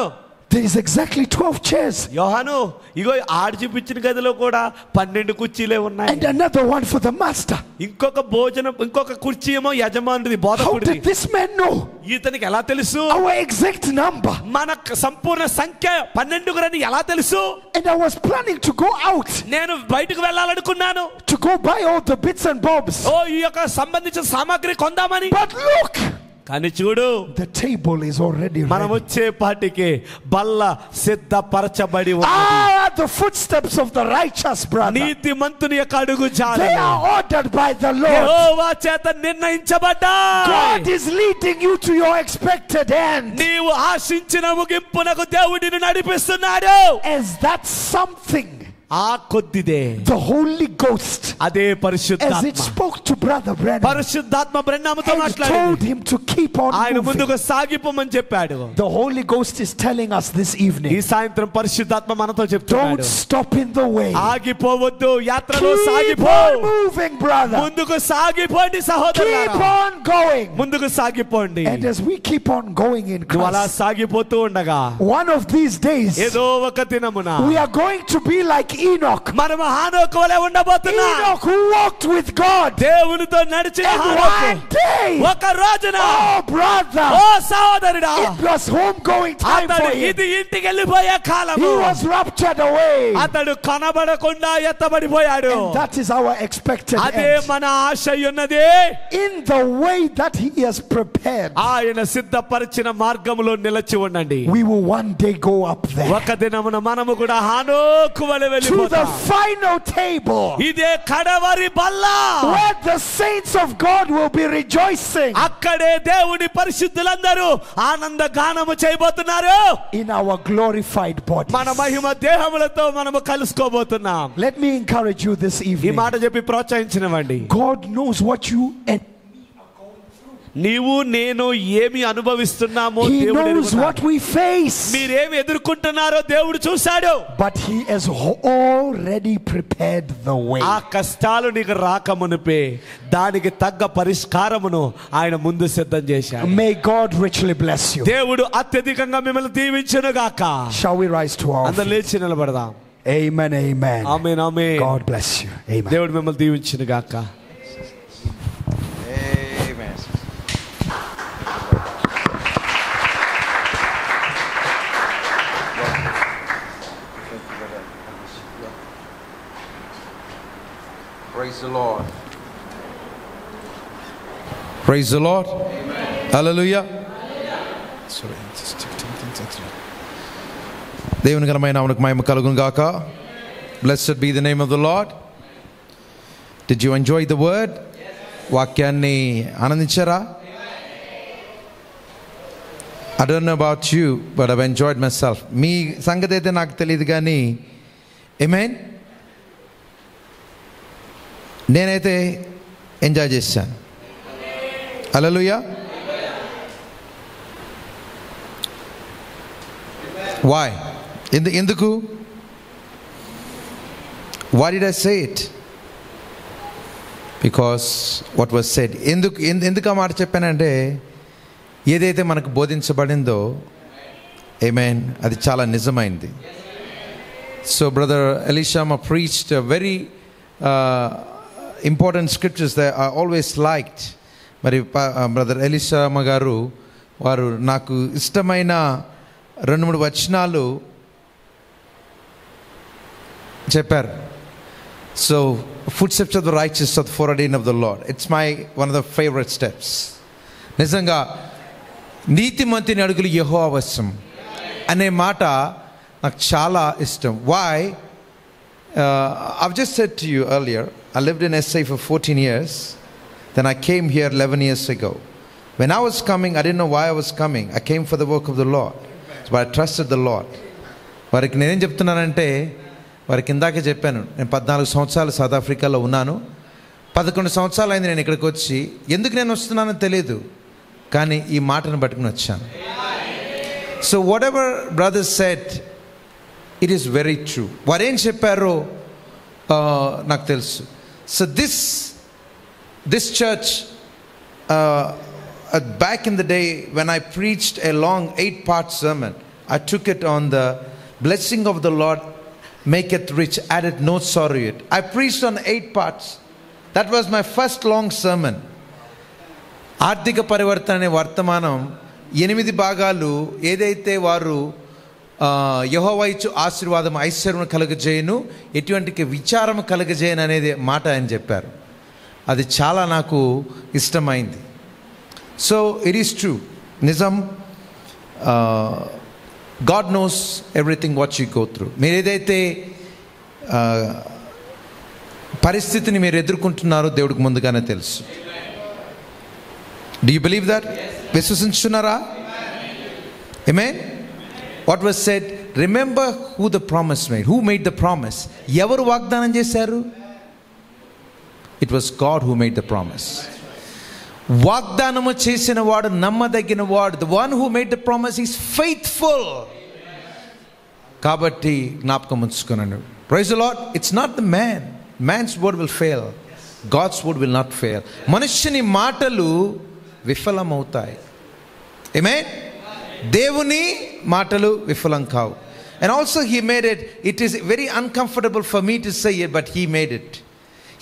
there is exactly 12 chairs యోహాను, ఇగో ఆడు చూపించిన గదిలో కూడా 12 కుర్చీలే ఉన్నాయి. and another one for the master. ఇంకొక కుర్చీ ఏమో యజమానుడిది, How బోధకుడిది. did this man know ఇతనికి ఎలా తెలుసు our exact number? మన సంపూర్ణ సంఖ్య 12 ఎలా తెలుసు? And I was planning to go out నేను బయటకు వెళ్ళాలనుకున్నాను, to go buy all the bits and bobs. ఈ యొక్క సంబంధించిన సామాగ్రి కొందామని. But look, కానీ చూడు, the table is already మనం ready. వచ్చే పాటికి బల్ల సిద్ధపరచబడి ఉన్నది. The footsteps of the righteous, brother, నీతిమంతుని యొక్క అడుగు they జాడలు are ordered by the Lord. యెహోవా చేత నిర్ణయించబడ్డాయి. God is leading you to your expected end. నీవు ఆశించిన ముగింపునకు దేవుడిని నడిపిస్తున్నాడు. As that something, ఆ కొద్దిదే the Holy Ghost, అదే as it పరిశుద్ధాత్మ. spoke to Brother Branham పరిశుద్ధాత్మ బ్రహ్మతో and told మాట్లాడింది. him to keep on ఆయన moving, ముందుకు సాగిపోమని చెప్పాడు. the Holy Ghost is telling us this ఈ evening, సాయంత్రం పరిశుద్ధాత్మ మనతో చెప్తున్నాడు, don't stop in the way. ఆగిపోవద్దు, యాత్రలో Keep సాగిపో. on moving, brother. ముందుకు సాగిపోండి Keep సహోదరులారా, on going. ముందుకు సాగిపోండి. And as we keep on going in నువ్వు అలా Christ, సాగిపోతూ ఉండగా one of these days, ఏదో ఒక దినమున we are going to be like Enoch. మనము హానోకు వలె ఉండబోతున్నా. Enoch who walked with God. దేవునితో నడిచిన And హానోకు one day, ఒక రోజున, oh brother, ఓ సహోదరుడా, it was homegoing time అతడు for him. ఇది ఇంటికి వెళ్ళిపోయే He కాలము. was raptured away. అతడు కనబడకుండా ఎత్తబడిపోయాడు. And that is our expected అదే end. మన ఆశ ఉన్నది. In the way that he has prepared, ఆయన సిద్ధపరిచిన మార్గములో నిలిచి ఉండండి. we will one day go up there ఒక దినమున మనము కూడా హానోకు వలె to the వెళ్ళిపోతాం. final table ఇదే కడవరి బల్ల. where the saints of God will be rejoicing అక్కడే దేవుని పరిశుద్ధులందరూ ఆనంద గానము చేయబోతున్నారు. in our glorified bodies. మన మహిమ దేహములతో మనము కలుసుకోబోతున్నాం. Let me encourage you this ఈ evening. మాట చెప్పి ప్రోత్సహించినవండి. God knows what you and నీవు నేను ఏమి అనుభవిస్తున్నామో He దేవుడు knows ఎరుగున్నాడు. what we face. మీరేమి ఎదుర్కొంటున్నారో దేవుడు చూశాడు. But he has already prepared the way. ఆ కష్టాలు నీకు రాకమునిపే దానికి తగ్గ పరిష్కారమును ఆయన ముందు సిద్ధం చేశాడు. May God richly bless you. దేవుడు అత్యధికంగా మిమ్మల్ని దీవించును గాక. Shall we rise to our అందరూ feet? లేచి నిలబడదాం. Amen, amen. Amen, amen. God bless you. Amen. దేవుడు మిమ్మల్ని దీవించును గాక. Praise the Lord. Praise the Lord. Hallelujah. Sorry. దేవుని ఘనమైన నామమునకు మహిమ కలుగును గాక. Blessed be the name of the Lord. Did you enjoy the word? వాక్యాన్ని ఆనందించారా? I don't know about you, but I've enjoyed myself. మీ సంగతి అయితే నాకు తెలియదు కానీ, amen. నేనైతే ఎంజాయ్ చేశాను. హల్లెలూయా. వై? ఎందుకు? Why did I say it? Because what was said. ఎందుకు ఆ మాట చెప్పానంటే, ఏదైతే మనకు బోధించబడిందో, ఆమేన్, అది చాలా నిజమైంది. So brother Elishama preached a very important scriptures that I always liked. మరి బ్రదర్ ఎలీషామ గారు వారు నాకు ఇష్టమైన 2-3 వచనాలు చెప్పారు. So footsteps of the righteous are the foreordained of the Lord. It's my one of the favorite steps. నిజంగా నీతిమంతుని అడుగులు యెహోవా వశం అనే మాట నాకు చాలా ఇష్టం. Why? I've just said to you earlier, I lived in SA for 14 years. Then I came here 11 years ago. When I was coming, I didn't know why I was coming. I came for the work of the Lord. So I trusted the Lord. వారికి నేనేం చెప్తున్నానంటే, వారికి ఇందాకే చెప్పాను, నేను 14 సంవత్సరాలు south ఆఫ్రికాలో ఉన్నాను. 11 సంవత్సరాలు అయింది నేను ఇక్కడికి వచ్చి. ఎందుకు నేను వస్తున్నానో తెలియదు, కానీ ఈ మాటను పట్టుకుని వచ్చాను. So what ever brothers said, it is very true. వారు ఏం చెప్పారో నాకు తెలుసు. So this church back in the day when I preached a long 8-part sermon, I took it on the blessing of the Lord maketh rich, added no sorrow yet. I preached on 8 parts. That was my first long sermon. ఆర్థిక పరివర్తన అనే వర్తమానం 8 భాగాలు. ఏదైతే వారు యెహోవా ఇచ్చు ఆశీర్వాదం ఐశ్వర్యం కలుగజేయను, ఎటువంటి విచారం కలుగజేయను అనేది మాట ఆయన చెప్పారు. అది చాలా నాకు ఇష్టమైంది. సో ఇట్ ఈస్ ట్రూ, నిజం. God knows everything what you go through. మీరు ఏదైతే పరిస్థితిని మీరు ఎదుర్కొంటున్నారో దేవుడికి ముందుగానే తెలుసు. Do you believe that? విశ్వసించున్నారా? Amen. What was said, remember who the promise made. Who made the promise? ఎవరు వాగ్దానం చేశారు? It was God who made the promise. వాగ్దానము చేసిన వాడు నమ్మదగిన వాడు. The one who made the promise is faithful. కాబట్టి జ్ఞాపకం ఉంచుకోనండి. Praise the Lord. It's not the man. Man's word will fail. God's word will not fail. మనుష్యుని మాటలు విఫలమవుతాయి. Amen. దేవుని మాటలు విఫలం కావు. And also he made it. It is very uncomfortable for me to say it, but he made it.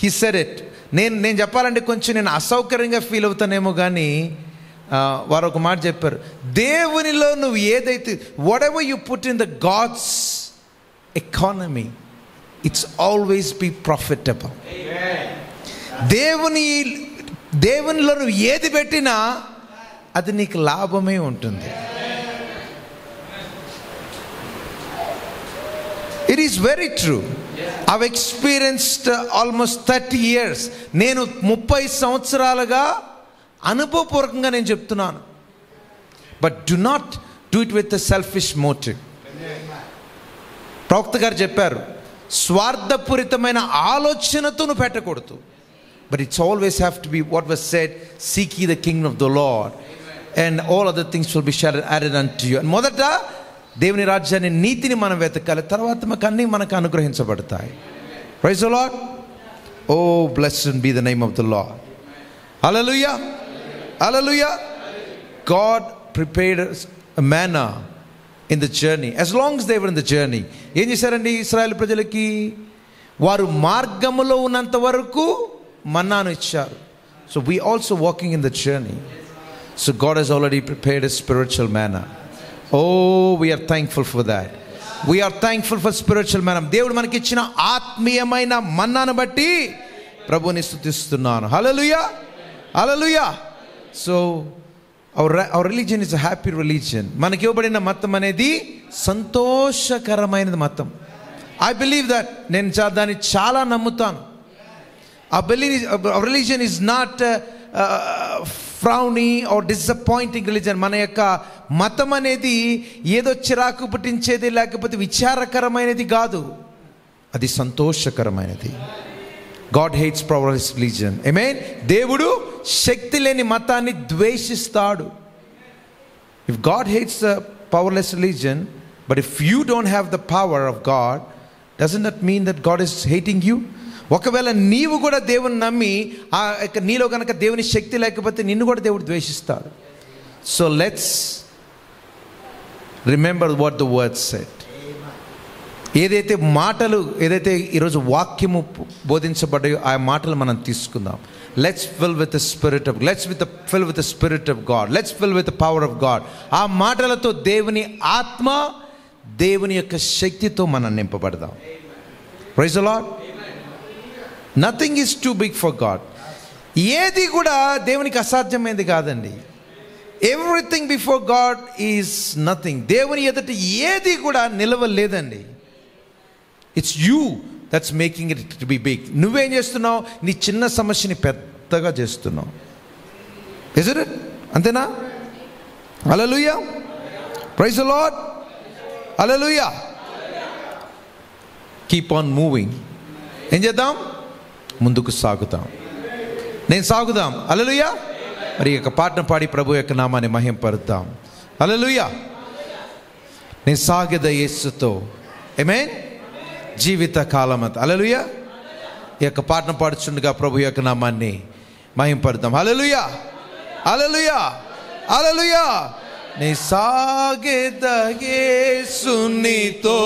He said it. నేను చెప్పాలంటే కొంచెం నేను అసౌకర్యంగా ఫీల్ అవుతానేమో, కానీ వారు ఒక మాట చెప్పారు, దేవునిలో నువ్వు ఏదైతే, whatever you put in the God's economy, it's always be profitable. దేవునిలో నువ్వు ఏది పెట్టినా అది నీకు లాభమే ఉంటుంది. It is very true. I've experienced almost 30 years. నేను 30 సంవత్సరాలుగా అనుభవపూర్వకంగా నేను చెప్తున్నాను. But do not do it with a selfish motive. ప్రవక్త గారు చెప్పారు, స్వార్థపూరితమైన ఆలోచనతో నువ్వు పెట్టకూడదు. But it's always have to be what was said, seek ye the kingdom of the Lord and all other things will be added unto you. And మొదట దేవుని రాజ్యాన్ని, నీతిని మనం వెతకాలి, తర్వాత మనకు అనుగ్రహించబడతాయి. Praise the Lord. Oh, blessed be the name of the Lord. Hallelujah. Hallelujah. God prepared a manna in the journey. As long as they were in the journey, ఏం చేశారండి ఇశ్రాయేలు ప్రజలకి? వారు మార్గములో ఉన్నంత వరకు మన్నాను ఇచ్చారు. So we also walking in the journey. So God has already prepared a spiritual manna. Oh, we are thankful for that. We are thankful for spiritual manna. దేవుడు మనకి ఇచ్చిన ఆత్మీయమైన మన్నాను బట్టి ప్రభువుని స్తుతిస్తున్నాను. Hallelujah. Hallelujah. So our religion is a happy religion. మనకి ఇవ్వబడిన మతం అనేది సంతోషకరమైన మతం. I believe that. నేను దాన్ని చాలా నమ్ముతాను. Our religion is not frowny or disappointing religion. మన యొక్క మతం అనేది ఏదో చిరాకు పుట్టించేది లేకపోతే విచారకరమైనది కాదు, అది సంతోషకరమైనది. God hates powerless religion. Amen. దేవుడు శక్తి లేని మతాన్ని ద్వేషిస్తాడు. If God hates the powerless religion, but if you don't have the power of God, doesn't that mean that God is hating you? ఒకవేళ నీవు కూడా దేవుని నమ్మి నీలో కనుక దేవుని శక్తి లేకపోతే నిన్ను కూడా దేవుడు ద్వేషిస్తాడు. So let's remember what the word said. ఏదైతే మాటలు ఏదైతే ఈరోజు వాక్యము బోధించబడ్డాయో ఆ మాటలు మనం తీసుకుందాం. Let's fill with the spirit of fill with the spirit of God. Let's fill with the power of God. ఆ మాటలతో దేవుని ఆత్మ దేవుని యొక్క శక్తితో మనం నింపబడదాం. Praise the Lord. Nothing is too big for God. ఏది కూడా దేవునికి అసాధ్యమైనది కాదండి. Everything before God is nothing. దేవుని ఎదుట ఏది కూడా నిలవలేదండి. It's you that's making it to be big. నువ్వేం చేస్తున్నావు? నీ చిన్న సమస్యని పెద్దగా చేస్తున్నావు. Is it? అంతేనా? Hallelujah. Praise the Lord. Hallelujah. Keep on moving. ఏం చేద్దాం? ముందుకు సాగుతాం. నేను సాగుదాం. హల్లెలూయా. మరి యొక్క పాటను పాడి ప్రభు యొక్క నామాన్ని మహింపరుద్దాం. హల్లెలూయా. నేను సాగేద యేసుతో. ఆమేన్. జీవిత కాలమంతా. హల్లెలూయా. ఈ యొక్క పాటను పాడుచుండగా ప్రభు యొక్క నామాన్ని మహింపరుద్దాం. హల్లెలూయా. హల్లెలూయా. హల్లెలూయా. నేను సాగేద యేసునితో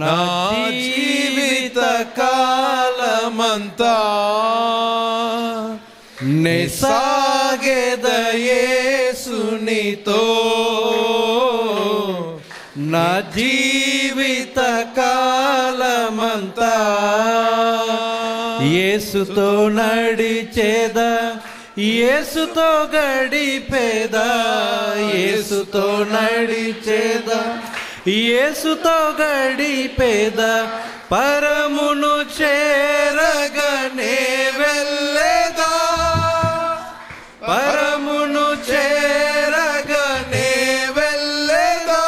నా జీవిత కాలమంతా నే సాగేద యేసునితో నా జీవిత కాలమంతా యేసుతో నడిచేదా యేసుతో గడిపేదా యేసుతో నడిచేదా యేసుతో గడిపేదా పరమును చేరగనే వెళ్ళేదా పరమును చేరగనే వెళ్ళేదా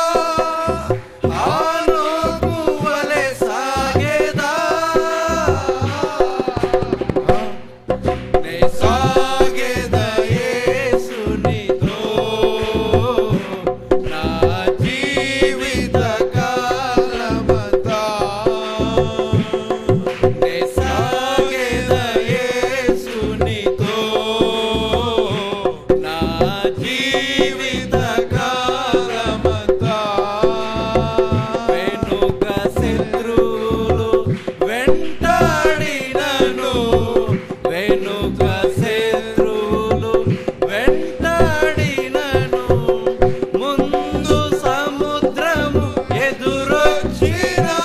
హానోకు వలె సాగేదా నే సాగేదా యేసునితో నా జీవిత కాలమంతా నే సాగేదా యేసునితో నా జీవిత కాలమంతా వెనుక శత్రువులు వెంటాడినను వెనుక శత్రువులు వెంటాడినను ముందు సముద్రము ఎదురొచ్చినా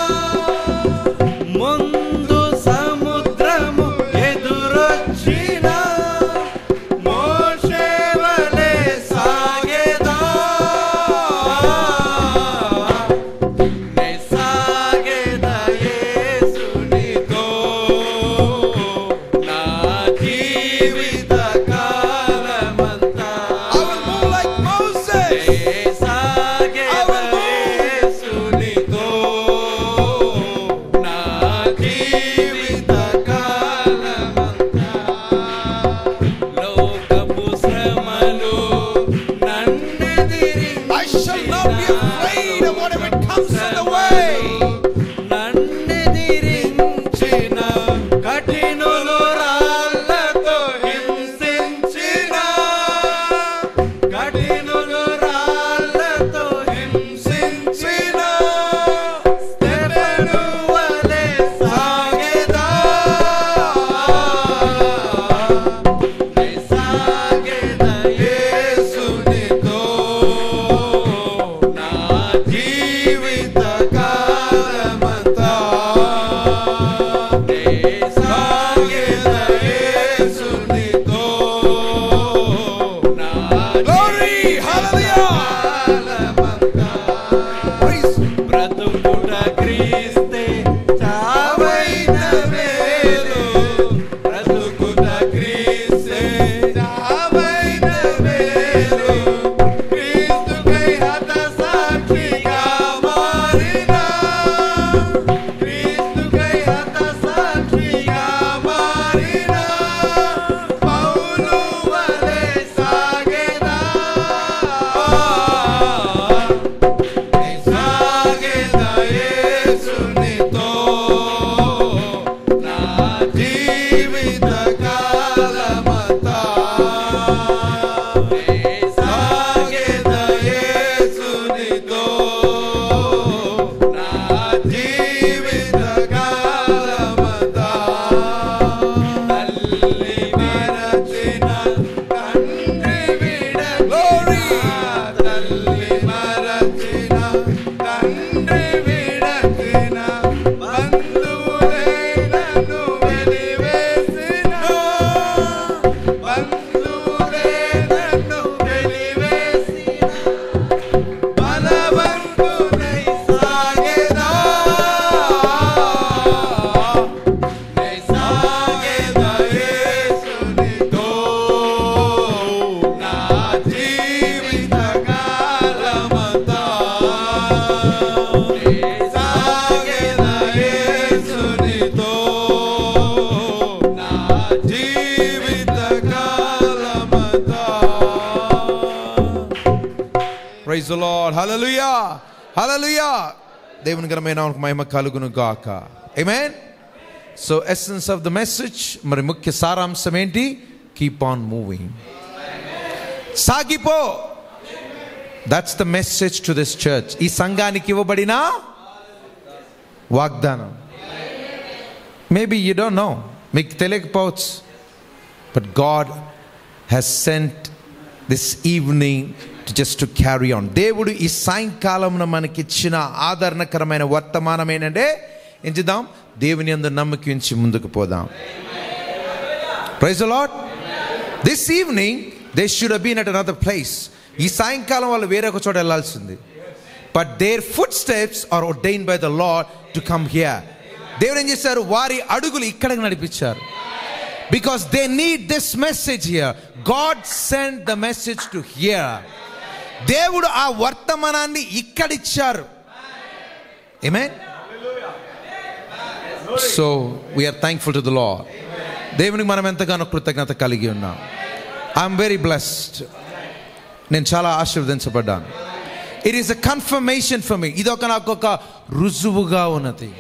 ముందు సముద్రము ఎదురొచ్చినా మోషే వలె సాగేదా నే సాగేదా యేసునితో నా జీవిత కాలమంతా I will move like Moses. నే సాగేదా యేసునితో నా జీవిత కాలమంతా లోకపు శ్రమలు నన్నెదిరించిన I shall not be afraid of whatever comes in the way. నన్నెదిరించిన కఠినులు రాళ్ళతో హింసించిన కఠినులు రాళ్ళతో హింసించిన స్తెఫను వలె సాగేదా నే సాగేదా యేసునితో నా జీవిత కాలమంతా ప్రైజ్ ది లార్డ్. హల్లెలూయా, హల్లెలూయా. దేవుని ఘనమైన నామమునకు మహిమ కలుగును గాక. ఆమేన్. So essence of the message, మరి ముఖ్య సారాంశం ఏంటి? Keep on moving. సాగిపో. That's the message to this church. ఈ సంఘానికి ఇవ్వబడిన వాగ్దానం. మేబీ యూ డోంట్ నో, మీకు తెలియకపోవచ్చు, but God has sent this evening just to carry on. దేవుడు ఈ సాయంకాలంలో మనకిచ్చిన ఆదరణకరమైన వర్తమానం ఏంటంటే, ఏం చేద్దాం? దేవుని యందు నమ్మకం ఉంచి ముందుకు పోదాం. Praise the Lord. This evening they should have been at another place. ఈ సాయంకాలం వాళ్ళు వేరొక చోట వెళ్ళాల్సింది. But their footsteps are ordained by the Lord to come here. దేవుడు ఏం చేశారు? వారి అడుగులు ఇక్కడికి నడిపించారు. Because they need this message here. God sent the message to here. దేవుడు ఆ వర్తమానాన్ని ఇక్కడిచ్చారు. ఆమేన్. So we are thankful to the Lord. దేవునికి మనం ఎంతగానో కృతజ్ఞత కలిగి ఉన్నాం. I'm very blessed. నేను చాలా ఆశీర్వదించబడ్డాను. It is a confirmation for me. ఇది నాకు ఒక రుజువుగా ఉన్నది.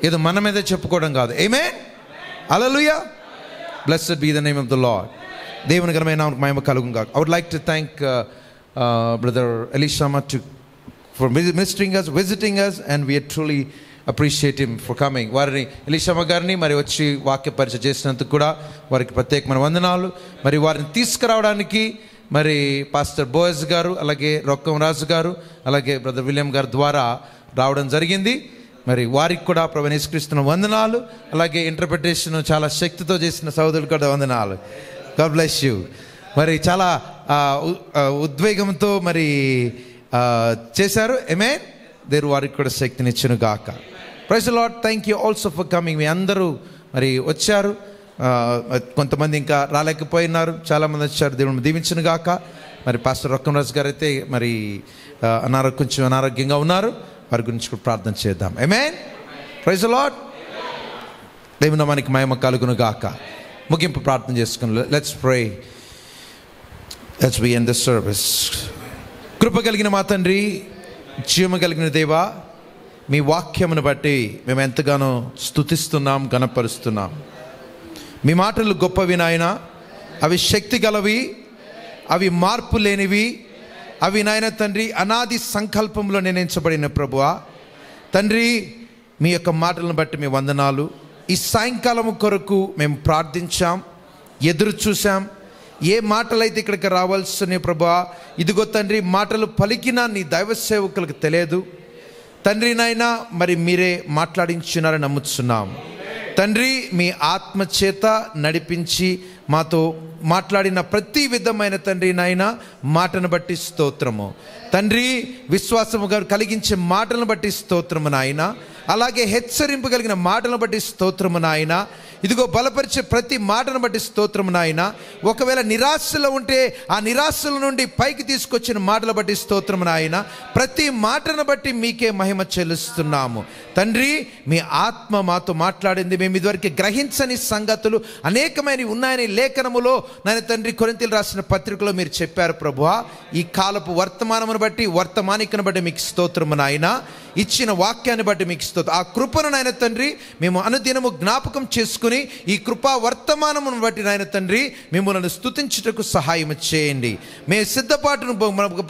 ఇది మన మీద చెప్పుకోవడం కాదు. ఆమేన్. హల్లెలూయా. Blessed be the name of the Lord. దేవుని ఘనమైన నామమునకు మహిమ కలుగును గాక. I would like to thank brother Elishama for ministering us, visiting us, and we truly appreciate him for coming. వారిని ఎలీషామా గారిని మరి వచ్చి వాక్య పరిచయం చేసినందుకు కూడా వారికి ప్రత్యేకమైన వందనాలు. మరి వారిని తీసుకురావడానికి మరి పాస్టర్ బోయస్ గారు, అలాగే రొక్కం రాజు గారు, అలాగే బ్రదర్ విలియం గారి ద్వారా రావడం జరిగింది. మరి వారికి కూడా ప్రభువైన యేసుక్రీస్తున వందనాలు. అలాగే ఇంటర్ప్రిటేషన్ చాలా శక్తితో చేసిన సహోదరులకు కూడా వందనాలు. God bless you. మరి చాలా ఉద్వేగంతో మరి చేశారు. ఆమేన్. దేవుడు వారికి కూడా శక్తినిచ్చును గాక. Praise the Lord. Thank you also for coming. మీ అందరూ మరి వచ్చారు. కొంతమంది ఇంకా రాలేకపోయినారు. చాలామంది వచ్చారు. దేవుడు దీవించును గాక. మరి పాస్టర్ రొక్కం రాజు గారు అయితే మరి కొంచెం అనారోగ్యంగా ఉన్నారు. వారి గురించి కూడా ప్రార్థన చేద్దాం. ఆమేన్. Praise the Lord. దేవుని నామానికి మహిమ కలుగును గాక. ముగింపు ప్రార్థన చేసుకుని let's pray as we end the service. కృప కలిగిన మా తండ్రి, జీవము కలిగిన దేవా, మీ వాక్యమును బట్టి మేము ఎంతగానో స్తుతిస్తున్నాం, గణపరుస్తున్నాం. మీ మాటలు గొప్పవి నాయన. అవి శక్తి గలవి, అవి మార్పు లేనివి, అవి నాయన తండ్రి అనాది సంకల్పంలో నిర్ణయించబడిన ప్రభువా తండ్రి. మీ యొక్క మాటలను బట్టి మీ వందనాలు. ఈ సాయంకాలం కొరకు మేము ప్రార్థించాం, ఎదురు చూసాం. ఏ మాటలైతే ఇక్కడికి రావాల్సిన ప్రభువా, ఇదిగో తండ్రి మాటలు పలికినా నీ దైవ సేవకులకు తెలియదు తండ్రి. నాయన మరి మీరే మాట్లాడించినారని నమ్ముతున్నాం తండ్రి. మీ ఆత్మచేత నడిపించి మాతో మాట్లాడిన ప్రతి విధమైన తండ్రి నాయన మాటను బట్టి స్తోత్రము తండ్రి. విశ్వాసము కలిగించే మాటలను బట్టి స్తోత్రము నాయన. అలాగే హెచ్చరింపు కలిగిన మాటలను బట్టి స్తోత్రము నాయన. ఇదిగో బలపరిచే ప్రతి మాటను బట్టి స్తోత్రము నాయన. ఒకవేళ నిరాశలో ఉంటే ఆ నిరాశల నుండి పైకి తీసుకొచ్చిన మాటలు బట్టి స్తోత్రము నాయన. ప్రతి మాటను బట్టి మీకే మహిమ చెల్లిస్తున్నాము తండ్రి. మీ ఆత్మ మాతో మాట్లాడింది. మేము ఇదివరకు గ్రహించని సంగతులు అనేకమైనవి ఉన్నాయని లేఖనములో నాయన తండ్రి కొరింథీయులకు రాసిన పత్రికలో మీరు చెప్పారు ప్రభువా. ఈ కాలపు వర్తమానమును బట్టి, వర్తమానికను బట్టి మీకు స్తోత్రము నాయన. ఇచ్చిన వాక్యాన్ని బట్టి మీకు స్తోత్రం. ఆ కృపను నాయన తండ్రి మేము అనుదినము జ్ఞాపకం చేసుకుని ఈ కృపా వర్తమానమును బట్టి నాయన తండ్రి మిమ్మల్ని స్తుతించుటకు సహాయం చేయండి. మేము సిద్ధపాటును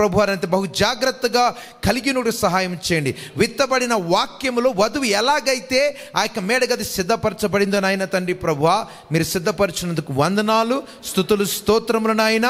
ప్రభువారంత బహు జాగ్రత్తగా కలిగినట్టు సహాయం చేయండి. విత్తబడిన వాక్యములో వధువు ఎలాగైతే ఆ యొక్క మేడగది సిద్ధపరచబడిందో నాయన తండ్రి ప్రభువా, మీరు సిద్ధపరిచినందుకు వందనాలు, స్తుతులు, స్తోత్రములు నాయన.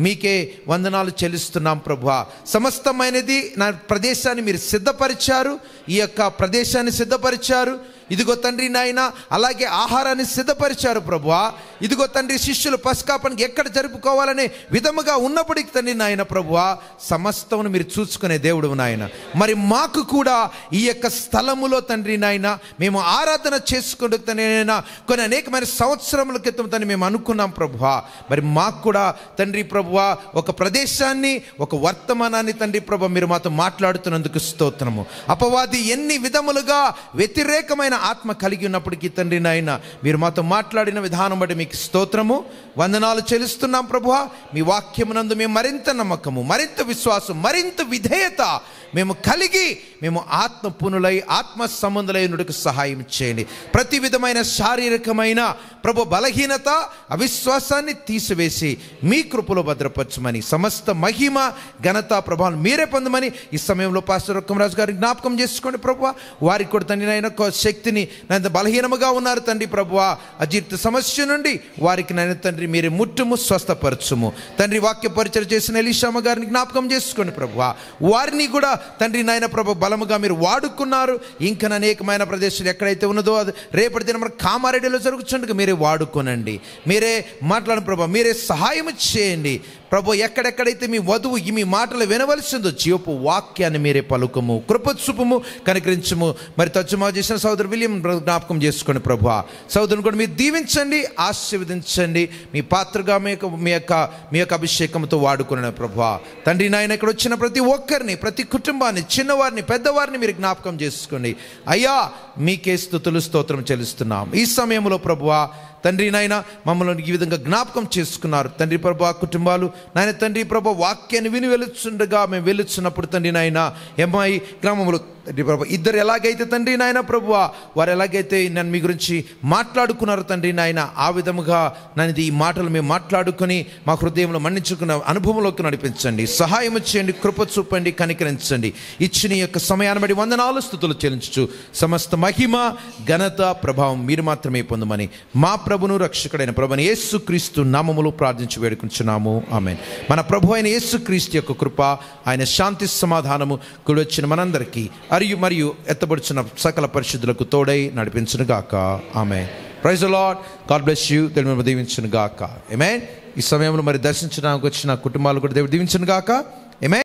మీకే వందనాలు చెల్లిస్తున్నాం ప్రభువా. సమస్తమైనది నా ప్రదేశాన్ని మీరు సిద్ధపరిచారు. ఈ యొక్క ప్రదేశాన్ని సిద్ధపరిచారు. ఇదిగో తండ్రి నాయన అలాగే ఆహారాన్ని సిద్ధపరిచారు ప్రభువా. ఇదిగో తండ్రి శిష్యులు పస్కా పండుగ ఎక్కడ జరుపుకోవాలనే విధముగా ఉన్నప్పటికీ తండ్రి నాయన ప్రభువా సమస్తమును మీరు చూసుకునే దేవుడు నాయన. మరి మాకు కూడా ఈ యొక్క స్థలములో తండ్రి నాయన మేము ఆరాధన చేసుకుంటూ తండ్రి కొన్ని అనేకమైన సంవత్సరముల క్రితం తండ్రి మేము అనుకున్నాం ప్రభువా. మరి మాకు కూడా తండ్రి ప్రభువా ఒక ప్రదేశాన్ని, ఒక వర్తమానాన్ని తండ్రి ప్రభు మీరు మాతో మాట్లాడుతున్నందుకు స్తోత్రము. అపవాది ఎన్ని విధములుగా వ్యతిరేకమైన ఆత్మ కలిగి ఉన్నప్పటికీ తండ్రి నాయన మీరు మాతో మాట్లాడిన విధానం బట్టి మీకు స్తోత్రము, వందనాలు చెల్లిస్తున్నాం ప్రభువా. మీ వాక్యమునందు మేము మరింత నమ్మకము, మరింత విశ్వాసం, మరింత విధేయత మేము కలిగి మేము ఆత్మ పునులై ఆత్మ సంబంధులై నుండికి సహాయం చేయండి. ప్రతి విధమైన శారీరకమైన ప్రభు బలహీనత, అవిశ్వాసాన్ని తీసివేసి మీ కృపలో భద్రపరచమని, సమస్త మహిమ ఘనత ప్రభావం మీరే పొందమని ఈ సమయంలో పాస్టర్ రొక్కమరాజు గారిని జ్ఞాపకం చేసుకోండి ప్రభువా. వారికి కూడా తండ్రి నాయన శక్తిని నాయన బలహీనముగా ఉన్నారు తండ్రి ప్రభువా. అజీర్తి సమస్య నుండి వారికి నాయన తండ్రి మీరే ముట్టుము, స్వస్థపరచుము తండ్రి. వాక్య పరిచయం చేసిన ఎలీషామ గారిని జ్ఞాపకం చేసుకోండి ప్రభువా. వారిని కూడా తండ్రి నాయన ప్రభు బలముగా మీరు వాడుకున్నారు. ఇంకా అనేకమైన ప్రదేశాలు ఎక్కడైతే ఉన్నదో అది రేపటి దిన మన కామారెడ్డిలో జరుగుతుండగా మీరే వాడుకోనండి, మీరే మాట్లాడండి ప్రభు, మీరే సహాయం చేయండి ప్రభు. ఎక్కడెక్కడైతే మీ వధువు మీ మాటలు వినవలసిందో జీవపు వాక్యాన్ని మీరే పలుకము, కృపచూపము, కనికరించము. మరి తర్జుమా చేసిన సోదరు విలియం జ్ఞాపకం చేసుకోండి ప్రభు. సోదరుని కూడా మీరు దీవించండి, ఆశీర్వదించండి. మీ పాత్రగా మీ యొక్క అభిషేకంతో వాడుకునే ప్రభు. తండ్రి నాయన ఇక్కడ వచ్చిన ప్రతి ఒక్కరిని, ప్రతి కుటుంబాన్ని, చిన్నవారిని, పెద్దవారిని మీరు జ్ఞాపకం చేసుకోండి అయ్యా. మీకే స్తుతులు స్తోత్రం చెల్లిస్తున్నాం ఈ సమయంలో ప్రభువా. తండ్రి నాయన మమ్మల్ని ఈ విధంగా జ్ఞాపకం చేసుకున్నారు తండ్రి ప్రభు. ఆ కుటుంబాలు నాయన తండ్రి ప్రభు వాక్యాన్ని విని వెళుచుండగా మేము వెళుచున్నప్పుడు తండ్రి నాయన ఎంఐ గ్రామంలో తండ్రి ప్రభు ఇద్దరు ఎలాగైతే తండ్రి నాయన ప్రభువ వారు ఎలాగైతే నన్ను మీ గురించి మాట్లాడుకున్నారు తండ్రి నాయన, ఆ విధముగా నన్ను ఈ మాటలు మేము మాట్లాడుకొని మా హృదయంలో మన్నించుకున్న అనుభవంలోకి నడిపించండి, సహాయం చేయండి, కృప చూపండి, కనికరించండి. ఇచ్చిన యొక్క సమయాన్ని బట్టి వందనాలు స్తుతులు చెల్లించు. సమస్త మహిమ ఘనత ప్రభావం మీరు మాత్రమే పొందమని మా ప్రభును రక్షకుడైన ప్రభుని యేసుక్రీస్తు నామములో ప్రార్థించి వేడుకుంటున్నాము, ఆమేన్. మన ప్రభు అయిన యేసుక్రీస్తు యొక్క కృప, ఆయన శాంతి సమాధానము కూడి వచ్చిన మనందరికీ మరియు ఎత్తబడుచున్న సకల పరిశుద్ధులకు తోడై నడిపించును గాక, ఆమేన్. Praise the Lord. God bless you. దేవుడు మిమ్మల్ని దీవించును గాక, ఆమేన్. ఈ సమయంలో మరి దర్శించడానికి వచ్చిన కుటుంబాలు కూడా దేవుడు దీవించును గాక, ఆమేన్.